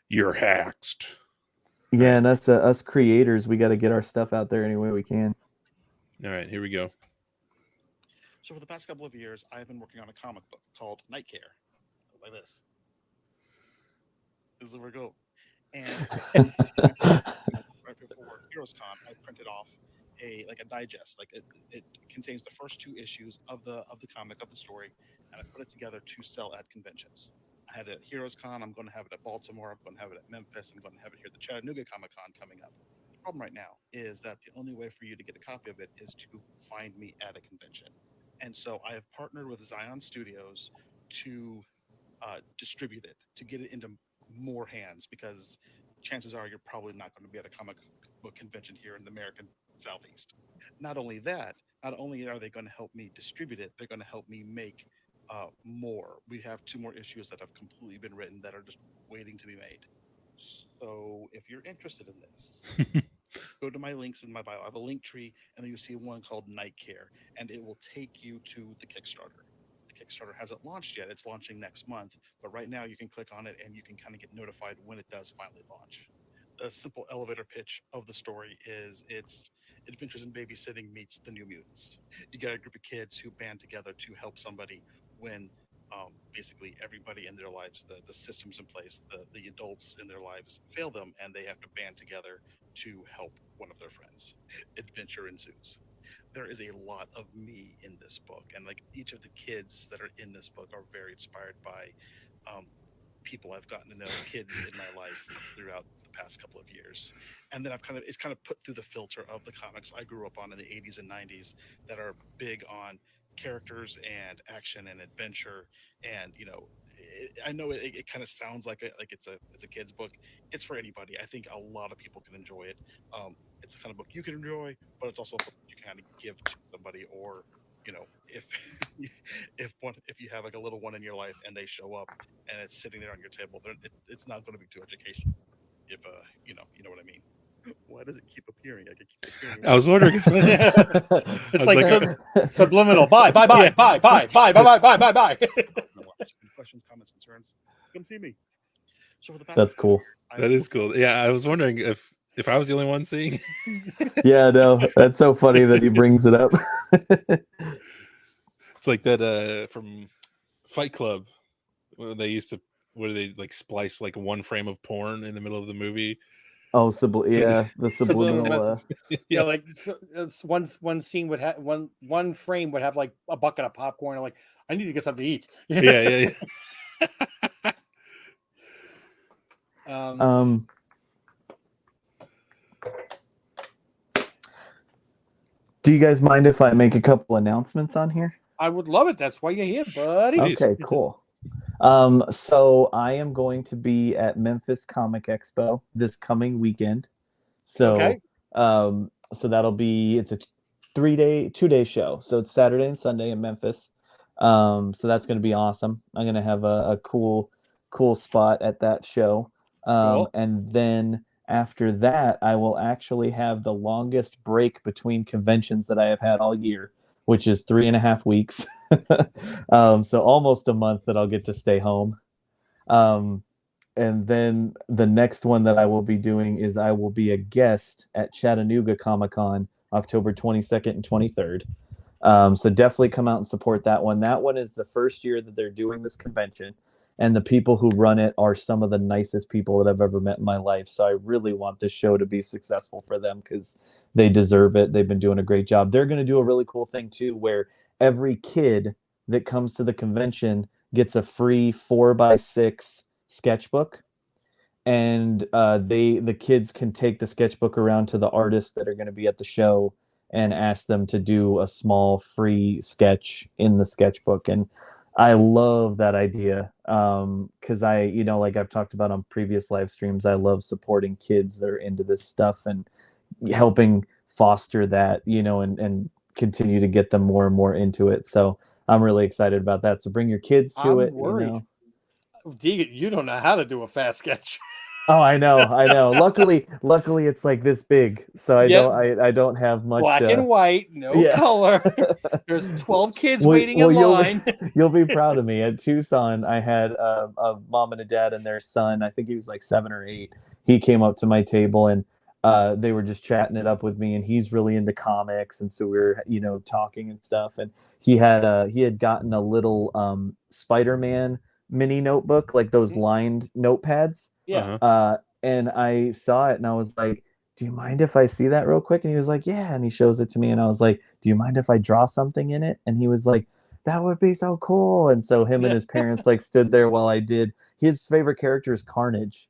Speaker 1: You're hacked.
Speaker 3: Yeah, and us creators, we got to get our stuff out there any way we can.
Speaker 1: All right, here we go.
Speaker 4: So for the past couple of years, I've been working on a comic book called Night Care, like this. This is where we go. And right before HeroesCon, I printed off a digest. Like it contains the first 2 issues of the comic, of the story, and I put it together to sell at conventions. I had it at HeroesCon. I'm going to have it at Baltimore. I'm going to have it at Memphis. I'm going to have it here at the Chattanooga Comic Con coming up. The problem right now is that the only way for you to get a copy of it is to find me at a convention. And so I have partnered with Zion Studios to distribute it, to get it into more hands, because chances are you're probably not going to be at a comic book convention here in the American Southeast. Not only that, not only are they going to help me distribute it, they're going to help me make more. We have 2 more issues that have completely been written that are just waiting to be made. So if you're interested in this, go to my links in my bio. I have a link tree, and then you see one called Night Care, and it will take you to the Kickstarter. The Kickstarter hasn't launched yet. It's launching next month, but right now you can click on it and you can kind of get notified when it does finally launch. The simple elevator pitch of the story is it's Adventures in Babysitting meets the New Mutants. You got a group of kids who band together to help somebody when basically everybody in their lives, the systems in place, the adults in their lives fail them, and they have to band together to help one of their friends. Adventure ensues. There is a lot of me in this book, and like each of the kids that are in this book are very inspired by people I've gotten to know, kids in my life throughout the past couple of years. And then it's kind of put through the filter of the comics I grew up on in the 80s and 90s that are big on characters and action and adventure. And I know it kind of sounds like it's a kid's book. It's for anybody. I think a lot of people can enjoy it. It's the kind of book you can enjoy, but it's also a book you can kind of give to somebody, or if if you have like a little one in your life and they show up and it's sitting there on your table, it's not going to be too educational. If you know what I mean. Why does it keep appearing? I keep appearing.
Speaker 1: I was wondering.
Speaker 2: It's like subliminal. Bye.
Speaker 4: Questions, comments, concerns? Come see me. So for the past
Speaker 3: That's cool.
Speaker 1: That is cool. Yeah, I was wondering if I was the only one seeing.
Speaker 3: Yeah, no, that's so funny that he brings it up.
Speaker 1: It's like that from Fight Club, where they used to, where they like splice like one frame of porn in the middle of the movie.
Speaker 3: Oh, the subliminal.
Speaker 2: Yeah, like one scene would have one frame would have like a bucket of popcorn. And like, I need to get something to eat.
Speaker 1: Yeah.
Speaker 3: Do you guys mind if I make a couple announcements on here?
Speaker 2: I would love it. That's why you're here, buddy.
Speaker 3: Okay, cool. So I am going to be at Memphis Comic Expo this coming weekend. So,
Speaker 2: Okay.
Speaker 3: So that'll be, it's a 2-day show. So it's Saturday and Sunday in Memphis. So that's going to be awesome. I'm going to have a cool spot at that show.
Speaker 2: Cool.
Speaker 3: And then after that, I will actually have the longest break between conventions that I have had all year, which is 3.5 weeks. So almost a month that I'll get to stay home. And then the next one that I will be doing is I will be a guest at Chattanooga Comic Con, October 22nd and 23rd. So definitely come out and support that one. That one is the first year that they're doing this convention, and the people who run it are some of the nicest people that I've ever met in my life. So I really want this show to be successful for them because they deserve it. They've been doing a great job. They're going to do a really cool thing too, where every kid that comes to the convention gets a free 4x6 sketchbook, and the kids can take the sketchbook around to the artists that are going to be at the show and asked them to do a small free sketch in the sketchbook. And I love that idea, because I, like I've talked about on previous live streams, I love supporting kids that are into this stuff and helping foster that, and continue to get them more and more into it. So I'm really excited about that. So bring your kids to
Speaker 2: I'm
Speaker 3: it.
Speaker 2: worried. Deegan, you don't know how to do a fast sketch.
Speaker 3: Oh, I know. Luckily it's like this big, so I don't have much.
Speaker 2: Black and white, no color. There's 12 kids waiting in line.
Speaker 3: You'll be proud of me. At Tucson, I had a mom and a dad and their son. I think he was like 7 or 8. He came up to my table and they were just chatting it up with me. And he's really into comics, and so we were, talking and stuff. And he had gotten a little Spider-Man mini notebook, like those lined notepads.
Speaker 2: Yeah.
Speaker 3: And I saw it and I was like, do you mind if I see that real quick? And he was like, yeah. And he shows it to me and I was like, do you mind if I draw something in it? And he was like, that would be so cool. And so him and his parents like stood there while I did. His favorite character is Carnage.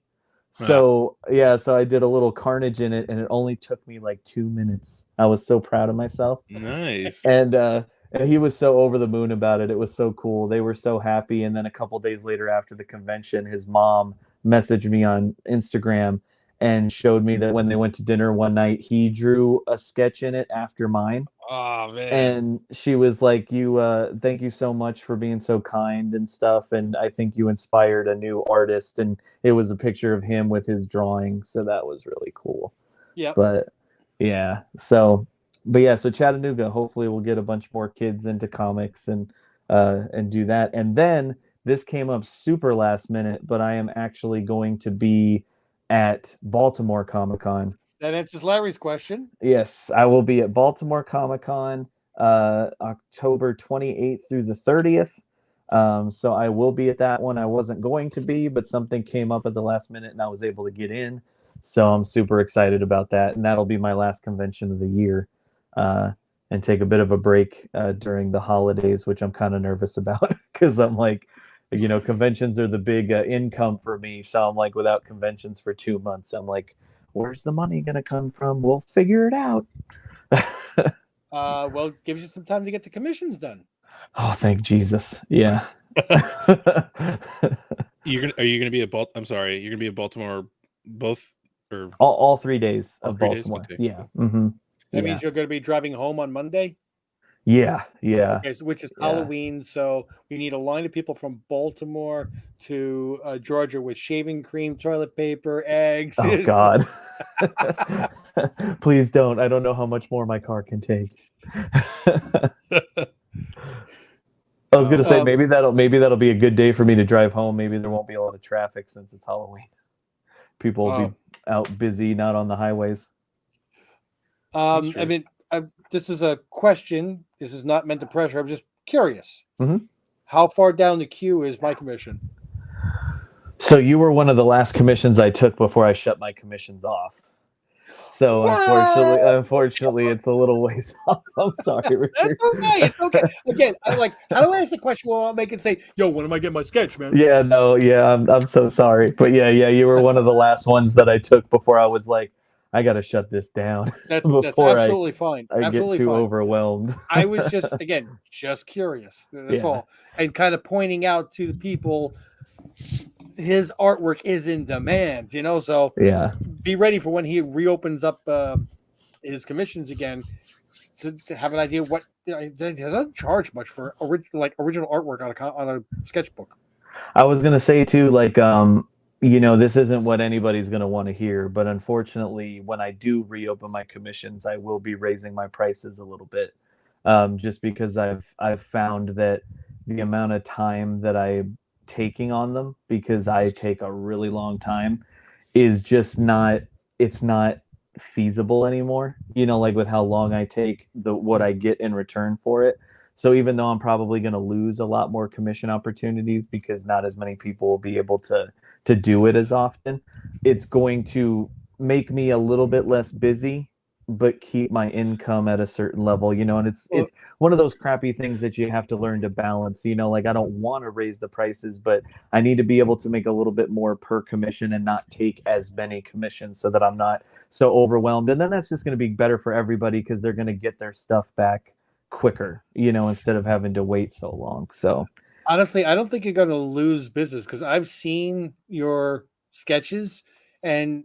Speaker 3: So so I did a little Carnage in it, and it only took me like 2 minutes. I was so proud of myself.
Speaker 1: Nice.
Speaker 3: And he was so over the moon about it. It was so cool. They were so happy. And then a couple days later after the convention, his mom messaged me on Instagram and showed me that when they went to dinner one night, he drew a sketch in it after mine.
Speaker 1: Oh man.
Speaker 3: And she was like, thank you so much for being so kind and stuff. And I think you inspired a new artist. And it was a picture of him with his drawing. So that was really cool.
Speaker 2: Yeah.
Speaker 3: So Chattanooga, hopefully we'll get a bunch more kids into comics and do that. And then this came up super last minute, but I am actually going to be at Baltimore Comic-Con.
Speaker 2: That answers Larry's question.
Speaker 3: Yes, I will be at Baltimore Comic-Con October 28th through the 30th. So I will be at that one. I wasn't going to be, but something came up at the last minute and I was able to get in. So I'm super excited about that. And that'll be my last convention of the year. And take a bit of a break during the holidays, which I'm kind of nervous about because I'm like, conventions are the big income for me. So I'm like, without conventions for 2 months, I'm like, where's the money going to come from? We'll figure it out.
Speaker 2: Well, it gives you some time to get the commissions done.
Speaker 3: Oh, thank Jesus. Yeah.
Speaker 1: Are you gonna be at I'm sorry, you're gonna be at Baltimore both or
Speaker 3: all 3 days
Speaker 1: all
Speaker 3: of
Speaker 1: 3
Speaker 3: Baltimore.
Speaker 1: days? Okay.
Speaker 3: Yeah. Mm-hmm.
Speaker 2: That means you're going to be driving home on Monday?
Speaker 3: Yeah.
Speaker 2: Okay, so, which is Halloween. So we need a line of people from Baltimore to Georgia with shaving cream, toilet paper, eggs.
Speaker 3: Oh, God. Please don't. I don't know how much more my car can take. I was going to say, maybe that'll be a good day for me to drive home. Maybe there won't be a lot of traffic since it's Halloween. People will be out busy, not on the highways.
Speaker 2: I mean, this is a question. This is not meant to pressure. I'm just curious.
Speaker 3: Mm-hmm.
Speaker 2: How far down the queue is my commission?
Speaker 3: So you were one of the last commissions I took before I shut my commissions off. So unfortunately, it's a little ways off. I'm sorry, Richard.
Speaker 2: That's okay. It's okay. Again, I'm like, how do I ask the question? Well, I'll make it say, "Yo, when am I getting my sketch, man?"
Speaker 3: Yeah, no, yeah, I'm so sorry, but yeah, you were one of the last ones that I took before I was like, I gotta shut this down.
Speaker 2: That's absolutely fine.
Speaker 3: I
Speaker 2: absolutely
Speaker 3: get too
Speaker 2: fine.
Speaker 3: overwhelmed.
Speaker 2: I was just curious. That's all, and kind of pointing out to the people his artwork is in demand. So be ready for when he reopens up his commissions again to have an idea what he doesn't charge much for original artwork on a sketchbook.
Speaker 3: I was gonna say too, like this isn't what anybody's going to want to hear, but unfortunately, when I do reopen my commissions, I will be raising my prices a little bit, just because I've found that the amount of time that I'm taking on them, because I take a really long time, is just not feasible anymore. Like with how long I take, what I get in return for it. So even though I'm probably going to lose a lot more commission opportunities because not as many people will be able to do it as often, it's going to make me a little bit less busy, but keep my income at a certain level, and it's one of those crappy things that you have to learn to balance, like I don't want to raise the prices, but I need to be able to make a little bit more per commission and not take as many commissions so that I'm not so overwhelmed. And then that's just going to be better for everybody because they're going to get their stuff back quicker, instead of having to wait so long. So
Speaker 2: honestly, I don't think you're going to lose business because I've seen your sketches, and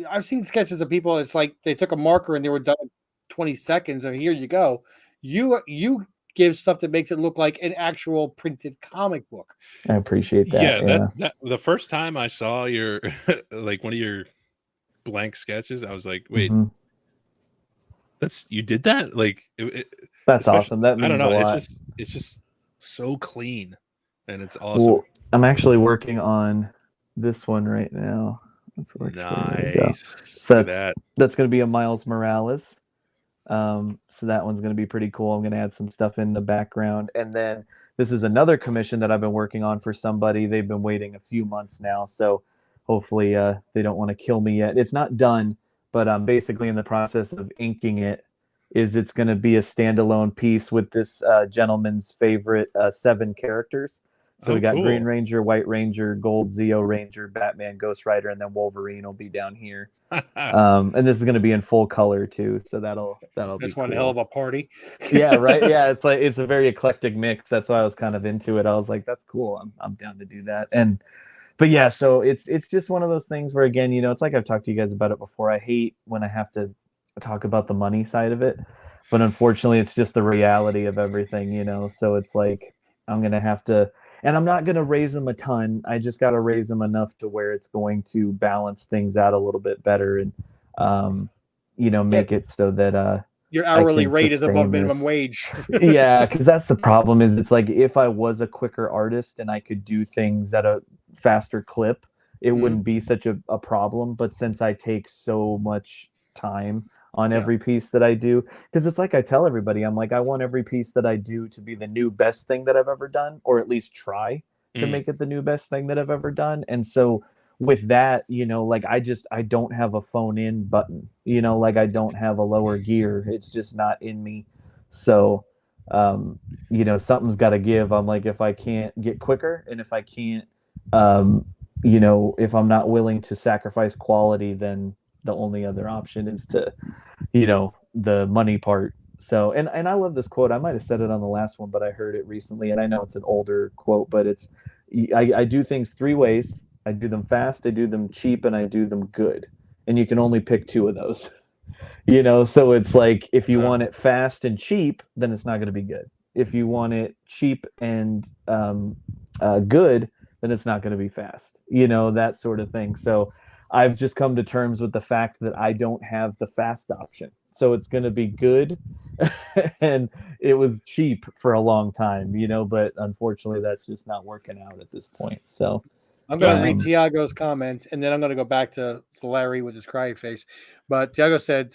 Speaker 2: I've seen sketches of people. It's like they took a marker and they were done in 20 seconds, and here you go. You give stuff that makes it look like an actual printed comic book.
Speaker 3: I appreciate that.
Speaker 1: Yeah, that the first time I saw your like one of your blank sketches, I was like, wait, you did that? Like
Speaker 3: that's awesome. That means
Speaker 1: I don't know.
Speaker 3: a lot.
Speaker 1: It's just so clean, and it's awesome.
Speaker 3: Well, I'm actually working on this one right now.
Speaker 1: Nice.
Speaker 3: So that's going to be a Miles Morales. So that one's going to be pretty cool. I'm going to add some stuff in the background. And then this is another commission that I've been working on for somebody. They've been waiting a few months now. So hopefully they don't want to kill me yet. It's not done, but I'm basically in the process of inking it. It's going to be a standalone piece with this gentleman's favorite 7 characters. So we got cool. Green Ranger, White Ranger, Gold Zeo Ranger, Batman, Ghost Rider, and then Wolverine will be down here. And this is going to be in full color too, so that'll be
Speaker 2: that's one
Speaker 3: cool.
Speaker 2: hell of a party.
Speaker 3: Yeah, right. Yeah, it's a very eclectic mix. That's why I was kind of into it. I was like, that's cool. I'm down to do that. But yeah, so it's just one of those things where, again, it's like I've talked to you guys about it before. I hate when I have to talk about the money side of it, but unfortunately, it's just the reality of everything. So it's like I'm gonna have to. And I'm not going to raise them a ton. I just got to raise them enough to where it's going to balance things out a little bit better and, make it so that
Speaker 2: your hourly rate is above minimum wage.
Speaker 3: Yeah, because that's the problem. Is it's like if I was a quicker artist and I could do things at a faster clip, it wouldn't be such a problem. But since I take so much time on every piece that I do, because it's like I tell everybody, I'm like, I want every piece that I do to be the new best thing that I've ever done, or at least try to make it the new best thing that I've ever done. And so with that, like I don't have a phone in button, like I don't have a lower gear. It's just not in me. So something's got to give. I'm like, if I can't get quicker and if I can't if I'm not willing to sacrifice quality, then the only other option is to, the money part. So, and I love this quote. I might have said it on the last one, but I heard it recently, and I know it's an older quote, but I do things 3 ways. I do them fast, I do them cheap, and I do them good. And you can only pick 2 of those, so it's like, if you want it fast and cheap, then it's not going to be good. If you want it cheap and good, then it's not going to be fast, that sort of thing. So I've just come to terms with the fact that I don't have the fast option. So it's going to be good. And it was cheap for a long time, but unfortunately that's just not working out at this point. So
Speaker 2: I'm going to read Tiago's comment, and then I'm going to go back to Larry with his crying face. But Tiago said,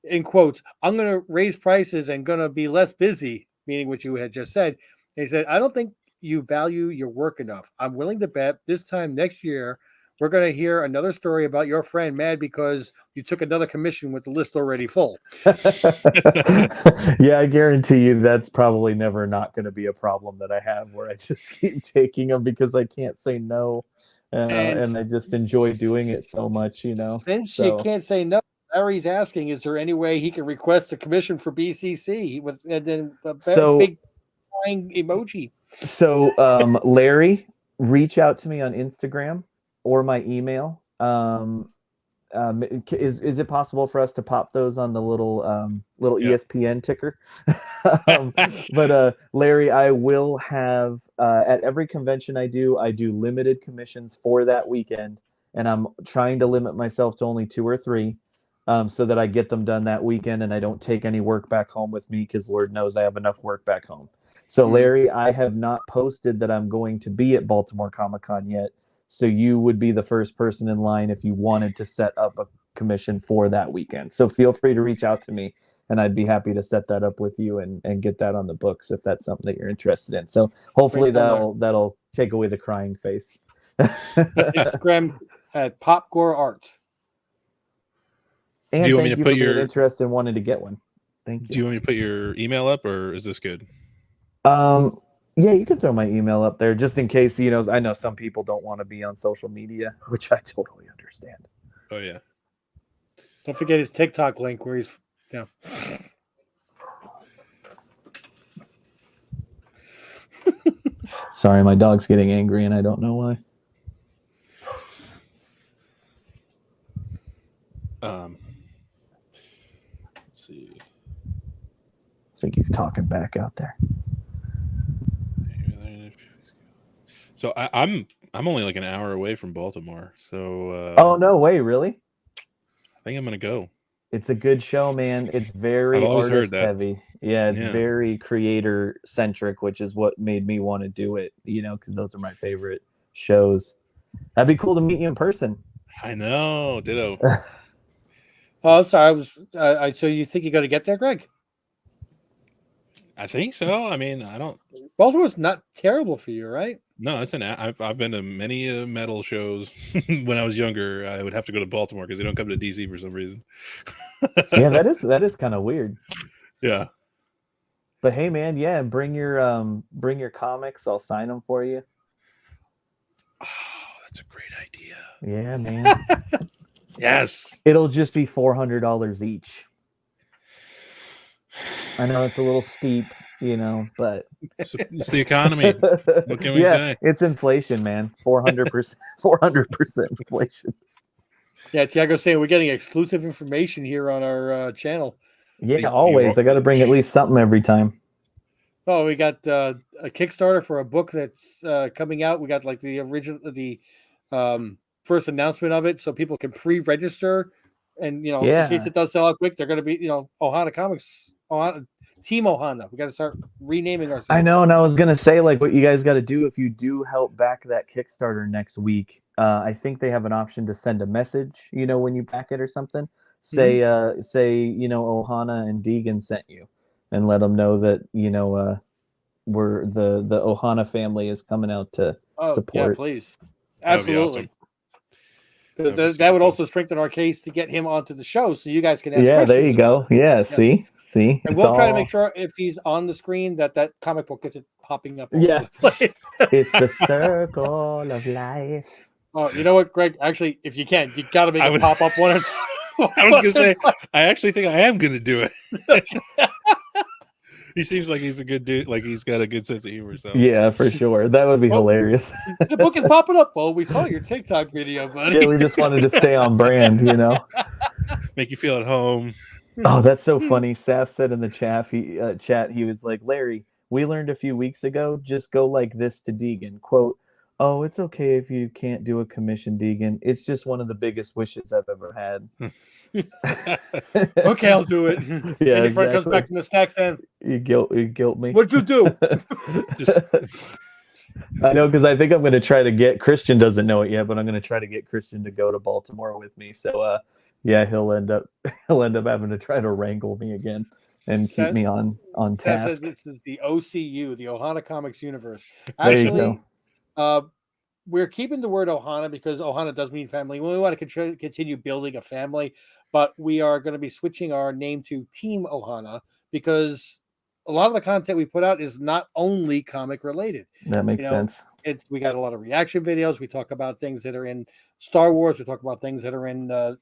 Speaker 2: in quotes, I'm going to raise prices and going to be less busy, meaning what you had just said. And he said, I don't think you value your work enough. I'm willing to bet this time next year we're going to hear another story about your friend mad because you took another commission with the list already full.
Speaker 3: Yeah, I guarantee you that's probably never not going to be a problem that I have, where I just keep taking them because I can't say no. And I just enjoy doing it so much,
Speaker 2: Since you can't say no, Larry's asking, is there any way he can request a commission for BCC with and then a big crying emoji?
Speaker 3: So, Larry, reach out to me on Instagram or my email. Is it possible for us to pop those on the little ESPN ticker? But Larry, I will have at every convention I do limited commissions for that weekend, and I'm trying to limit myself to only 2 or 3, so that I get them done that weekend and I don't take any work back home with me, because Lord knows I have enough work back home. So Larry, I have not posted that I'm going to be at Baltimore Comic-Con yet. So you would be the first person in line if you wanted to set up a commission for that weekend. So feel free to reach out to me, and I'd be happy to set that up with you and get that on the books if that's something that you're interested in. So hopefully that'll take away the crying face.
Speaker 2: Instagram at Popcore Art.
Speaker 3: And thank you for being interested in wanting to get one. Thank you.
Speaker 1: Do you want me to put your email up, or is this good?
Speaker 3: Yeah, you can throw my email up there just in case, I know some people don't want to be on social media, which I totally understand.
Speaker 1: Oh, yeah.
Speaker 2: Don't forget his TikTok link where he's
Speaker 3: Sorry, my dog's getting angry and I don't know why.
Speaker 1: Let's see.
Speaker 3: I think he's talking back out there.
Speaker 1: So I'm only like an hour away from Baltimore. So
Speaker 3: oh no way, really?
Speaker 1: I think I'm gonna go.
Speaker 3: It's a good show, man. It's very
Speaker 1: I've always heard
Speaker 3: artist
Speaker 1: that.
Speaker 3: heavy. Yeah, it's
Speaker 1: Yeah.
Speaker 3: very creator centric, which is what made me want to do it, because those are my favorite shows. That'd be cool to meet you in person.
Speaker 1: I know, ditto.
Speaker 2: Oh, sorry. So you think you're going to get there, Greg?
Speaker 1: I think so. I mean, I don't.
Speaker 2: Baltimore's not terrible for you, right?
Speaker 1: No, it's I've been to many metal shows. When I was younger, I would have to go to Baltimore because they don't come to DC for some reason.
Speaker 3: Yeah, that is kind of weird.
Speaker 1: Yeah.
Speaker 3: But hey, man, yeah, bring your comics. I'll sign them for you.
Speaker 1: Oh, that's a great idea.
Speaker 3: Yeah, man.
Speaker 1: Yes.
Speaker 3: It'll just be $400 each. I know it's a little steep, but
Speaker 1: It's the economy. What can we say?
Speaker 3: It's inflation, man. 400%, 400% inflation.
Speaker 2: Yeah, Tiago's saying we're getting exclusive information here on our channel.
Speaker 3: Yeah, always. I got to bring at least something every time.
Speaker 2: Oh, we got a Kickstarter for a book that's coming out. We got like the first announcement of it, so people can pre-register, and in case it does sell out quick, they're going to be Ohana Comics, Team Ohana. We got to start renaming ourselves.
Speaker 3: I know, and I was going to say, like, what you guys got to do if you do help back that Kickstarter next week. I think they have an option to send a message, when you back it or something. Say, Ohana and DEEGAN sent you, and let them know that we're the Ohana family is coming out to support.
Speaker 2: Yeah, please, absolutely. That would also strengthen our case to get him onto the show, so you guys can ask questions.
Speaker 3: There you go. Yeah, see,
Speaker 2: and we'll try to make sure if he's on the screen that comic book isn't popping up. All over the place.
Speaker 3: It's the circle of life.
Speaker 2: Oh, you know what, Greg? Actually, if you can, you got to make it pop up one or two.
Speaker 1: I was gonna say, I actually think I am gonna do it. He seems like he's a good dude. Like he's got a good sense of humor. So
Speaker 3: yeah, for sure, that would be hilarious.
Speaker 2: The book is popping up. Well, we saw your TikTok video, buddy.
Speaker 3: Yeah, we just wanted to stay on brand,
Speaker 1: Make you feel at home.
Speaker 3: Oh, that's so funny. Saf said in the chat, he was like, Larry, we learned a few weeks ago, just go like this to DEEGAN. Quote, oh, it's okay if you can't do a commission, DEEGAN. It's just one of the biggest wishes I've ever had.
Speaker 2: Okay, I'll do it.
Speaker 3: Yeah,
Speaker 2: and your friend comes back from the snack fan.
Speaker 3: You guilt me.
Speaker 2: What'd you do?
Speaker 3: I know, because I think I'm going to try to get Christian doesn't know it yet, but I'm going to try to get Christian to go to Baltimore with me. So yeah, he'll end up having to try to wrangle me again and keep me on task.
Speaker 2: This is the OCU, the Ohana Comics universe.
Speaker 3: Actually,
Speaker 2: we're keeping the word Ohana because Ohana does mean family. We want to continue building a family, but we are going to be switching our name to Team Ohana because a lot of the content we put out is not only comic related.
Speaker 3: That makes sense.
Speaker 2: We got a lot of reaction videos. We talk about things that are in Star Wars. We talk about things that are in the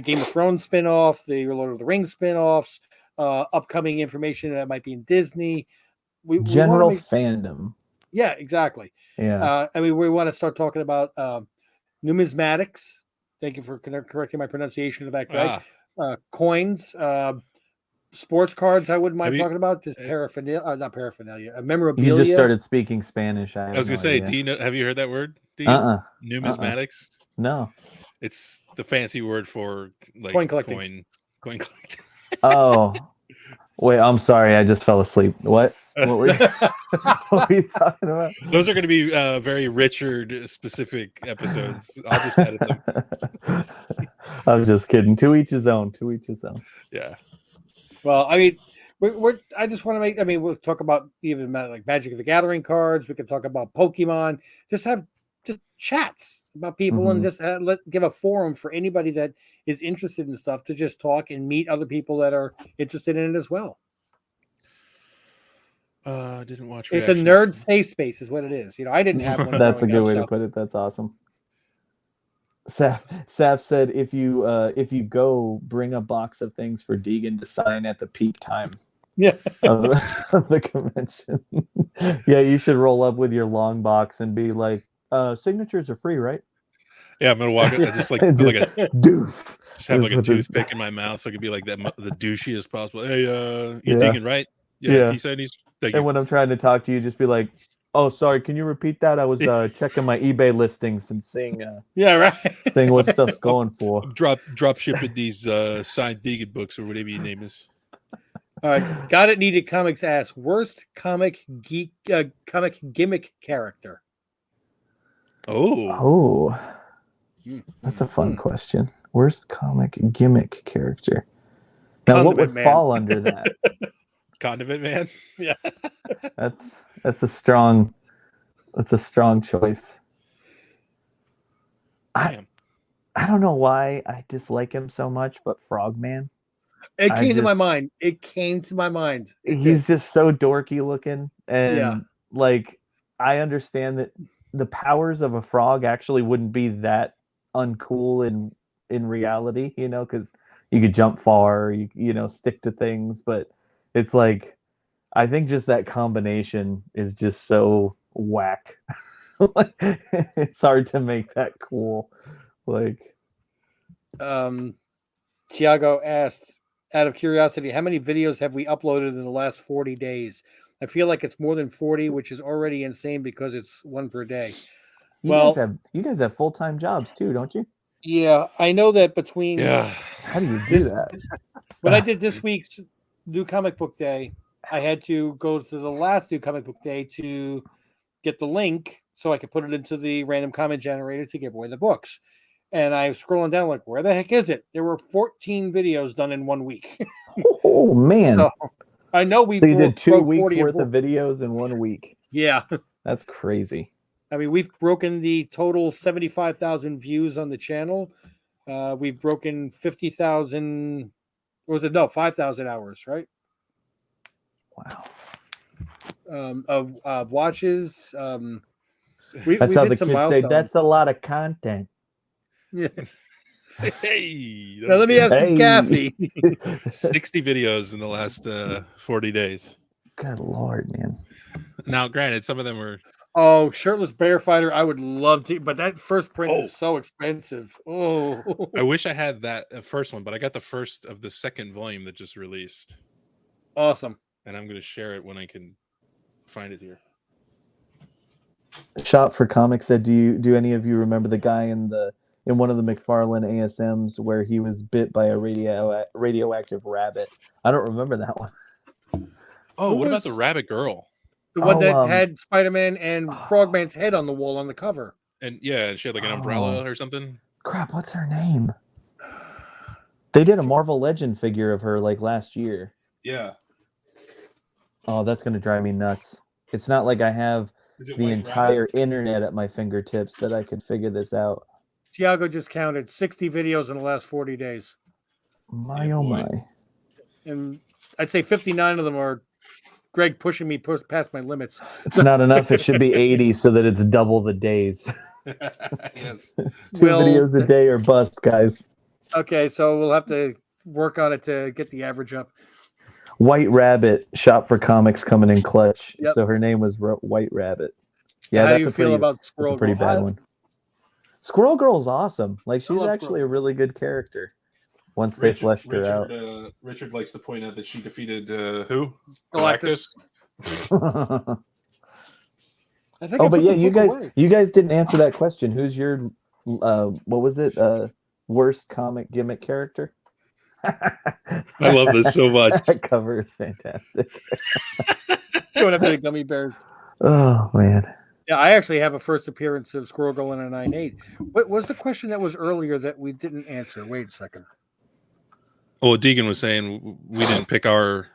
Speaker 2: Game of Thrones spinoff, the Lord of the Rings spinoffs, upcoming information that might be in Disney.
Speaker 3: General fandom.
Speaker 2: Yeah, exactly.
Speaker 3: Yeah.
Speaker 2: We want to start talking about numismatics. Thank you for correcting my pronunciation of that, Greg. Coins, sports cards. I wouldn't mind talking about just paraphernalia, not paraphernalia, memorabilia.
Speaker 3: You just started speaking Spanish. I
Speaker 1: was gonna say, have you heard that word? Numismatics.
Speaker 3: No.
Speaker 1: It's the fancy word for like
Speaker 2: coin collecting.
Speaker 1: Coin collecting.
Speaker 3: Oh, wait. I'm sorry. I just fell asleep. What? What were you talking about?
Speaker 1: Those are going to be very Richard specific episodes. I'll just edit them.
Speaker 3: I'm just kidding. To each his own. To each his own.
Speaker 1: Yeah.
Speaker 2: Well, I mean, I just want to make. I mean, we'll talk about even like Magic of the Gathering cards. We can talk about Pokemon. Just have chats about people and just give a forum for anybody that is interested in stuff to just talk and meet other people that are interested in it as well.
Speaker 1: Didn't watch.
Speaker 2: It's a nerd safe space, is what it is. I didn't have one.
Speaker 3: That's a good way to put it. That's awesome. Sap said if you go, bring a box of things for Deegan to sign at the peak time
Speaker 2: Yeah.
Speaker 3: of the convention. Yeah, you should roll up with your long box and be like, signatures are free, right?
Speaker 1: Yeah, I'm gonna walk. I just like put like a
Speaker 3: doof.
Speaker 1: just have like a
Speaker 3: Just put
Speaker 1: toothpick in my mouth so I could be like that the douchiest possible. Hey, you
Speaker 3: Yeah.
Speaker 1: digging right? Yeah,
Speaker 3: Yeah.
Speaker 1: he said he's. Thank
Speaker 3: And
Speaker 1: you.
Speaker 3: when I'm trying to talk to you, just be like, "Oh, sorry, can you repeat that? I was checking my eBay listings and seeing
Speaker 2: Yeah,
Speaker 3: seeing what stuff's going for."
Speaker 1: Drop shipping these signed Deegan books or whatever your name is.
Speaker 2: All right. Got It Needed Comics asks, worst comic gimmick character.
Speaker 3: Oh, that's a fun question. Worst comic gimmick character. Now, what would fall under that?
Speaker 1: Condiment Man.
Speaker 2: Yeah.
Speaker 3: That's a strong choice.
Speaker 1: Damn.
Speaker 3: I don't know why I dislike him so much, but Frogman.
Speaker 2: It came to my mind. It came to my mind.
Speaker 3: He's just so dorky looking, and
Speaker 2: Yeah.
Speaker 3: like I understand that the powers of a frog actually wouldn't be that uncool in reality, you know, because you could jump far, you know, stick to things, but it's like I think just that combination is just so whack. Like, it's hard to make that cool. Like,
Speaker 2: Tiago asked, out of curiosity, how many videos have we uploaded in the last 40 days? I feel like it's more than 40, which is already insane because it's one per day.
Speaker 3: you guys have full-time jobs too, don't you?
Speaker 2: Yeah, I know that between.
Speaker 1: Yeah.
Speaker 3: How do you do that?
Speaker 2: When I did this week's New Comic Book Day, I had to go to the last New Comic Book Day to get the link so I could put it into the random comment generator to give away the books. And I was scrolling down like, where the heck is it? There were 14 videos done in 1 week.
Speaker 3: Oh man.
Speaker 2: So, I know we
Speaker 3: So you did 2 weeks worth of videos in 1 week.
Speaker 2: Yeah.
Speaker 3: That's crazy.
Speaker 2: I mean, we've broken the total 75,000 views on the channel. We've broken 50,000. Was it? No, 5,000 hours, right?
Speaker 3: Wow.
Speaker 2: Of watches.
Speaker 3: That's how the kids say. That's a lot of content.
Speaker 2: Yeah.
Speaker 1: Hey.
Speaker 2: Now let me have some Kathy.
Speaker 1: 60 videos in the last 40 days.
Speaker 3: Good Lord, man.
Speaker 1: Now, granted, some of them were.
Speaker 2: Oh, Shirtless Bear Fighter. I would love to, but that first print is so expensive. Oh,
Speaker 1: I wish I had that first one, but I got the first of the second volume that just released.
Speaker 2: Awesome.
Speaker 1: And I'm going to share it when I can find it here.
Speaker 3: Shop for Comics said, do any of you remember the guy in one of the McFarlane ASMs where he was bit by a radioactive rabbit? I don't remember that one.
Speaker 1: Oh, what about the rabbit girl?
Speaker 2: The one that had Spider-Man and Frogman's head on the wall on the cover.
Speaker 1: And yeah, she had like an umbrella or something.
Speaker 3: Crap, what's her name? They did a Marvel Legend figure of her like last year.
Speaker 1: Yeah.
Speaker 3: Oh, that's going to drive me nuts. It's not like I have the entire internet at my fingertips that I could figure this out.
Speaker 2: Tiago just counted 60 videos in the last 40 days.
Speaker 3: My oh my.
Speaker 2: And I'd say 59 of them are Greg pushing me past my limits.
Speaker 3: It's not enough. It should be 80 so that it's double the days.
Speaker 1: Yes.
Speaker 3: 2 videos a day or bust, guys.
Speaker 2: Okay, so we'll have to work on it to get the average up.
Speaker 3: White Rabbit, Shop for Comics coming in clutch. Yep. So her name was White Rabbit. Yeah,
Speaker 2: how do you feel about Squirrel
Speaker 3: Girl? That's a pretty bad one. Squirrel Girl's awesome. Like, she's actually a really good character. Once they fleshed her out.
Speaker 1: Richard likes to point out that she defeated who?
Speaker 2: Galactus.
Speaker 3: But yeah, you guys didn't answer that question. Who's your what was it? Worst comic gimmick character?
Speaker 1: I love this so much.
Speaker 3: That cover is fantastic.
Speaker 2: Going up to the gummy bears.
Speaker 3: Oh man.
Speaker 2: Yeah, I actually have a first appearance of Squirrel Girl in a 9.8. What was the question that was earlier that we didn't answer? Wait a second.
Speaker 1: Well, Deegan was saying we didn't pick our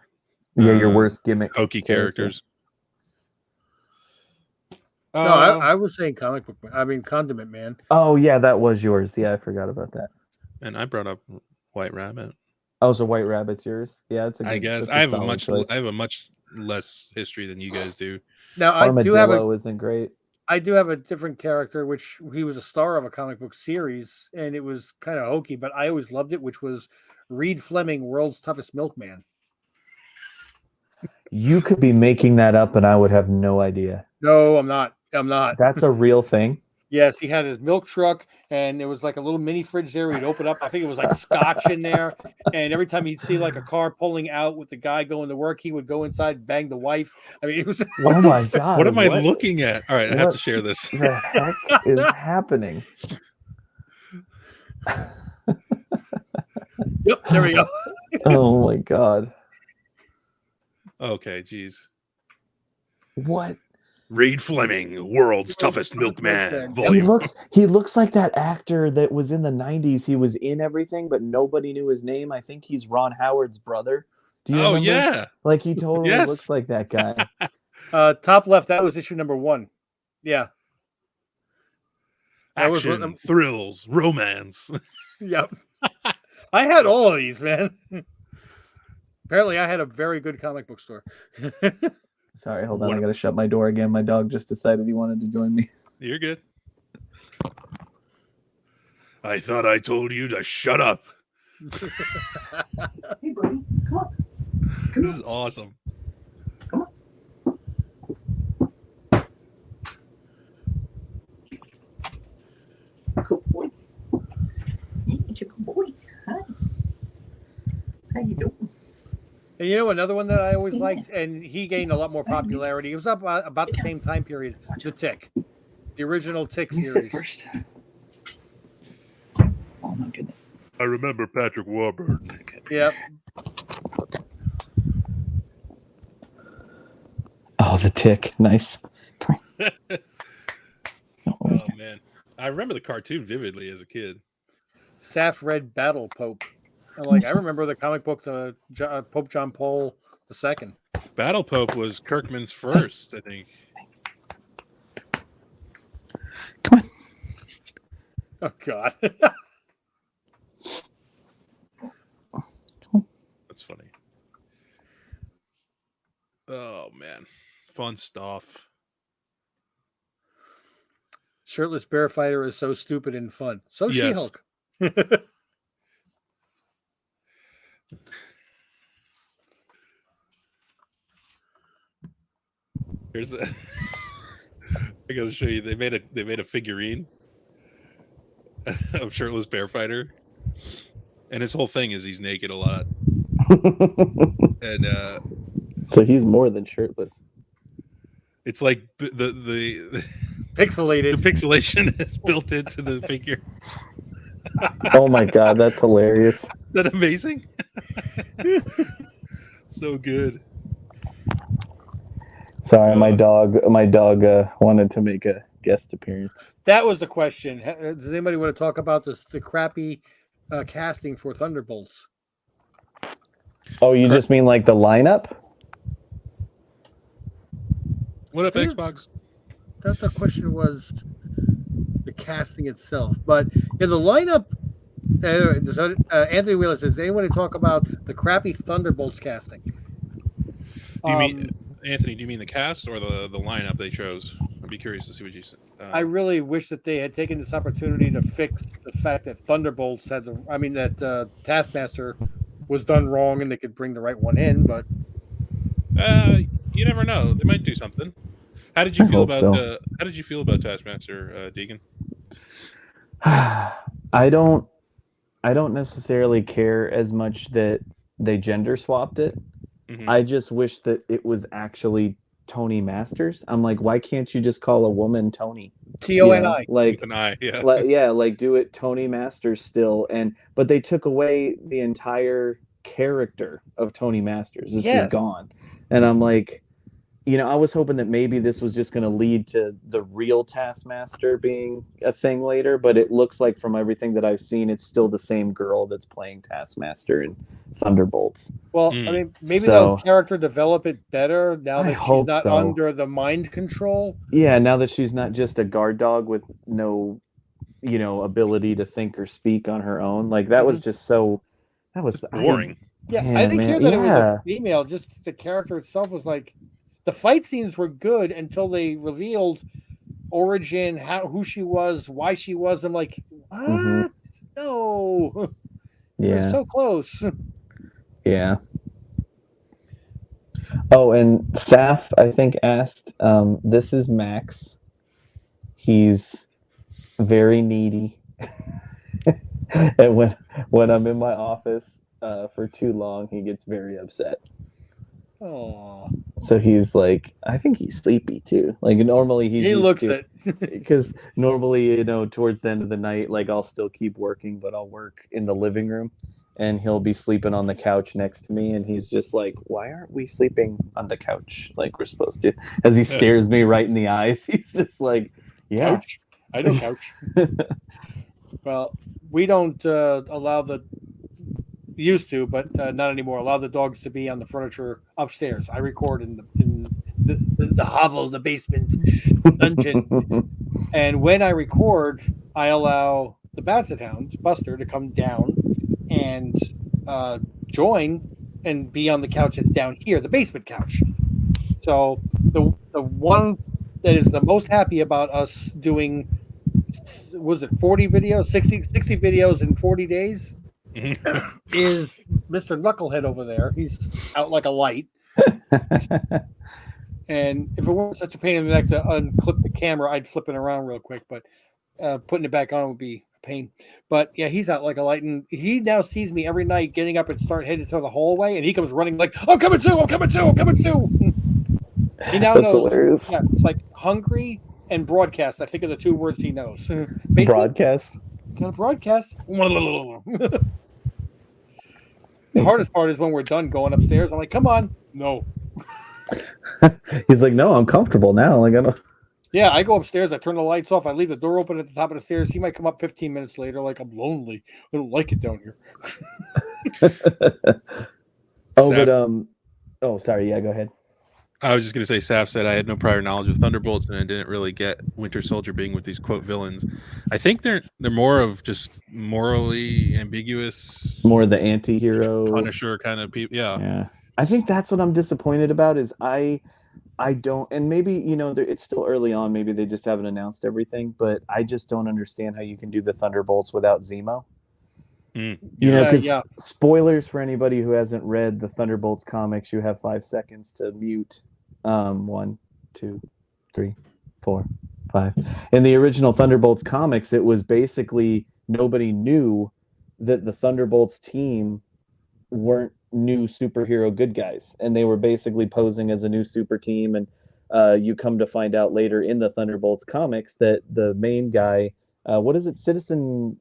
Speaker 3: your worst gimmick
Speaker 1: hokey characters.
Speaker 2: No, I was saying comic book. I mean, Condiment Man.
Speaker 3: Oh yeah, that was yours. Yeah, I forgot about that.
Speaker 1: And I brought up White Rabbit.
Speaker 3: Oh, so White Rabbit's yours? Yeah, it's a good,
Speaker 1: I guess I have a much less history than you guys do.
Speaker 2: Now
Speaker 3: Armadillo isn't great.
Speaker 2: I do have a different character, which he was a star of a comic book series, and it was kind of hokey, but I always loved it, which was Reed Fleming, World's Toughest Milkman.
Speaker 3: You could be making that up, and I would have no idea.
Speaker 2: No, I'm not. I'm not.
Speaker 3: That's a real thing.
Speaker 2: Yes, he had his milk truck, and there was like a little mini fridge there. He'd open up. I think it was like scotch in there. And every time he'd see like a car pulling out with the guy going to work, he would go inside and bang the wife. I mean, it was.
Speaker 3: Oh my god!
Speaker 1: What am I looking at? All right, I have to share this.
Speaker 3: The heck is happening?
Speaker 2: Yep, there we go.
Speaker 3: Oh my god!
Speaker 1: Okay, geez.
Speaker 3: What?
Speaker 1: Reed Fleming, World's Toughest Milkman.
Speaker 3: He looks like that actor that was in the 90s. He was in everything, but nobody knew his name. I think he's Ron Howard's brother. Do you remember?
Speaker 1: Yeah.
Speaker 3: Like he totally looks like that guy.
Speaker 2: Top left, that was issue number 1. Yeah.
Speaker 1: Action, thrills, romance.
Speaker 2: Yep. I had all of these, man. Apparently, I had a very good comic book store.
Speaker 3: Sorry, hold on. I got to shut my door again. My dog just decided he wanted to join me.
Speaker 1: You're good. I thought I told you to shut up.
Speaker 3: Hey, buddy. Come on.
Speaker 1: This is awesome.
Speaker 3: Come on. Good boy. It's a good boy. Hi. How you doing?
Speaker 2: And you know another one that I always liked, and he gained a lot more popularity. It was about the same time period. The Tick, the original Tick series.
Speaker 3: First. Oh my goodness!
Speaker 1: I remember Patrick Warburton.
Speaker 2: Yep.
Speaker 3: Oh, the Tick, nice.
Speaker 1: Oh man, I remember the cartoon vividly as a kid.
Speaker 2: Saf read Battle Pope. I remember the comic book to Pope John Paul II.
Speaker 1: Battle Pope was Kirkman's first, I think.
Speaker 3: Come on.
Speaker 2: Oh God.
Speaker 1: That's funny. Oh man, fun stuff.
Speaker 2: Shirtless Bear Fighter is so stupid and fun. So
Speaker 1: Yes.
Speaker 2: She-Hulk.
Speaker 1: Here's a. I gotta show you. They made a figurine of Shirtless Bear Fighter, and his whole thing is he's naked a lot. And
Speaker 3: so he's more than shirtless.
Speaker 1: It's like the
Speaker 2: Pixelated.
Speaker 1: the pixelation is built into the figure.
Speaker 3: Oh my god, that's hilarious.
Speaker 1: Is that amazing? So good.
Speaker 3: Sorry, my dog wanted to make a guest appearance.
Speaker 2: That was the question. Does anybody want to talk about the crappy casting for Thunderbolts?
Speaker 3: Oh, you just mean like the lineup?
Speaker 1: What if Xbox?
Speaker 2: The question was the casting itself, but yeah, the lineup. Anthony Wheeler says, anyone talk about the crappy Thunderbolts casting?
Speaker 1: Do you mean Anthony? Do you mean the cast or the lineup they chose? I'd be curious to see what you said.
Speaker 2: I really wish that they had taken this opportunity to fix the fact that Thunderbolts had that Taskmaster was done wrong, and they could bring the right one in. But
Speaker 1: you never know; they might do something. How did you feel about How did you feel about Taskmaster, Deegan?
Speaker 3: I don't necessarily care as much that they gender swapped it. Mm-hmm. I just wish that it was actually Tony Masters. I'm like, why can't you just call a woman Tony?
Speaker 2: Toni.
Speaker 3: Like
Speaker 1: an I, yeah.
Speaker 3: Like do it Tony Masters still. But they took away the entire character of Tony Masters. This is gone. And I'm like, I was hoping that maybe this was just going to lead to the real Taskmaster being a thing later, but it looks like from everything that I've seen, it's still the same girl that's playing Taskmaster in Thunderbolts.
Speaker 2: Well, I mean, maybe they'll character develop it better now that she's not under the mind control.
Speaker 3: Yeah, now that she's not just a guard dog with no, ability to think or speak on her own. Like that was just so. That was
Speaker 1: boring.
Speaker 2: I didn't care that it was a female. Just the character itself was like. The fight scenes were good until they revealed origin, who she was, why she was. I'm like, what?
Speaker 3: Mhm.
Speaker 2: No, we're
Speaker 3: Yeah.
Speaker 2: so close.
Speaker 3: Yeah. Oh, and Saf, I think, asked, this is Max. He's very needy. And when I'm in my office for too long, he gets very upset.
Speaker 2: Oh,
Speaker 3: So he's like, I think he's sleepy too. Like normally he's
Speaker 2: he
Speaker 3: used
Speaker 2: looks
Speaker 3: to,
Speaker 2: it.
Speaker 3: because normally, towards the end of the night, like I'll still keep working, but I'll work in the living room, and he'll be sleeping on the couch next to me, and he's just like, why aren't we sleeping on the couch like we're supposed to? As he stares me right in the eyes, he's just like, yeah.
Speaker 2: Couch. I know couch. Well, we don't allow used to, but not anymore. Allow the dogs to be on the furniture upstairs. I record in the hovel, the basement dungeon, and when I record, I allow the Basset Hound Buster to come down and join and be on the couch that's down here, the basement couch. So the one that is the most happy about us doing, was it 40 videos, 60 videos in 40 days, is Mr. Knucklehead over there. He's out like a light. And if it weren't such a pain in the neck to unclip the camera, I'd flip it around real quick, but putting it back on would be a pain. But yeah, he's out like a light, and he now sees me every night getting up and start heading to the hallway, and he comes running like, I'm coming too, I'm coming too, I'm coming too. He now
Speaker 3: That's
Speaker 2: knows.
Speaker 3: hilarious.
Speaker 2: Yeah, it's like hungry and broadcast. I think are the two words he knows.
Speaker 3: Broadcast.
Speaker 2: Kind of broadcast. The hardest part is when we're done going upstairs. I'm like, come on. No.
Speaker 3: He's like, no, I'm comfortable now. Like I don't.
Speaker 2: Yeah, I go upstairs. I turn the lights off. I leave the door open at the top of the stairs. He might come up 15 minutes later, like I'm lonely. I don't like it down here.
Speaker 3: Oh, but oh, sorry. Yeah, go ahead.
Speaker 1: I was just going to say, Saf said I had no prior knowledge of Thunderbolts, and I didn't really get Winter Soldier being with these quote villains. I think they're more of just morally ambiguous,
Speaker 3: more the anti-hero,
Speaker 1: Punisher kind of people.
Speaker 3: Yeah. I think that's what I'm disappointed about. Is I don't, and maybe it's still early on. Maybe they just haven't announced everything, but I just don't understand how you can do the Thunderbolts without Zemo. Because spoilers for anybody who hasn't read the Thunderbolts comics, you have 5 seconds to mute. 1, 2, 3, 4, 5. In the original Thunderbolts comics, it was basically nobody knew that the Thunderbolts team weren't new superhero good guys, and they were basically posing as a new super team. And you come to find out later in the Thunderbolts comics that the main guy, what is it, Citizen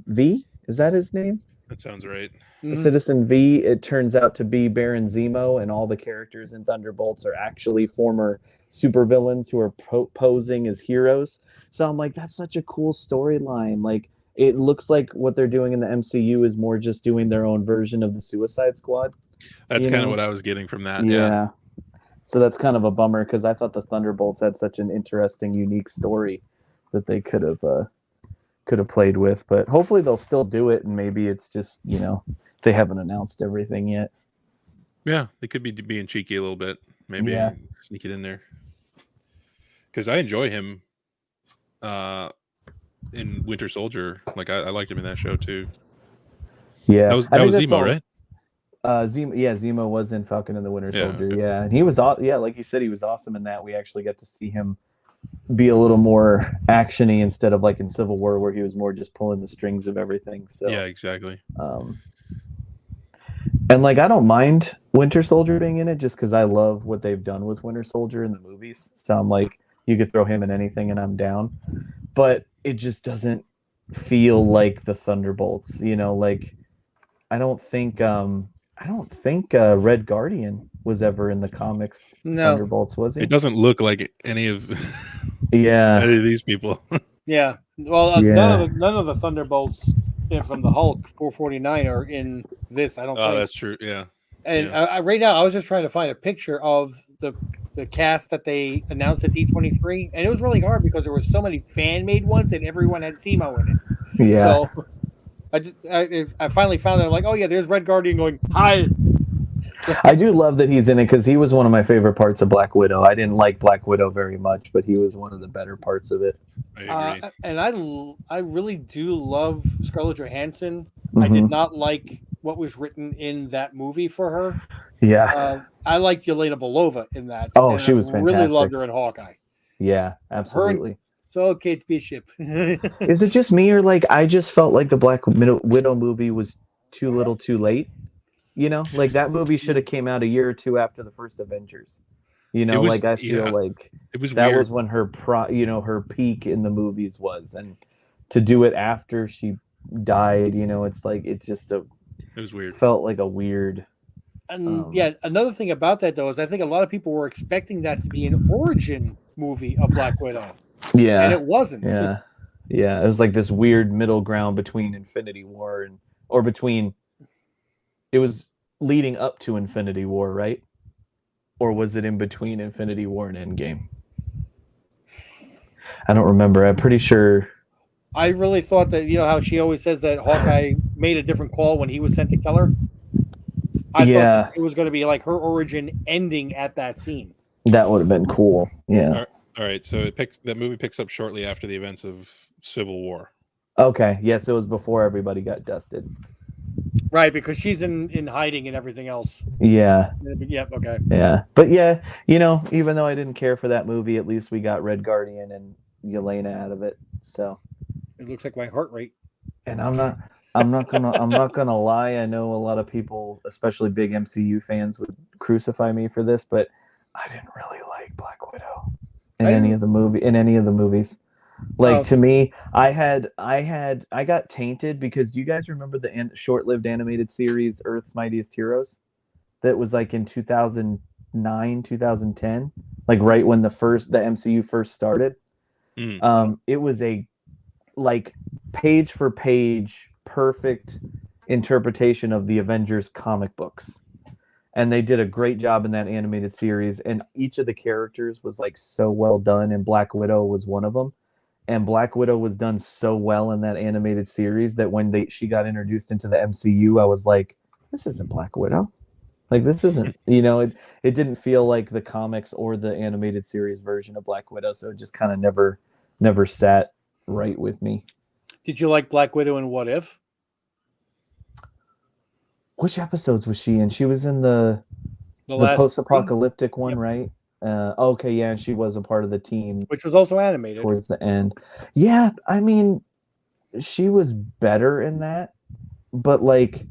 Speaker 3: V? Is that his name?
Speaker 1: That sounds right.
Speaker 2: Mm-hmm.
Speaker 3: Citizen V, it turns out to be Baron Zemo, and all the characters in Thunderbolts are actually former supervillains who are posing as heroes. So I'm like, that's such a cool storyline. Like, it looks like what they're doing in the MCU is more just doing their own version of the Suicide Squad.
Speaker 1: That's kind of what I was getting from that.
Speaker 3: Yeah. So that's kind of a bummer, because I thought the Thunderbolts had such an interesting, unique story that they could have played with. But hopefully they'll still do it, and maybe it's just they haven't announced everything yet.
Speaker 1: Yeah, they could be being cheeky a little bit. Maybe sneak it in there, because I enjoy him in Winter Soldier. Like I liked him in that show too.
Speaker 3: Yeah,
Speaker 1: that was Zemo, right?
Speaker 3: Zemo was in Falcon and the Winter Soldier. Okay. Yeah, and he was like you said, he was awesome in that. We actually got to see him be a little more actiony instead of like in Civil War, where he was more just pulling the strings of everything. So
Speaker 1: yeah, exactly.
Speaker 3: And like, I don't mind Winter Soldier being in it, just because I love what they've done with Winter Soldier in the movies. So I'm like, you could throw him in anything and I'm down. But it just doesn't feel like the Thunderbolts. Like I don't think Red Guardian was ever in the comics. No. Thunderbolts, was he?
Speaker 1: It doesn't look like any of any of these people.
Speaker 2: Yeah. Well, none of the Thunderbolts from the Hulk 449 are in this. I don't think.
Speaker 1: Oh, that's true. Yeah.
Speaker 2: And right now, I was just trying to find a picture of the cast that they announced at D23, and it was really hard because there were so many fan-made ones, and everyone had Zemo in it.
Speaker 3: Yeah.
Speaker 2: So I finally found it. I'm like, oh yeah, there's Red Guardian going, hi.
Speaker 3: I do love that he's in it because he was one of my favorite parts of Black Widow. I didn't like Black Widow very much, but he was one of the better parts of it.
Speaker 1: I agree.
Speaker 2: And I really do love Scarlett Johansson. I
Speaker 3: Mm-hmm.
Speaker 2: did not like what was written in that movie for her.
Speaker 3: Yeah.
Speaker 2: I liked Yelena Belova in that.
Speaker 3: Oh,
Speaker 2: and
Speaker 3: she was
Speaker 2: I really loved
Speaker 3: fantastic.
Speaker 2: her in Hawkeye.
Speaker 3: Yeah, absolutely.
Speaker 2: So Kate Bishop.
Speaker 3: Is it just me or like I just felt like the Black Widow movie was too little too late? You know, like that movie should have came out a year or two after the first Avengers. You know,
Speaker 1: was-
Speaker 3: like I feel
Speaker 1: yeah.
Speaker 3: like
Speaker 1: It was
Speaker 3: that
Speaker 1: weird.
Speaker 3: was when her her peak in the movies was, and to do it after she died, you know, it's like it
Speaker 1: was weird.
Speaker 3: felt like a weird.
Speaker 2: And yeah, another thing about that though is I think a lot of people were expecting that to be an origin movie of Black Widow,
Speaker 3: Yeah,
Speaker 2: and it wasn't.
Speaker 3: yeah, yeah. It was like this weird middle ground between Infinity War or between. It was leading up to Infinity War, right? Or was it in between Infinity War and Endgame? I don't remember. I'm pretty sure.
Speaker 2: I really thought that, you know how she always says that Hawkeye made a different call when he was sent to kill her? I thought that it was going to be like her origin ending at that scene.
Speaker 3: That would have been cool. Yeah.
Speaker 1: All right, so that movie picks up shortly after the events of Civil War.
Speaker 3: Okay. Yes, it was before everybody got dusted.
Speaker 2: Right, because she's in hiding and everything else.
Speaker 3: Yeah.
Speaker 2: Yep, okay.
Speaker 3: Yeah. But yeah, you know, even though I didn't care for that movie, at least we got Red Guardian and Yelena out of it. So
Speaker 2: it looks like my heart rate.
Speaker 3: And I'm not gonna lie. I know a lot of people, especially big MCU fans, would crucify me for this, but I didn't really like Black Widow in any of the movies. Like to me, I got tainted because do you guys remember the short-lived animated series Earth's Mightiest Heroes? That was like in 2009, 2010, like right when the MCU first started. It was a like page for page perfect interpretation of the Avengers comic books. And they did a great job in that animated series, and each of the characters was like so well done, and Black Widow was one of them. And Black Widow was done so well in that animated series that when she got introduced into the MCU, I was like, this isn't Black Widow. Like this isn't, you know, it didn't feel like the comics or the animated series version of Black Widow, so it just kind of never sat right with me.
Speaker 2: Did you like Black Widow and What If?
Speaker 3: Which episodes was she in? She was in the post-apocalyptic one, right? Okay, yeah, and she was a part of the team,
Speaker 2: which was also animated
Speaker 3: towards the end. Yeah, I mean, she was better in that, but like,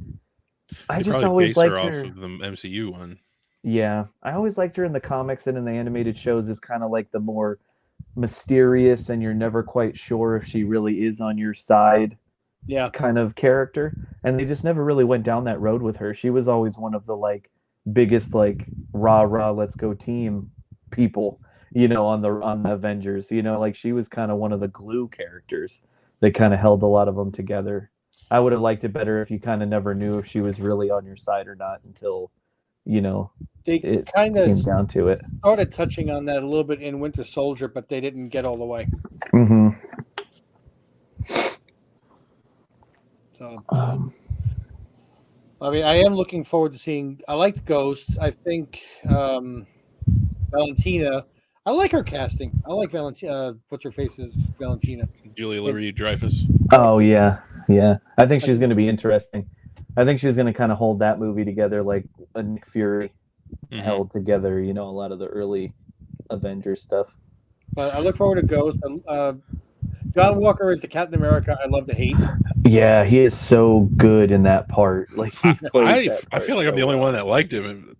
Speaker 3: I just always liked her
Speaker 1: off of the MCU one.
Speaker 3: Yeah, I always liked her in the comics and in the animated shows as kind of like the more mysterious, and you're never quite sure if she really is on your side.
Speaker 2: Yeah,
Speaker 3: kind of character, and they just never really went down that road with her. She was always one of the like biggest like rah let's go team people, you know, on the Avengers, you know, like she was kind of one of the glue characters that kind of held a lot of them together. I would have liked it better if you kind of never knew if she was really on your side or not until, you know,
Speaker 2: they kind of
Speaker 3: came down to it.
Speaker 2: Started touching on that a little bit in Winter Soldier, but they didn't get all the way.
Speaker 3: Mm-hmm.
Speaker 2: So, I mean, I am looking forward to seeing. I liked Ghosts. I think Valentina. I like her casting. I like Valentina. What's her face is Valentina.
Speaker 1: Julia Louis-Dreyfus.
Speaker 3: Oh yeah. I think she's going to be interesting. I think she's going to kind of hold that movie together like a Nick Fury held together. You know, a lot of the early Avengers stuff.
Speaker 2: But I look forward to Ghost. John Walker is the Captain America I love to hate.
Speaker 3: Yeah, he is so good in that part. Like
Speaker 1: I feel like I'm the only one that liked him.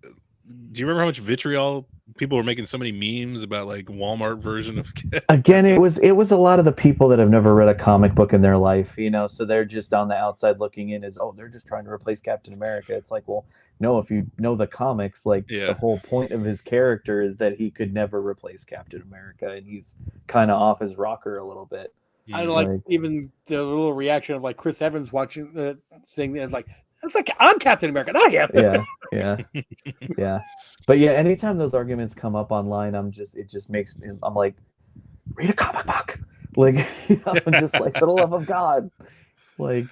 Speaker 1: Do you remember how much vitriol people were making so many memes about like Walmart version of
Speaker 3: Again, it was a lot of the people that have never read a comic book in their life, you know, so they're just on the outside looking in as, oh, they're just trying to replace Captain America. It's like, well, no, if you know the comics, like the whole point of his character is that he could never replace Captain America, and he's kind of off his rocker a little bit.
Speaker 2: I like even the little reaction of like Chris Evans watching the thing. It's like, I'm Captain America. I am.
Speaker 3: Yeah. But yeah, anytime those arguments come up online, it just makes me. I'm like, read a comic book. Like, you know, I'm just like, for the love of God, like,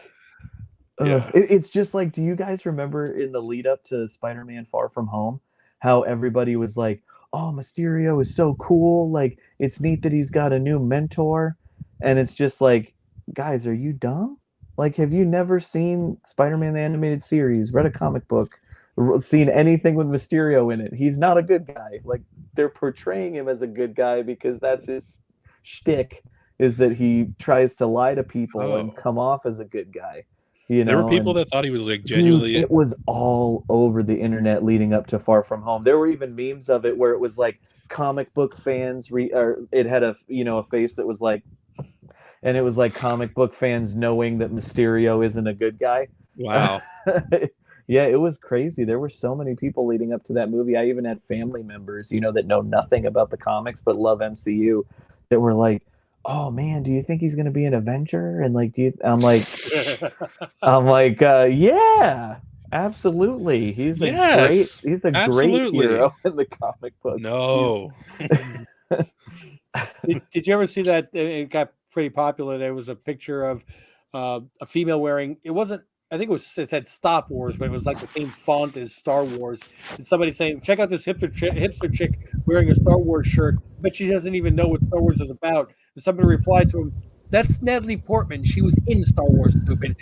Speaker 1: Yeah.
Speaker 3: It's just like, do you guys remember in the lead up to Spider-Man Far From Home, how everybody was like, "Oh, Mysterio is so cool! Like, it's neat that he's got a new mentor," and it's just like, guys, are you dumb? Like, have you never seen Spider-Man the animated series, read a comic book, seen anything with Mysterio in it? He's not a good guy. Like, they're portraying him as a good guy because that's his shtick, is that he tries to lie to people and
Speaker 1: Oh.
Speaker 3: come off as a good guy. You
Speaker 1: There were
Speaker 3: know,
Speaker 1: people
Speaker 3: and
Speaker 1: that thought he was like
Speaker 3: dude,
Speaker 1: genuinely.
Speaker 3: it was all over the internet leading up to Far From Home. There were even memes of it where it was like comic book fans or it had a a face that was like, and it was like comic book fans knowing that Mysterio isn't a good guy.
Speaker 1: Wow.
Speaker 3: Yeah, it was crazy. There were so many people leading up to that movie. I even had family members, that know nothing about the comics but love MCU, that were like, "Oh man, do you think he's gonna be an Avenger?" And like, I'm like, yeah, absolutely.
Speaker 1: Yes.
Speaker 3: He's a great
Speaker 1: Absolutely.
Speaker 3: hero in the comic books.
Speaker 1: No.
Speaker 2: Did you ever see that? It got pretty popular. There was a picture of a female wearing. It wasn't. I think it said Stop Wars, but it was like the same font as Star Wars. And somebody saying, "Check out this hipster chick wearing a Star Wars shirt, but she doesn't even know what Star Wars is about." And somebody replied to him, "That's Natalie Portman. She was in Star Wars, stupid."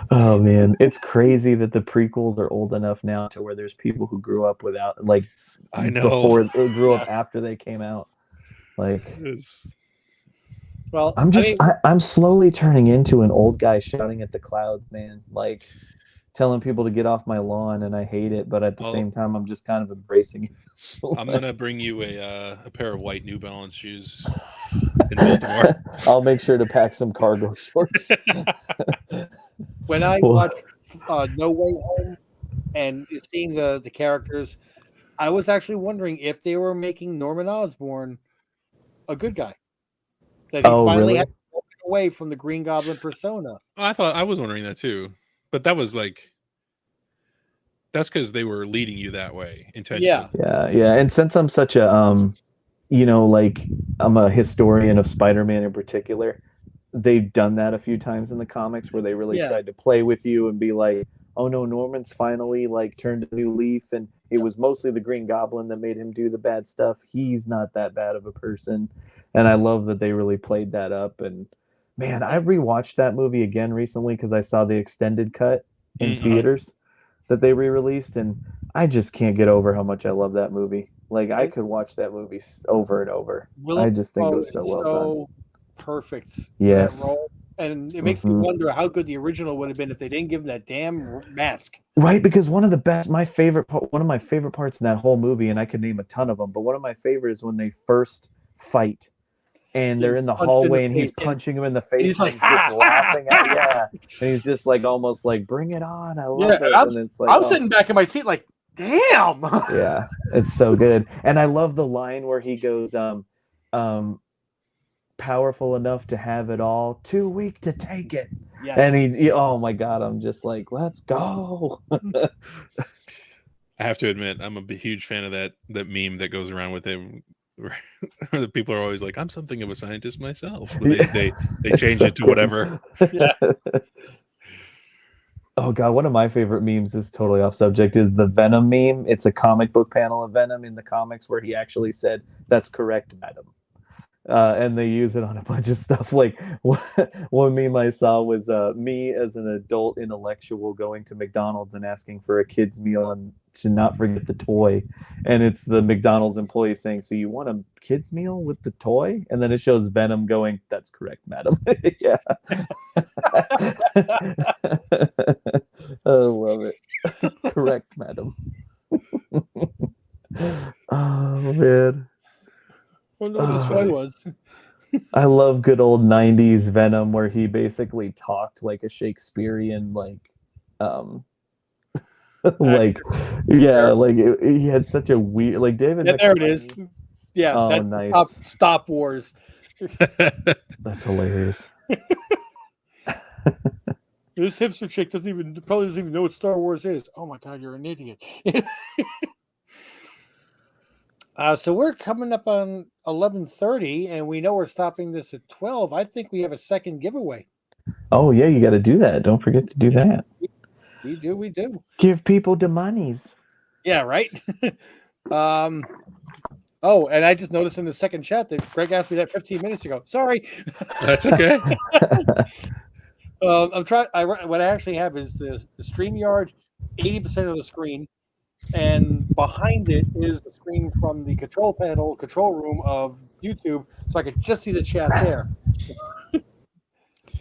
Speaker 3: Oh man, it's crazy that the prequels are old enough now to where there's people who grew up without, like,
Speaker 1: I know.
Speaker 3: before they grew up after they came out. Like,
Speaker 2: Well,
Speaker 3: I'm slowly turning into an old guy shouting at the clouds, man. Like, telling people to get off my lawn, and I hate it, but at the same time, I'm just kind of embracing it.
Speaker 1: I'm gonna bring you a pair of white New Balance shoes in Baltimore.
Speaker 3: I'll make sure to pack some cargo shorts.
Speaker 2: When I watched No Way Home and seeing the characters, I was actually wondering if they were making Norman Osborn a good guy. That he finally had broken away from the Green Goblin persona.
Speaker 1: I was wondering that too, but that was like, that's because they were leading you that way intentionally.
Speaker 3: Yeah. And since I'm such a like, I'm a historian of Spider-Man in particular, they've done that a few times in the comics where they really tried to play with you and be like, "Oh no, Norman's finally like turned a new leaf, and it was mostly the Green Goblin that made him do the bad stuff. He's not that bad of a person." And I love that they really played that up. And man, I rewatched that movie again recently because I saw the extended cut in theaters that they re-released, and I just can't get over how much I love that movie. Like, I could watch that movie over and over. I just think it was so well done.
Speaker 2: Perfect for
Speaker 3: Yes.
Speaker 2: that role. And it makes me wonder how good the original would have been if they didn't give him that damn mask.
Speaker 3: Right, because one of my favorite parts in that whole movie, and I could name a ton of them, but one of my favorites is when they first fight, and they're in the hallway, and he's punching him in the face,
Speaker 2: he's like,
Speaker 3: and he's just laughing at, and he's just like almost like, "Bring it on, I love it."
Speaker 2: And
Speaker 3: it's like,
Speaker 2: I'm sitting back in my seat like, damn.
Speaker 3: Yeah, it's so good. And I love the line where he goes, "Powerful enough to have it all, too weak to take it."
Speaker 2: Yes.
Speaker 3: And he oh my God, I'm just like, let's go.
Speaker 1: I have to admit, I'm a huge fan of that meme that goes around with it. The people are always like, "I'm something of a scientist myself." But they change it to whatever.
Speaker 2: Yeah.
Speaker 3: Oh God, one of my favorite memes is totally off subject, is the Venom meme. It's a comic book panel of Venom in the comics where he actually said, "That's correct, madam." And they use it on a bunch of stuff. Like, one meme I saw was me as an adult intellectual going to McDonald's and asking for a kid's meal and to not forget the toy. And it's the McDonald's employee saying, "So you want a kid's meal with the toy?" And then it shows Venom going, "That's correct, madam." Yeah. I love it. Correct, madam. Oh, man.
Speaker 2: I wonder what the toy was.
Speaker 3: I love good old 90s Venom where he basically talked like a Shakespearean, like, like, yeah, like he had such a weird, like, David.
Speaker 2: Yeah, there it is. Yeah, that's
Speaker 3: nice.
Speaker 2: Stop Wars.
Speaker 3: That's hilarious.
Speaker 2: This hipster chick probably doesn't even know what Star Wars is. Oh my God, you're an idiot. So we're coming up on 11:30, and we know we're stopping this at 12. I think we have a second giveaway.
Speaker 3: Oh yeah, you got to do that. Don't forget to do that.
Speaker 2: We do.
Speaker 3: Give people the monies.
Speaker 2: Yeah, right. Oh, and I just noticed in the second chat that Greg asked me that 15 minutes ago. Sorry.
Speaker 1: That's okay.
Speaker 2: I'm trying. What I actually have is the StreamYard, 80% of the screen, and behind it is the screen from the control room of YouTube, so I could just see the chat there.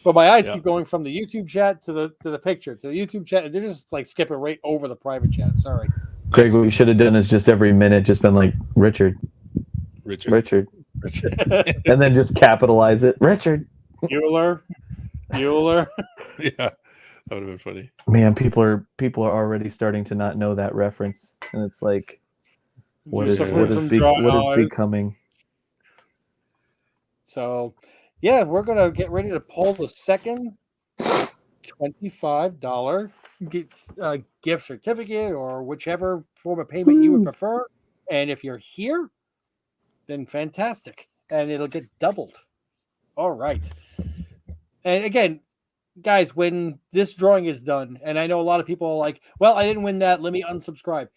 Speaker 2: But my eyes keep going from the YouTube chat to the picture to the YouTube chat, and they're just like skipping right over the private chat. Sorry.
Speaker 3: Greg, what we should have done is just every minute just been like Richard. And then just capitalize it. Richard.
Speaker 2: Bueller.
Speaker 1: Yeah, that would have been funny.
Speaker 3: Man, people are already starting to not know that reference, and it's like, what is becoming?
Speaker 2: So, yeah, we're gonna get ready to pull the second $25 gift certificate or whichever form of payment you would prefer. And if you're here, then fantastic, and it'll get doubled. All right. And again, guys, when this drawing is done, and I know a lot of people are like, well, I didn't win that, let me unsubscribe.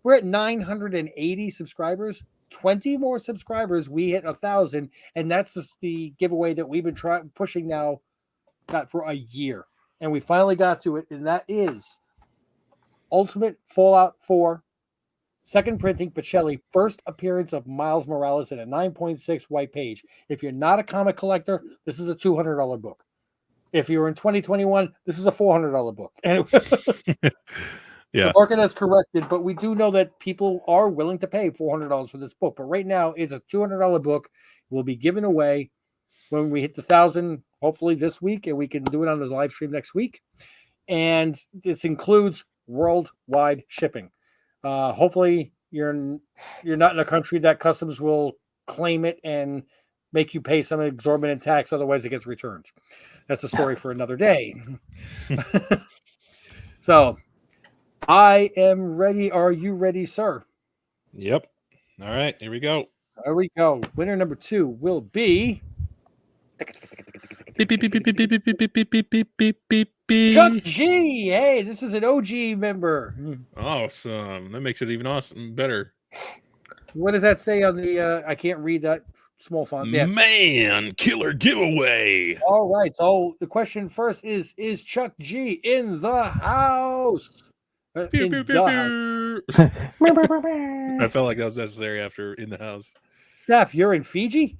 Speaker 2: We're at 980 subscribers. 20 more subscribers, we hit 1,000, and that's just the giveaway that we've been pushing now, got for a year, and we finally got to it, and that is Ultimate Fallout 4 second printing Pacelli, first appearance of Miles Morales in a 9.6 white page. If you're not a comic collector, this is a $200 book. If you're in 2021, this is a $400 book. Anyway,
Speaker 1: yeah,
Speaker 2: the market has corrected, but we do know that people are willing to pay $400 for this book. But right now, it's a $200 book. It will be given away when we hit the 1,000, hopefully this week, and we can do it on the live stream next week. And this includes worldwide shipping. Hopefully, you're not in a country that customs will claim it and make you pay some exorbitant tax. Otherwise, it gets returned. That's a story for another day. So, I am ready. Are you ready, sir?
Speaker 1: Yep. All right, here we go.
Speaker 2: There we go. Winner number 2 will be Chuck G. Hey, this is an OG member.
Speaker 1: Awesome. That makes it even awesome, better.
Speaker 2: What does that say on the? I can't read that small font. Yes.
Speaker 1: Man, killer giveaway.
Speaker 2: All right. So the question first is Chuck G in the house?
Speaker 1: I felt like that was necessary after in the house.
Speaker 2: Steph, you're in Fiji?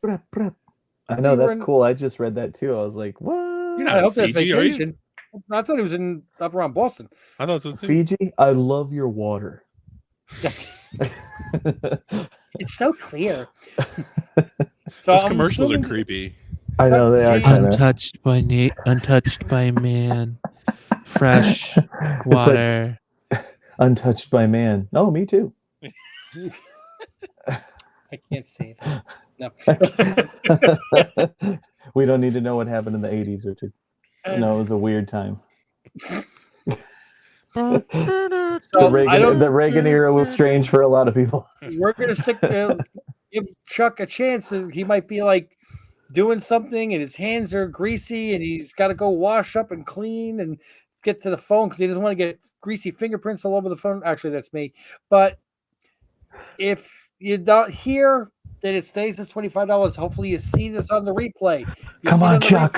Speaker 3: I know, that's cool. I just read that too. I was like, what?
Speaker 1: You're not in Fiji, are you?
Speaker 2: I thought he was up around Boston.
Speaker 1: I thought so too.
Speaker 3: Fiji? I love your water.
Speaker 2: It's so clear.
Speaker 1: So those commercials are creepy.
Speaker 3: I know they are.
Speaker 5: Untouched by man. Fresh water.
Speaker 3: Like, untouched by man. Oh, me too.
Speaker 2: I can't say that. No.
Speaker 3: We don't need to know what happened in the 80s, Richard. No, it was a weird time. The Reagan era was strange for a lot of people.
Speaker 2: We're going to give Chuck a chance. He might be like doing something and his hands are greasy and he's got to go wash up and clean and get to the phone because he doesn't want to get greasy fingerprints all over the phone. Actually, that's me. But if you don't hear that it stays as $25, hopefully you see this on the replay.
Speaker 3: Come on, Chuck.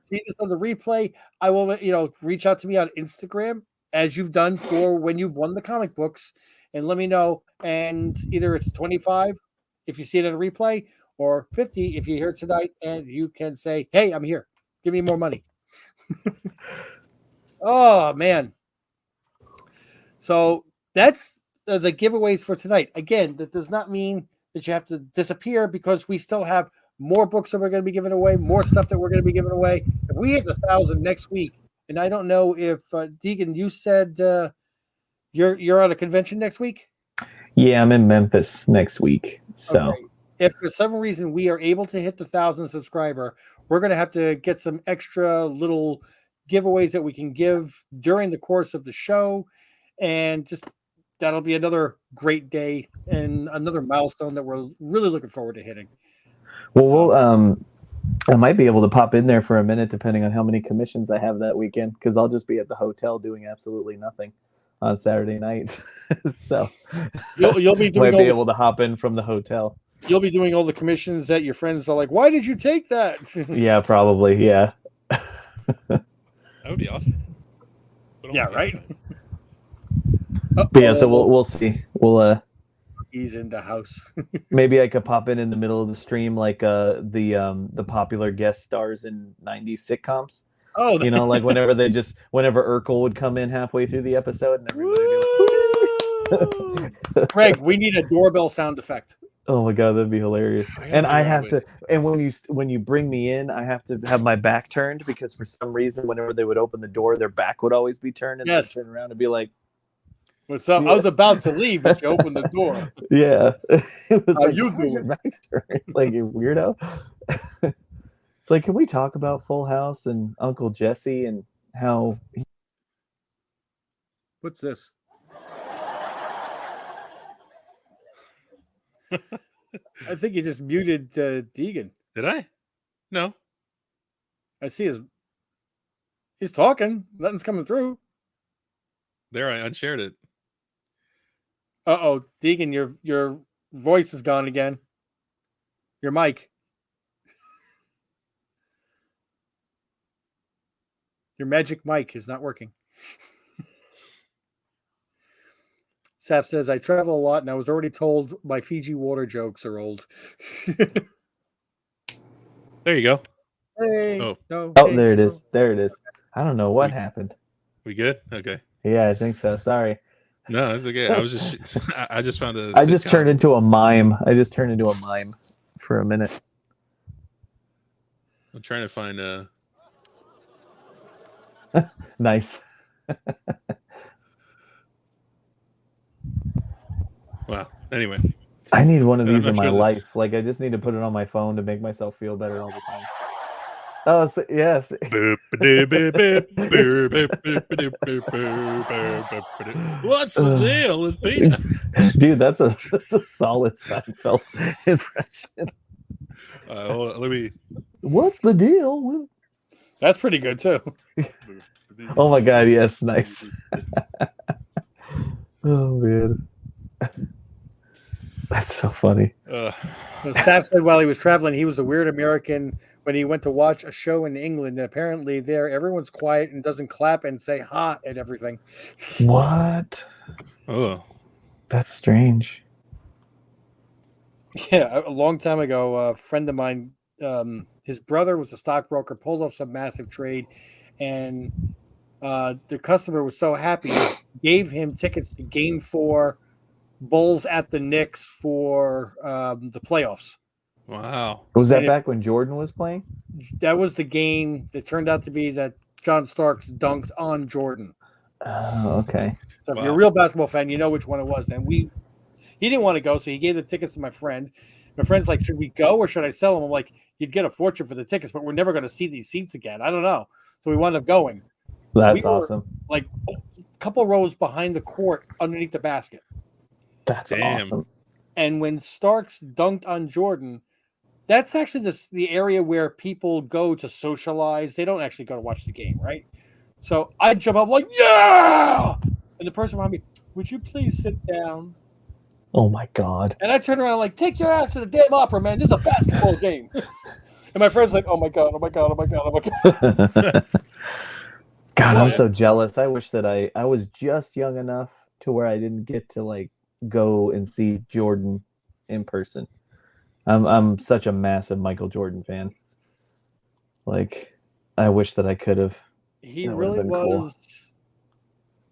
Speaker 3: See
Speaker 2: this on the replay. I will, reach out to me on Instagram as you've done for when you've won the comic books and let me know. And either it's 25 if you see it on a replay or 50 if you hear it tonight and you can say, hey, I'm here. Give me more money. Oh, man. So that's the giveaways for tonight. Again, that does not mean that you have to disappear because we still have more books that we're going to be giving away, more stuff that we're going to be giving away. If we hit 1,000 next week, and I don't know if Deegan, you said you're at a convention next week?
Speaker 3: Yeah, I'm in Memphis next week. So okay.
Speaker 2: If for some reason we are able to hit the 1,000 subscriber, we're going to have to get some extra little giveaways that we can give during the course of the show, and just that'll be another great day and another milestone that we're really looking forward to hitting.
Speaker 3: Well, I might be able to pop in there for a minute, depending on how many commissions I have that weekend, because I'll just be at the hotel doing absolutely nothing on Saturday night. So
Speaker 2: You'll be doing
Speaker 3: might be able to hop in from the hotel.
Speaker 2: You'll be doing all the commissions that your friends are like, "Why did you take that?"
Speaker 3: Yeah, probably. Yeah.
Speaker 1: That would be awesome.
Speaker 2: Yeah, right.
Speaker 3: But yeah, so we'll see. We'll
Speaker 2: He's in the house.
Speaker 3: maybe I could pop in the middle of the stream, like the popular guest stars in '90s sitcoms.
Speaker 2: Oh,
Speaker 3: You know, like whenever Urkel would come in halfway through the episode, and everybody would be like,
Speaker 2: Greg, we need a doorbell sound effect.
Speaker 3: "Oh my god, that'd be hilarious!" And I have to. And when you bring me in, I have to have my back turned, because for some reason, whenever they would open the door, their back would always be turned, and
Speaker 2: Yes.
Speaker 3: they'd turn around and be like,
Speaker 2: "What's up?"
Speaker 3: Yeah.
Speaker 2: I was about to leave, but you opened the door.
Speaker 3: "Yeah." It was
Speaker 2: How
Speaker 3: like,
Speaker 2: you
Speaker 3: "Why is your
Speaker 2: doing?"
Speaker 3: back turned?" Like, you weirdo. It's like, can we talk about Full House and Uncle Jesse and how?
Speaker 2: What's this? I think you just muted Deegan.
Speaker 1: Did I? No.
Speaker 2: I see he's talking. Nothing's coming through.
Speaker 1: There, I unshared it.
Speaker 2: Uh-oh, Deegan, your voice is gone again. Your mic. Your magic mic is not working. Saf says, I travel a lot and I was already told my Fiji water jokes are old.
Speaker 1: There you go.
Speaker 2: Hey,
Speaker 1: Oh.
Speaker 2: no.
Speaker 3: Oh,
Speaker 2: hey,
Speaker 3: there it
Speaker 2: no.
Speaker 3: is. There it is. I don't know what happened.
Speaker 1: We good? Okay.
Speaker 3: Yeah, I think so. Sorry.
Speaker 1: No, that's okay. I just found a.
Speaker 3: I just
Speaker 1: sitcom.
Speaker 3: turned into a mime. For a minute.
Speaker 1: I'm trying to find a.
Speaker 3: Nice.
Speaker 1: Wow. Anyway.
Speaker 3: I need one of these
Speaker 1: I'm
Speaker 3: in my
Speaker 1: sure that-
Speaker 3: life. Like, I just need to put it on my phone to make myself feel better all the time. Oh, yes.
Speaker 1: What's the deal with Peter?
Speaker 3: Dude, that's a solid Seinfeld impression.
Speaker 1: Hold on, let me.
Speaker 3: What's the deal with?
Speaker 2: That's pretty good too.
Speaker 3: Oh my god, yes, nice. Oh man, that's so funny.
Speaker 2: So Saf said while he was traveling, he was a weird American when he went to watch a show in England. And apparently there, everyone's quiet and doesn't clap and say "ha" at everything.
Speaker 3: What?
Speaker 1: Oh.
Speaker 3: That's strange.
Speaker 2: Yeah, a long time ago, a friend of mine, his brother was a stockbroker, pulled off some massive trade, and the customer was so happy, gave him tickets to Game 4, Bulls at the Knicks for the playoffs.
Speaker 1: Wow.
Speaker 3: Was that
Speaker 2: And
Speaker 3: back when Jordan was playing?
Speaker 2: That was the game that turned out to be that John Starks dunked on Jordan.
Speaker 3: Oh, okay.
Speaker 2: So if
Speaker 1: Wow.
Speaker 2: you're a real basketball fan, you know which one it was. And he didn't want to go, so he gave the tickets to my friend. My friend's like, should we go or should I sell them? I'm like, you'd get a fortune for the tickets, but we're never going to see these seats again. I don't know. So we wound up going.
Speaker 3: That's
Speaker 2: We were-
Speaker 3: awesome.
Speaker 2: Like a couple rows behind the court underneath the basket.
Speaker 3: That's
Speaker 1: Damn.
Speaker 3: awesome.
Speaker 2: And when Starks dunked on Jordan, that's actually the area where people go to socialize. They don't actually go to watch the game, right? So I jump up like, yeah! And the person behind me, would you please sit down?
Speaker 3: Oh my god.
Speaker 2: And I turn around like, take your ass to the damn opera, man. This is a basketball game. And my friend's like, oh my god, oh my god, oh my god, oh my god.
Speaker 3: God, I'm
Speaker 2: Yeah.
Speaker 3: so jealous. I wish that I was just young enough to where I didn't get to like go and see Jordan in person. I'm such a massive Michael Jordan fan. Like, I wish that I could have.
Speaker 2: He
Speaker 3: That would've
Speaker 2: really
Speaker 3: been cool.
Speaker 2: was.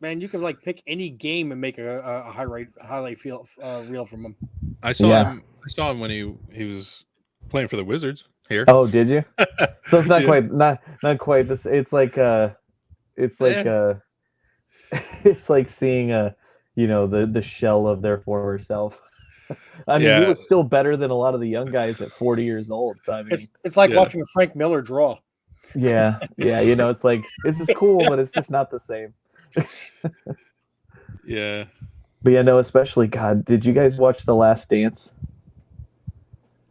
Speaker 2: Man, you could like pick any game and make a highlight reel from him.
Speaker 1: I saw
Speaker 3: Yeah.
Speaker 1: him. I saw him when he was playing for the Wizards here.
Speaker 3: Oh, did you? So it's not
Speaker 1: Yeah.
Speaker 3: quite not quite this. It's like it's like seeing the shell of their former self. I mean,
Speaker 1: Yeah.
Speaker 3: he was still better than a lot of the young guys at 40 years old. So I mean,
Speaker 2: It's like
Speaker 1: Yeah.
Speaker 2: watching a Frank Miller draw.
Speaker 3: yeah, it's like this is cool, but it's just not the same.
Speaker 1: Yeah.
Speaker 3: But yeah, no, especially God, did you guys watch The Last Dance?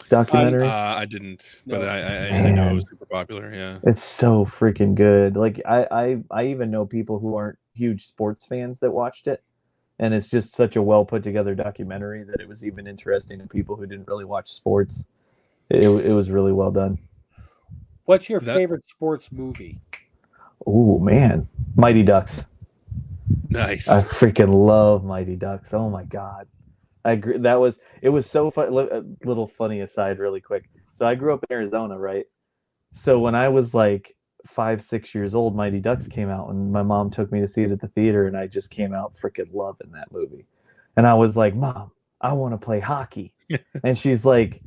Speaker 3: documentary?
Speaker 1: I didn't, but
Speaker 2: No.
Speaker 1: I know it was super popular. Yeah.
Speaker 3: It's so freaking good. Like I even know people who aren't huge sports fans that watched it, and it's just such a well put together documentary that it was even interesting to people who didn't really watch sports. It was really well done.
Speaker 2: What's your favorite sports movie?
Speaker 3: Oh man, Mighty Ducks.
Speaker 1: Nice.
Speaker 3: I freaking love Mighty Ducks. Oh my god. I agree. It was so fun. A little funny aside, really quick. So I grew up in Arizona, right? So when I was like 5, 6 years old, Mighty Ducks came out, and my mom took me to see it at the theater, and I just came out freaking loving that movie. And I was like, Mom, I want to play hockey. And she's like,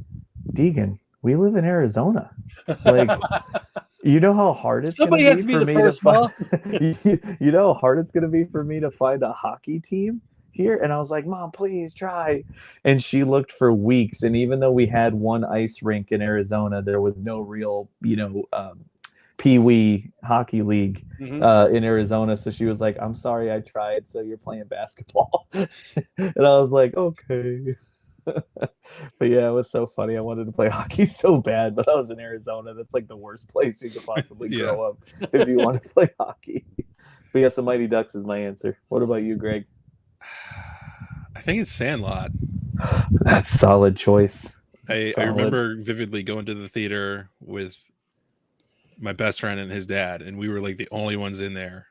Speaker 3: Deegan, we live in Arizona. Like, you know how hard it's going to be for me to find. You know how hard it's going to be for me to find a hockey team here? And I was like, Mom, please try. And she looked for weeks, and even though we had one ice rink in Arizona, there was no real, Pee-wee hockey league in Arizona. So she was like, I'm sorry I tried, so you're playing basketball. And I was like, okay. But yeah, it was so funny. I wanted to play hockey so bad, but I was in Arizona. That's like the worst place you could possibly grow up if you want to play hockey. But yeah, so Mighty Ducks is my answer. What about you, Greg?
Speaker 1: I think it's Sandlot.
Speaker 3: That's a solid choice.
Speaker 1: I remember vividly going to the theater with my best friend and his dad, and we were like the only ones in there.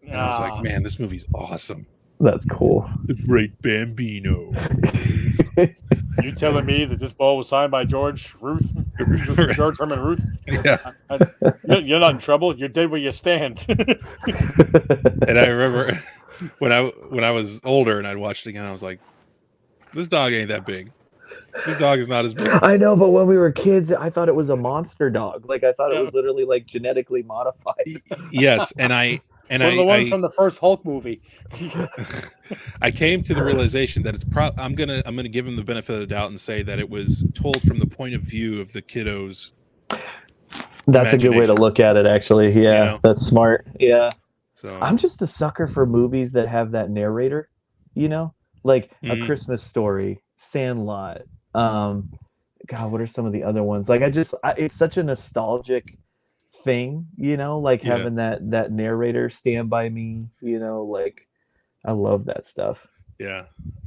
Speaker 1: And I was like, man, this movie's awesome.
Speaker 3: That's cool.
Speaker 1: The Great Bambino.
Speaker 2: You telling me that this ball was signed by George Ruth? George Herman Ruth?
Speaker 1: Yeah.
Speaker 2: You're not in trouble. You're dead where you stand.
Speaker 1: And I remember when I was older and I'd watched it again, I was like, this dog ain't that big. This dog is not as big.
Speaker 3: I know, but when we were kids, I thought it was a monster dog. Like, I thought it was literally like genetically modified.
Speaker 1: Yes, and one
Speaker 2: of the ones from the first Hulk movie.
Speaker 1: I came to the realization that it's I'm gonna give him the benefit of the doubt and say that it was told from the point of view of the kiddos.
Speaker 3: That's a good way to look at it, actually. Yeah, that's smart. Yeah.
Speaker 1: So
Speaker 3: I'm just a sucker for movies that have that narrator, like A Christmas Story, Sandlot. God, what are some of the other ones? Like, it's such a nostalgic thing, like having that narrator stand by me, like I love that stuff.
Speaker 1: Yeah.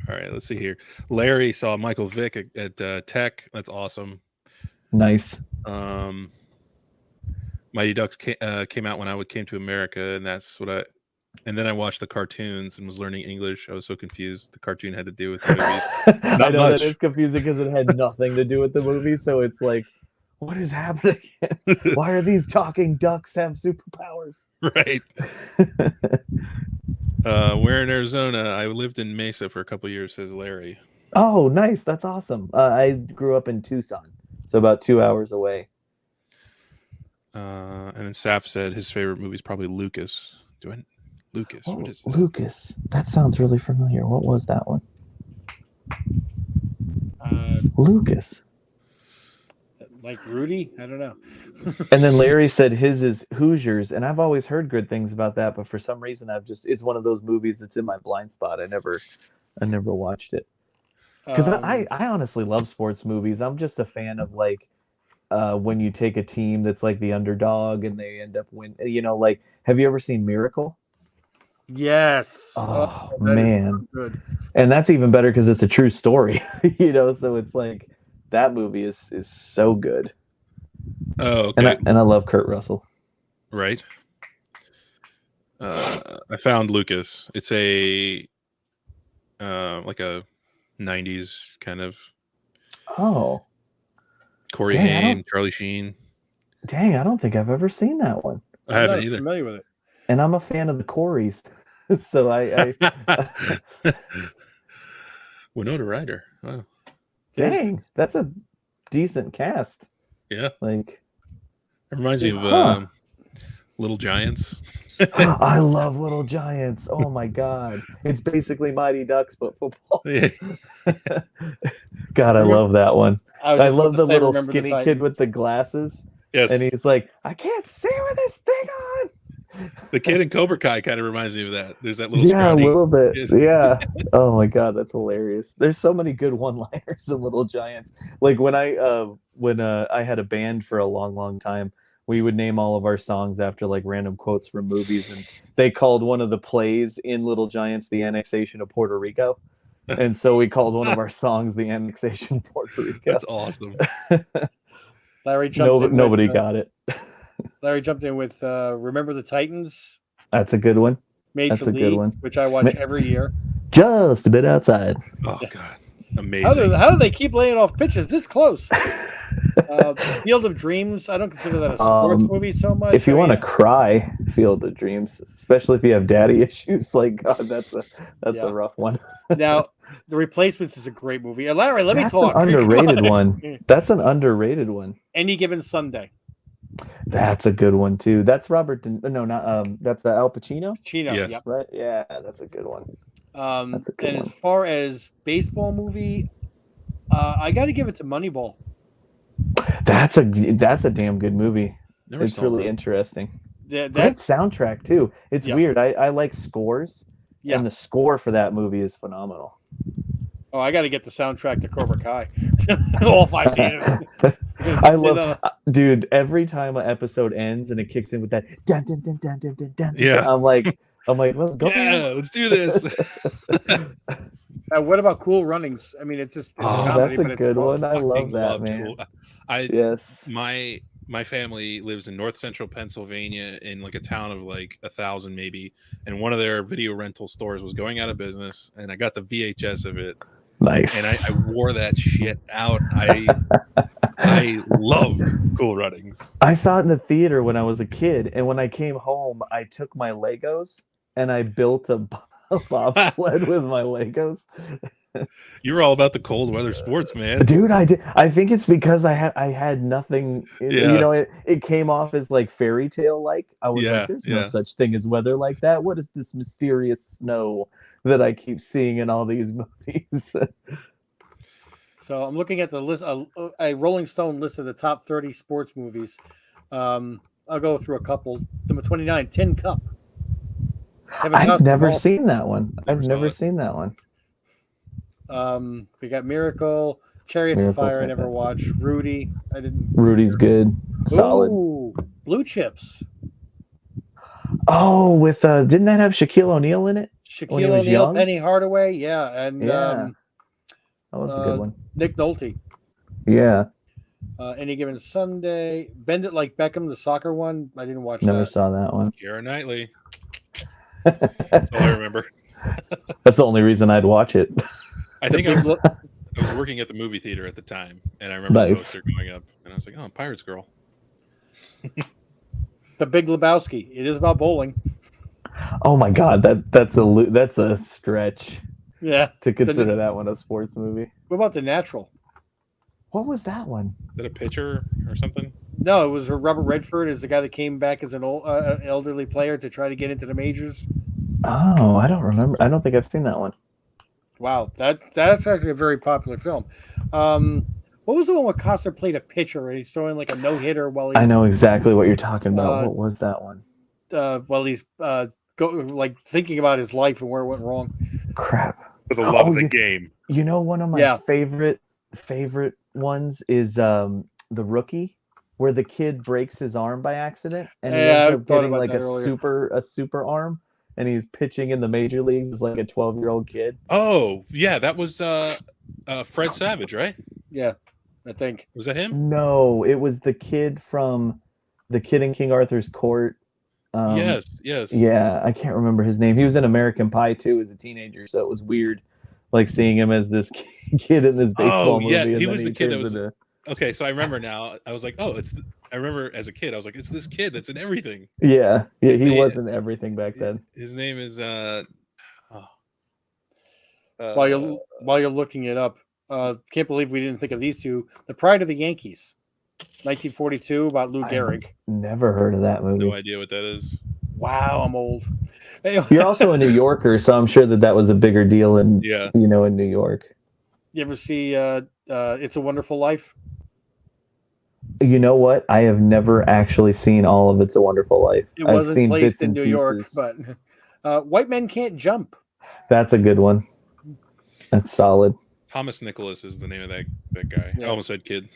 Speaker 1: All right, let's see here. Larry saw Michael Vick at Tech. That's awesome.
Speaker 3: Nice.
Speaker 1: Mighty Ducks came out when I came to America, and and then I watched the cartoons and was learning English. I was so confused. The cartoon had to do with the movies.
Speaker 3: I know that is confusing because it had nothing to do with the movie, so it's like, what is happening? Why are these talking ducks have superpowers?
Speaker 1: Right. Where in Arizona? I lived in Mesa for a couple of years, says Larry.
Speaker 3: Oh, nice. That's awesome. I grew up in Tucson, so about 2 hours away.
Speaker 1: And then Saf said his favorite movie is probably Lucas. Lucas.
Speaker 3: Oh,
Speaker 1: what is that?
Speaker 3: Lucas. That sounds really familiar. What was that one? Lucas.
Speaker 2: Like Rudy? I don't know.
Speaker 3: And then Larry said his is Hoosiers, and I've always heard good things about that, but for some reason it's one of those movies that's in my blind spot. I never watched it. Because I honestly love sports movies. I'm just a fan of like when you take a team that's like the underdog and they end up winning. Like, have you ever seen Miracle?
Speaker 2: Yes.
Speaker 3: Oh man.
Speaker 2: Good.
Speaker 3: And that's even better because it's a true story. So it's like that movie is so good.
Speaker 1: Oh, okay.
Speaker 3: And I love Kurt Russell.
Speaker 1: Right. I found Lucas. It's a like a 90s kind of.
Speaker 3: Oh.
Speaker 1: Corey Haim, Charlie Sheen.
Speaker 3: Dang, I don't think I've ever seen that one.
Speaker 1: I haven't either.
Speaker 2: Familiar with it.
Speaker 3: And I'm a fan of the Coreys. So I
Speaker 1: Winona Ryder. Wow.
Speaker 3: Dang, that's a decent cast.
Speaker 1: Yeah.
Speaker 3: Like,
Speaker 1: it reminds me of Little Giants.
Speaker 3: I love Little Giants. Oh my god. It's basically Mighty Ducks but football. God, I love that one. I love the little skinny kid with the glasses.
Speaker 1: Yes.
Speaker 3: And he's like, I can't see with this thing on.
Speaker 1: The kid in Cobra Kai kind of reminds me of that. There's that little
Speaker 3: Yeah, a
Speaker 1: scrawny
Speaker 3: little bit.
Speaker 1: kid.
Speaker 3: Yeah. Oh my God, that's hilarious. There's so many good one-liners in Little Giants. Like when I had a band for a long, long time, we would name all of our songs after like random quotes from movies, and they called one of the plays in Little Giants the annexation of Puerto Rico. And so we called one of our songs the annexation of Puerto Rico.
Speaker 1: That's awesome.
Speaker 2: Larry jumped in.
Speaker 3: Nobody got it.
Speaker 2: Larry jumped in with Remember the Titans?
Speaker 3: That's a good one.
Speaker 2: Major
Speaker 3: That's a
Speaker 2: League,
Speaker 3: good one.
Speaker 2: which I watch every year.
Speaker 3: Just a bit outside.
Speaker 1: Oh God, amazing.
Speaker 2: How do they keep laying off pitches this close? Field of Dreams. I don't consider that a sports movie so much.
Speaker 3: If you want to cry, Field of Dreams, especially if you have daddy issues, like God, that's a rough one.
Speaker 2: Now, The Replacements is a great movie. Larry, let me talk.
Speaker 3: That's an underrated one. That's an underrated one.
Speaker 2: Any Given Sunday.
Speaker 3: That's a good one too. That's that's Al Pacino.
Speaker 2: Pacino,
Speaker 1: Yes.
Speaker 2: yep.
Speaker 3: Right? Yeah, that's a good one. That's a good
Speaker 2: and
Speaker 3: one.
Speaker 2: as far as baseball movie, I got to give it to Moneyball.
Speaker 3: That's a damn good movie.
Speaker 1: Never
Speaker 3: It's
Speaker 1: saw
Speaker 3: really
Speaker 1: that.
Speaker 3: interesting. Great
Speaker 2: That's
Speaker 3: soundtrack too. It's weird. I like scores, and the score for that movie is phenomenal.
Speaker 2: Oh, I got to get the soundtrack to Cobra Kai. All 5 seasons.
Speaker 3: I love, dude. Every time an episode ends and it kicks in with that dun dun dun dun dun dun dun,
Speaker 1: Yeah.
Speaker 3: I'm like, let's go.
Speaker 1: Yeah, let's do this.
Speaker 2: What about Cool Runnings? I mean, it's a comedy,
Speaker 3: that's
Speaker 2: but
Speaker 3: a
Speaker 2: it's
Speaker 3: good
Speaker 2: fun.
Speaker 3: one. I love
Speaker 1: Fucking
Speaker 3: that,
Speaker 1: loved
Speaker 3: man.
Speaker 1: Cool.
Speaker 3: Yes.
Speaker 1: My family lives in north central Pennsylvania in like a town of like 1,000 maybe, and one of their video rental stores was going out of business, and I got the VHS of it.
Speaker 3: Nice.
Speaker 1: And I wore that shit out. I loved Cool Runnings.
Speaker 3: I saw it in the theater when I was a kid, and when I came home, I took my Legos and I built a bobsled with my Legos.
Speaker 1: You were all about the cold weather sports, man.
Speaker 3: Dude, I did. I think it's because I had nothing.
Speaker 1: Yeah.
Speaker 3: You know, it came off as like fairy tale like. I was like, there's no such thing as weather like that. What is this mysterious snow that I keep seeing in all these movies?
Speaker 2: So I'm looking at the list, a Rolling Stone list of the top 30 sports movies. I'll go through a couple. Number 29, Tin Cup.
Speaker 3: I've never seen that one. I've never seen that one.
Speaker 2: We got Miracle, Chariots of Fire. I never watched. Rudy. I didn't.
Speaker 3: Rudy's good. Solid.
Speaker 2: Ooh, Blue Chips.
Speaker 3: Oh, with didn't that have Shaquille O'Neal in it?
Speaker 2: Shaquille O'Neal, Penny Hardaway, and
Speaker 3: that was a good one.
Speaker 2: Nick Nolte.
Speaker 3: Yeah.
Speaker 2: Any Given Sunday, Bend It Like Beckham, the soccer one. I didn't watch
Speaker 3: Never
Speaker 2: that.
Speaker 3: saw that one.
Speaker 1: Keira Knightley. That's all I remember.
Speaker 3: That's the only reason I'd watch it.
Speaker 1: I think I was working at the movie theater at the time, and I remember the poster going up, and I was like, "Oh, Pirates Girl."
Speaker 2: The Big Lebowski. It is about bowling.
Speaker 3: Oh my God, that's a stretch.
Speaker 2: Yeah.
Speaker 3: To consider that one a sports movie.
Speaker 2: What about The Natural?
Speaker 3: What was that one?
Speaker 1: Is that a pitcher or something?
Speaker 2: No, it was Robert Redford as the guy that came back as an old elderly player to try to get into the majors.
Speaker 3: Oh, I don't remember. I don't think I've seen that one.
Speaker 2: Wow, that's actually a very popular film. What was the one where Costner played a pitcher and he's throwing like a no-hitter while he's...
Speaker 3: I know exactly what you're talking about. What was that one?
Speaker 2: While he's thinking about his life and where it went wrong.
Speaker 3: Crap.
Speaker 1: For the love of the game.
Speaker 3: You know, one of my favorite ones is The Rookie, where the kid breaks his arm by accident and he ends up getting like a super arm, and he's pitching in the major leagues as like a 12-year-old kid.
Speaker 1: Oh, yeah, that was Fred Savage, right?
Speaker 2: Yeah, I think.
Speaker 1: Was that him?
Speaker 3: No, it was the kid in King Arthur's Court.
Speaker 1: Yes.
Speaker 3: Yeah, I can't remember his name. He was in American Pie too as a teenager, so it was weird, like seeing him as this kid in this baseball movie.
Speaker 1: Yeah,
Speaker 3: and
Speaker 1: he
Speaker 3: then
Speaker 1: was the kid that was.
Speaker 3: into...
Speaker 1: Okay, so I remember now. I was like, oh, I remember as a kid, I was like, it's this kid that's in everything.
Speaker 3: Yeah, he was in everything back then.
Speaker 1: His name is.
Speaker 2: While you're looking it up, can't believe we didn't think of these two. The Pride of the Yankees, 1942, about Lou Gehrig.
Speaker 3: Never heard of that movie.
Speaker 1: No idea what that is.
Speaker 2: Wow, I'm old. Anyway.
Speaker 3: You're also a New Yorker, so I'm sure that was a bigger deal in in New York.
Speaker 2: You ever see It's a Wonderful Life?
Speaker 3: You know what? I have never actually seen all of It's a Wonderful Life.
Speaker 2: It
Speaker 3: I've
Speaker 2: wasn't
Speaker 3: seen
Speaker 2: placed
Speaker 3: bits
Speaker 2: in
Speaker 3: and
Speaker 2: New York,
Speaker 3: pieces.
Speaker 2: but White Men Can't Jump.
Speaker 3: That's a good one. That's solid.
Speaker 1: Thomas Nicholas is the name of that guy.
Speaker 2: Yeah.
Speaker 1: I almost said kid.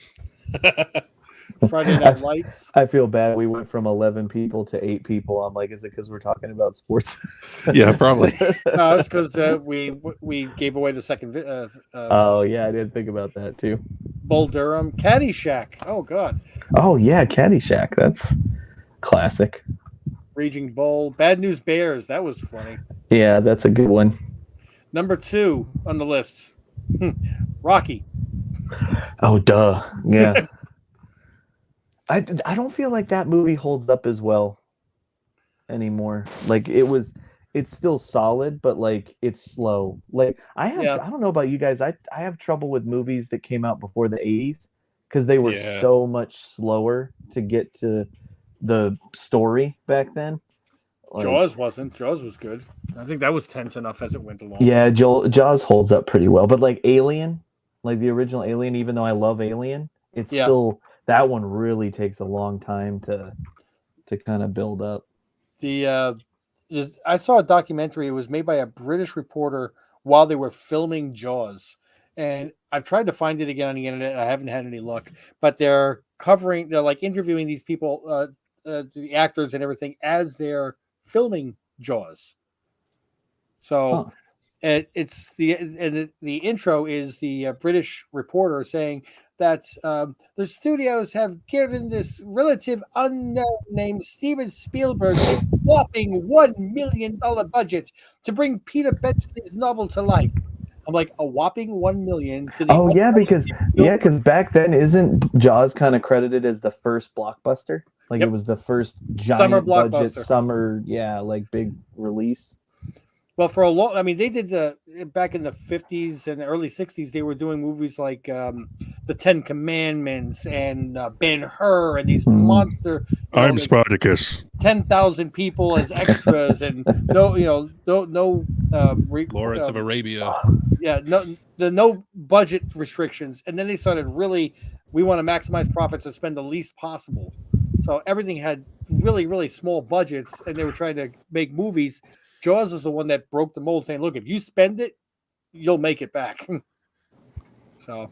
Speaker 2: Friday Night Lights.
Speaker 3: I feel bad. We went from 11 people to 8 people. I'm like, is it because we're talking about sports?
Speaker 1: Yeah, probably.
Speaker 2: No, it's because we gave away the second.
Speaker 3: Oh yeah, I didn't think about that too.
Speaker 2: Bull Durham, Caddyshack. Oh God.
Speaker 3: Oh yeah, Caddyshack. That's classic.
Speaker 2: Raging Bull, Bad News Bears. That was funny.
Speaker 3: Yeah, that's a good one.
Speaker 2: Number 2 on the list, Rocky.
Speaker 3: Oh duh. Yeah. I don't feel like that movie holds up as well anymore. Like it's still solid, but like it's slow. Like I don't know about you guys. I have trouble with movies that came out before the 80s because they were so much slower to get to the story back then. Like,
Speaker 2: Jaws wasn't. Jaws was good. I think that was tense enough as it went along.
Speaker 3: Yeah, Jaws holds up pretty well. But like Alien, like the original Alien, even though I love Alien, it's still that one really takes a long time to kind of build up.
Speaker 2: I saw a documentary. It was made by a British reporter while they were filming Jaws, and I've tried to find it again on the internet. I haven't had any luck, but they're like interviewing these people, the actors and everything as they're filming Jaws. So it's the intro is the British reporter saying that the studios have given this relative unknown named Steven Spielberg a whopping $1 million budget to bring Peter Benchley's novel to life. I'm like, a whopping $1 million to the
Speaker 3: because back then isn't Jaws kind of credited as the first blockbuster? Like it was the first giant
Speaker 2: summer
Speaker 3: budget summer, like big release.
Speaker 2: Well, for a long, I mean, they did back in the 50s and the early 60s. They were doing movies like The 10 Commandments and Ben-Hur and these monster.
Speaker 1: I'm Spartacus.
Speaker 2: 10,000 people as extras and no
Speaker 1: Lawrence of Arabia.
Speaker 2: Yeah, no budget restrictions, and then they started really. We want to maximize profits and spend the least possible. So everything had really, really small budgets, and they were trying to make movies. Jaws is the one that broke the mold, saying, "Look, if you spend it, you'll make it back." So,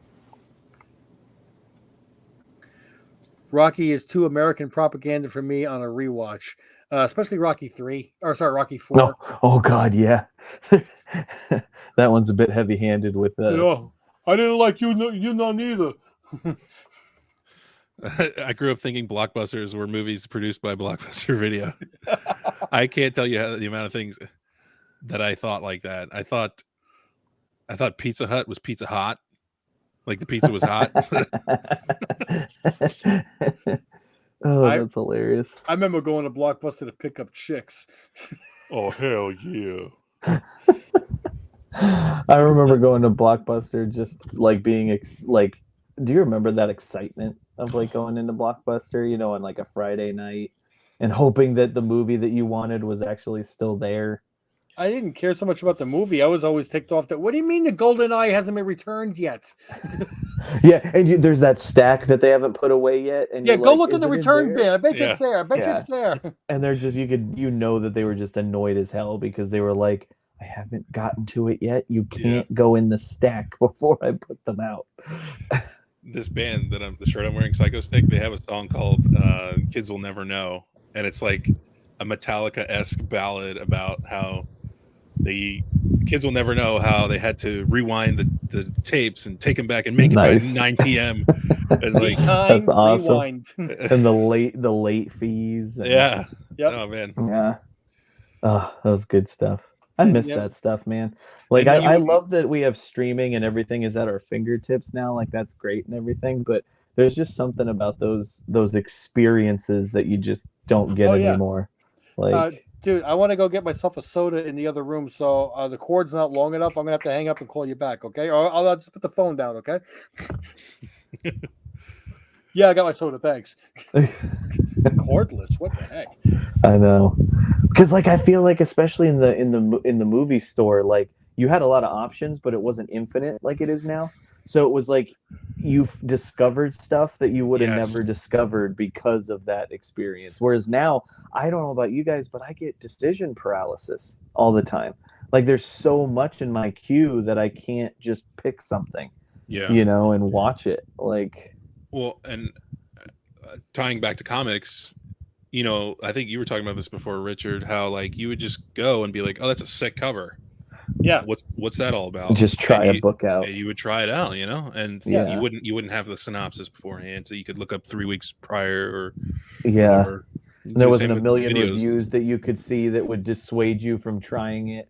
Speaker 2: Rocky is too American propaganda for me on a rewatch, especially Rocky 4.
Speaker 3: Oh God, yeah, that one's a bit heavy-handed with.
Speaker 2: I didn't like you none either.
Speaker 1: I grew up thinking blockbusters were movies produced by Blockbuster Video. I can't tell you the amount of things that I thought like that. I thought Pizza Hut was Pizza Hot, like the pizza was hot.
Speaker 3: Oh, that's hilarious.
Speaker 2: I remember going to Blockbuster to pick up chicks.
Speaker 1: Oh hell yeah!
Speaker 3: I remember going to Blockbuster just like being like. Do you remember that excitement of like going into Blockbuster, on like a Friday night and hoping that the movie that you wanted was actually still there?
Speaker 2: I didn't care so much about the movie. I was always ticked off that, what do you mean the Golden Eye hasn't been returned yet?
Speaker 3: Yeah, and there's that stack that they haven't put away yet. And
Speaker 2: yeah, go look at the return bin. I bet you it's there. I bet you it's there.
Speaker 3: And they're just, that they were just annoyed as hell because they were like, I haven't gotten to it yet. You can't go in the stack before I put them out.
Speaker 1: This band the shirt I'm wearing, Psycho Stick, they have a song called Kids Will Never Know. And it's like a Metallica-esque ballad about how the kids will never know how they had to rewind the tapes and take them back and make it by 9 p.m. And like
Speaker 3: that's awesome. Rewind. And the late fees. And,
Speaker 1: yeah. Yep. Oh man.
Speaker 3: Yeah. Oh, that was good stuff. I miss that stuff, man. Like I love that we have streaming and everything is at our fingertips now. Like that's great and everything, but there's just something about those experiences that you just don't get anymore. Like
Speaker 2: dude, I want to go get myself a soda in the other room, so the cord's not long enough. I'm gonna have to hang up and call you back, okay? Or I'll just put the phone down, okay? Yeah, I got my soda. Thanks. Cordless. What the heck?
Speaker 3: I know, because like I feel like especially in the movie store, like you had a lot of options, but it wasn't infinite like it is now. So it was like you've discovered stuff that you would have
Speaker 1: Yes.
Speaker 3: never discovered because of that experience. Whereas now, I don't know about you guys, but I get decision paralysis all the time. Like there's so much in my queue that I can't just pick something,
Speaker 1: Yeah.
Speaker 3: and watch it. Like,
Speaker 1: well, and tying back to comics, I think you were talking about this before, Richard, how like you would just go and be like, oh, that's a sick cover.
Speaker 2: Yeah.
Speaker 1: What's that all about?
Speaker 3: just try a book out.
Speaker 1: And you would try it out, and
Speaker 3: Yeah.
Speaker 1: you wouldn't have the synopsis beforehand, so you could look up 3 weeks prior or
Speaker 3: Yeah.
Speaker 1: whatever.
Speaker 3: And there
Speaker 1: Do the
Speaker 3: wasn't
Speaker 1: same
Speaker 3: a
Speaker 1: with
Speaker 3: million
Speaker 1: videos.
Speaker 3: reviews that you could see that would dissuade you from trying it.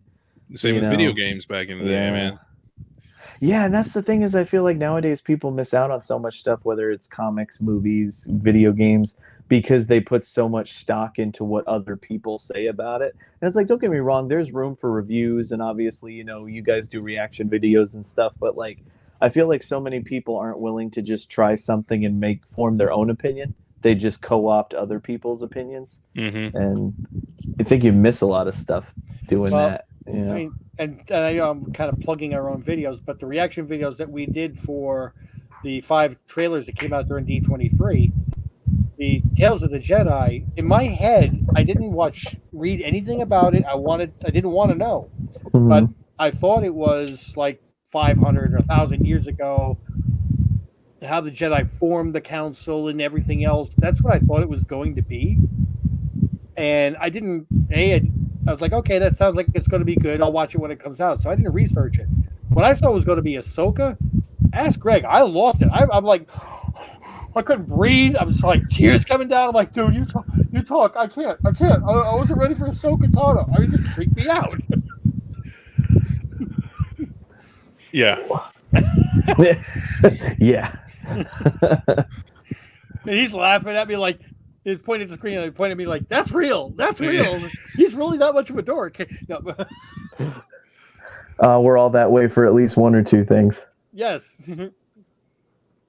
Speaker 1: Same
Speaker 3: you
Speaker 1: with video
Speaker 3: know.
Speaker 1: games back in the day,
Speaker 3: Yeah.
Speaker 1: man.
Speaker 3: Yeah, and that's the thing is I feel like nowadays people miss out on so much stuff, whether it's comics, movies, video games, because they put so much stock into what other people say about it. And it's like, don't get me wrong, there's room for reviews, and obviously, you guys do reaction videos and stuff, but like I feel like so many people aren't willing to just try something and form their own opinion. They just co-opt other people's opinions.
Speaker 1: Mm-hmm.
Speaker 3: And I think you miss a lot of stuff doing that.
Speaker 2: I mean, and I know I'm kind of plugging our own videos, but the reaction videos that we did for the 5 trailers that came out during D23, the Tales of the Jedi, in my head, I didn't read anything about it. I didn't want to know, but I thought it was like 500 or 1,000 years ago, how the Jedi formed the council and everything else. That's what I thought it was going to be. And I didn't, I was like, okay, that sounds like it's going to be good. I'll watch it when it comes out. So I didn't research it. When I saw it was going to be Ahsoka, ask Greg. I lost it. I'm like, I couldn't breathe. I was like, tears coming down. I'm like, dude, you talk. I can't. I wasn't ready for Ahsoka Tano. I was just freaked me out.
Speaker 1: Yeah.
Speaker 3: Yeah.
Speaker 2: And he's laughing at me like, he's pointing at the screen and pointing at me like, that's real. That's real. He's really not much of a dork. No.
Speaker 3: We're all that way for at least one or two things.
Speaker 2: Yes.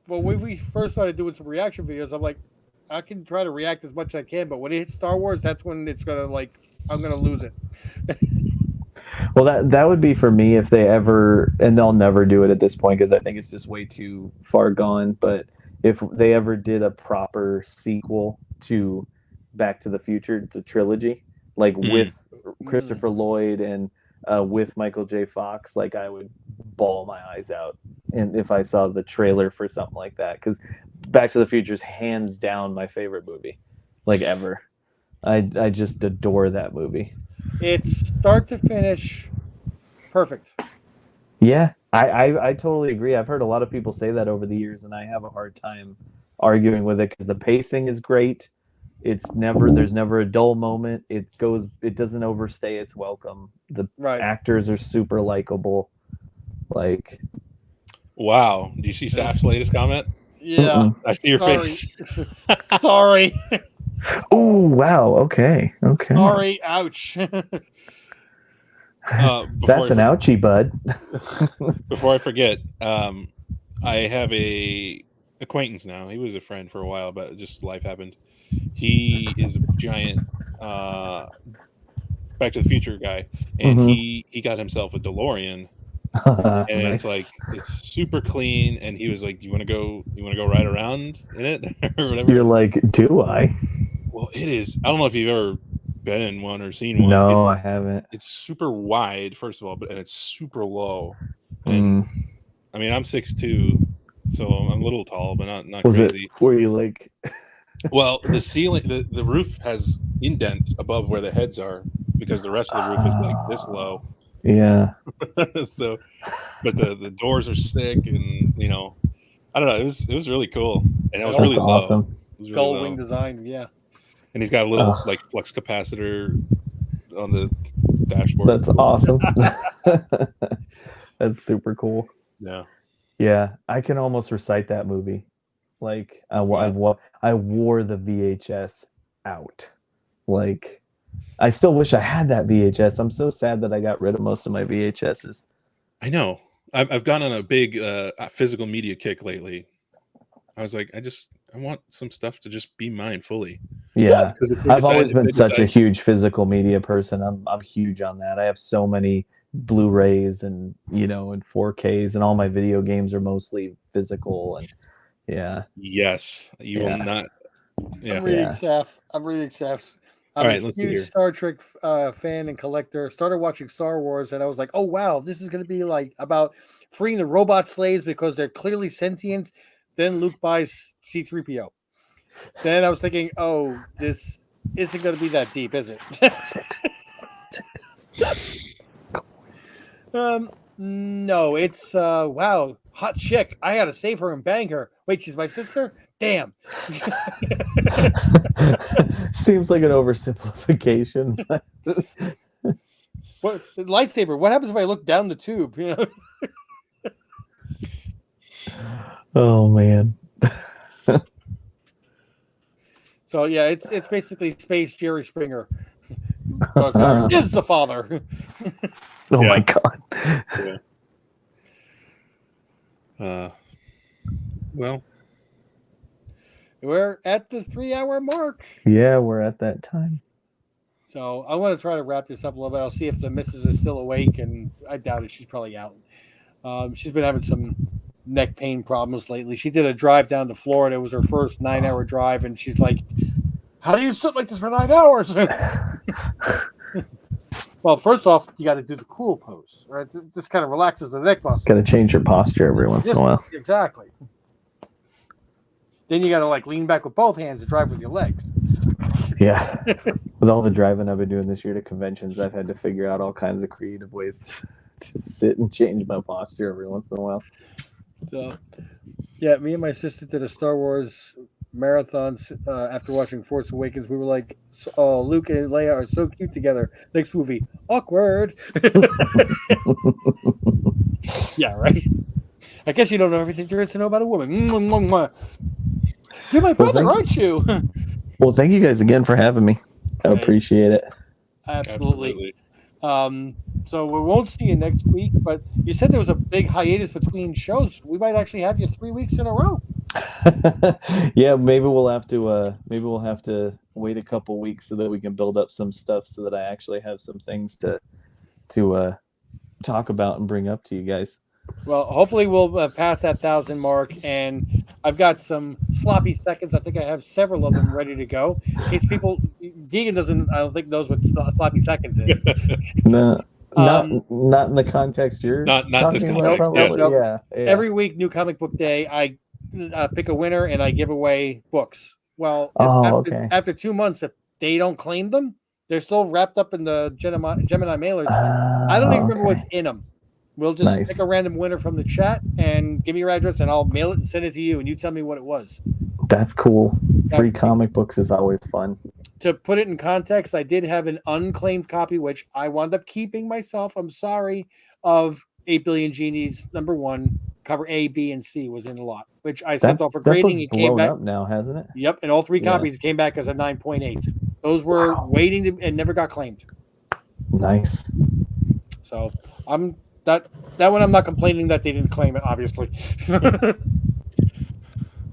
Speaker 2: Well, when we first started doing some reaction videos, I'm like, I can try to react as much as I can, but when it hits Star Wars, that's when it's going to I'm going to lose it.
Speaker 3: Well, that would be for me if they ever, and they'll never do it at this point because I think it's just way too far gone. But if they ever did a proper sequel to Back to the Future, the trilogy, like with Christopher Lloyd and with Michael J. Fox, like I would bawl my eyes out. And if I saw the trailer for something like that, because Back to the Future is hands down my favorite movie, like ever. I just adore that movie.
Speaker 2: It's start to finish perfect.
Speaker 3: Yeah, I totally agree. I've heard a lot of people say that over the years, and I have a hard time arguing with it because the pacing is great. There's never a dull moment. It doesn't overstay its welcome. The actors are super likable. Like,
Speaker 1: wow. Do you see Saf's latest comment?
Speaker 2: Yeah.
Speaker 1: I see your face.
Speaker 2: Sorry.
Speaker 3: Oh, wow. Okay.
Speaker 2: Sorry. Ouch.
Speaker 3: That's an ouchie, bud.
Speaker 1: Before I forget, I have a acquaintance now. He was a friend for a while, but just life happened. He is a giant Back to the Future guy, and he got himself a DeLorean. And
Speaker 3: nice.
Speaker 1: it's super clean, and he was like, you want to go ride around in it or whatever?
Speaker 3: You're like, do I?
Speaker 1: Well, it is. I don't know if you've ever been in one or seen one.
Speaker 3: No, I haven't.
Speaker 1: It's super wide, first of all, and it's super low. And I mean, I'm 6'2", so I'm a little tall, but not crazy.
Speaker 3: Were you like?
Speaker 1: Well, the ceiling, the roof has indents above where the heads are because the rest of the roof is like this low.
Speaker 3: Yeah.
Speaker 1: So, but the doors are sick, and I don't know. It was really cool, and it was really
Speaker 3: awesome.
Speaker 1: low. It was really
Speaker 2: Gull
Speaker 1: low.
Speaker 2: wing design, yeah.
Speaker 1: And he's got a little like flux capacitor on the dashboard.
Speaker 3: That's awesome. That's super cool.
Speaker 1: Yeah.
Speaker 3: Yeah, I can almost recite that movie. Like I wore the VHS out. Like I still wish I had that VHS. I'm so sad that I got rid of most of my VHSs.
Speaker 1: I know. I've gone on a big physical media kick lately. I was like, I want some stuff to just be mine fully.
Speaker 3: Yeah, I've always been such a huge physical media person. I'm huge on that. I have so many Blu-rays and and 4Ks, and all my video games are mostly physical. And
Speaker 1: Yes, you will not. Yeah.
Speaker 2: I'm reading
Speaker 3: Yeah.
Speaker 2: Seth. I'm reading Seth's.
Speaker 1: All
Speaker 2: I'm
Speaker 1: right,
Speaker 2: a
Speaker 1: let's see
Speaker 2: huge
Speaker 1: here.
Speaker 2: Star Trek fan and collector. Started watching Star Wars, and I was like, "Oh wow, this is going to be like about freeing the robot slaves because they're clearly sentient." Then Luke buys C-3PO. Then I was thinking, "Oh, this isn't going to be that deep, is it?" No, it's wow, hot chick. I gotta save her and bang her. Wait, she's my sister? Damn.
Speaker 3: Seems like an oversimplification.
Speaker 2: What lightsaber? What happens if I look down the tube?
Speaker 3: Oh man.
Speaker 2: So yeah, it's basically space Jerry Springer. Is the father.
Speaker 3: Oh
Speaker 1: Yeah.
Speaker 3: my god.
Speaker 1: Well,
Speaker 2: We're at the 3-hour mark.
Speaker 3: Yeah, we're at that time.
Speaker 2: So I want to try to wrap this up a little bit. I'll see if the missus is still awake, and I doubt it. She's probably out. She's been having some neck pain problems lately. She did a drive down to Florida. It was her first 9-hour drive, and she's like, "How do you sit like this for 9 hours?" Well, first off, you got to do the cool pose. Right? This kind of relaxes the neck muscle.
Speaker 3: Got to change your posture every once in a while.
Speaker 2: Exactly. Then you got to like lean back with both hands and drive with your legs.
Speaker 3: Yeah. With all the driving I've been doing this year to conventions, I've had to figure out all kinds of creative ways to sit and change my posture every once in a while.
Speaker 2: So, yeah, me and my sister did a Star Wars marathon after watching Force Awakens. We were like, "Oh, Luke and Leia are so cute together." Next movie, awkward. Yeah, right. I guess you don't know everything there is to know about a woman. You're my brother, aren't you?
Speaker 3: Well, thank you guys again for having me. I appreciate it.
Speaker 2: Absolutely. So we won't see you next week, but you said there was a big hiatus between shows. We might actually have you 3 weeks in a row.
Speaker 3: Yeah, maybe we'll have to wait a couple weeks so that we can build up some stuff so that I actually have some things to talk about and bring up to you guys.
Speaker 2: Well, hopefully we'll pass that 1,000 mark, and I've got some sloppy seconds. I think I have several of them ready to go. In case people, Deegan doesn't, I don't think knows what sloppy seconds is.
Speaker 3: No, not in the context you're
Speaker 1: not this
Speaker 3: talking about.
Speaker 1: context.
Speaker 3: Probably.
Speaker 1: Yes.
Speaker 3: Yeah.
Speaker 2: Every week, New Comic Book Day, I pick a winner and I give away books. Well, after 2 months, if they don't claim them, they're still wrapped up in the Gemini mailers. I don't even remember what's in them. We'll just pick a random winner from the chat and give me your address, and I'll mail it and send it to you, and you tell me what it was.
Speaker 3: That's cool. Free comic books is always fun.
Speaker 2: To put it in context, I did have an unclaimed copy, which I wound up keeping myself. I'm sorry, of 8 Billion Genies #1. Cover A, B, and C was in a lot, which I sent off for grading.
Speaker 3: It came back up now, hasn't it?
Speaker 2: Yep, and all 3 copies came back as a 9.8. Those were waiting and never got claimed.
Speaker 3: Nice.
Speaker 2: So I'm that one. I'm not complaining that they didn't claim it, obviously.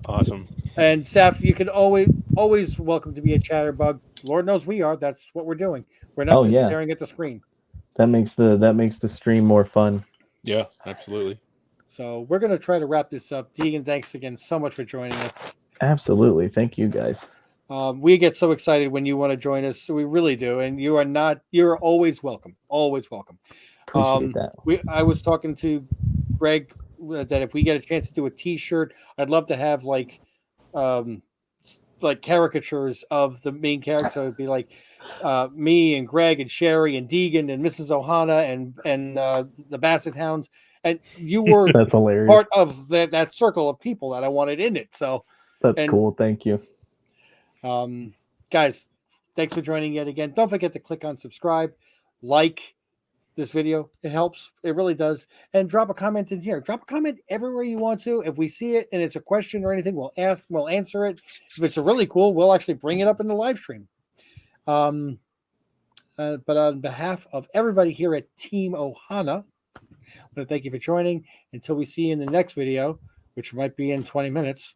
Speaker 1: Awesome.
Speaker 2: And Saf, you can always welcome to be a chatterbug. Lord knows we are. That's what we're doing. We're not just staring at the screen.
Speaker 3: That makes the stream more fun.
Speaker 1: Yeah, absolutely.
Speaker 2: So we're going to try to wrap this up. Deegan, thanks again so much for joining us.
Speaker 3: Absolutely. Thank you, guys.
Speaker 2: We get so excited when you want to join us. We really do. And you're always welcome. Always welcome.
Speaker 3: Appreciate that.
Speaker 2: I was talking to Greg that if we get a chance to do a T-shirt, I'd love to have like caricatures of the main character. So it'd be like me and Greg and Sherry and Deegan and Mrs. Ohana and the Basset Hounds. And you were
Speaker 3: That's hilarious.
Speaker 2: part of that circle of people that I wanted in it. So
Speaker 3: that's cool. Thank you.
Speaker 2: Guys, thanks for joining yet again. Don't forget to click on subscribe, like this video. It helps. It really does. And drop a comment in here. Drop a comment everywhere you want to. If we see it and it's a question or anything, we'll answer it. If it's really cool, we'll actually bring it up in the live stream. But on behalf of everybody here at Team Ohana, I want to thank you for joining. Until we see you in the next video, which might be in 20 minutes.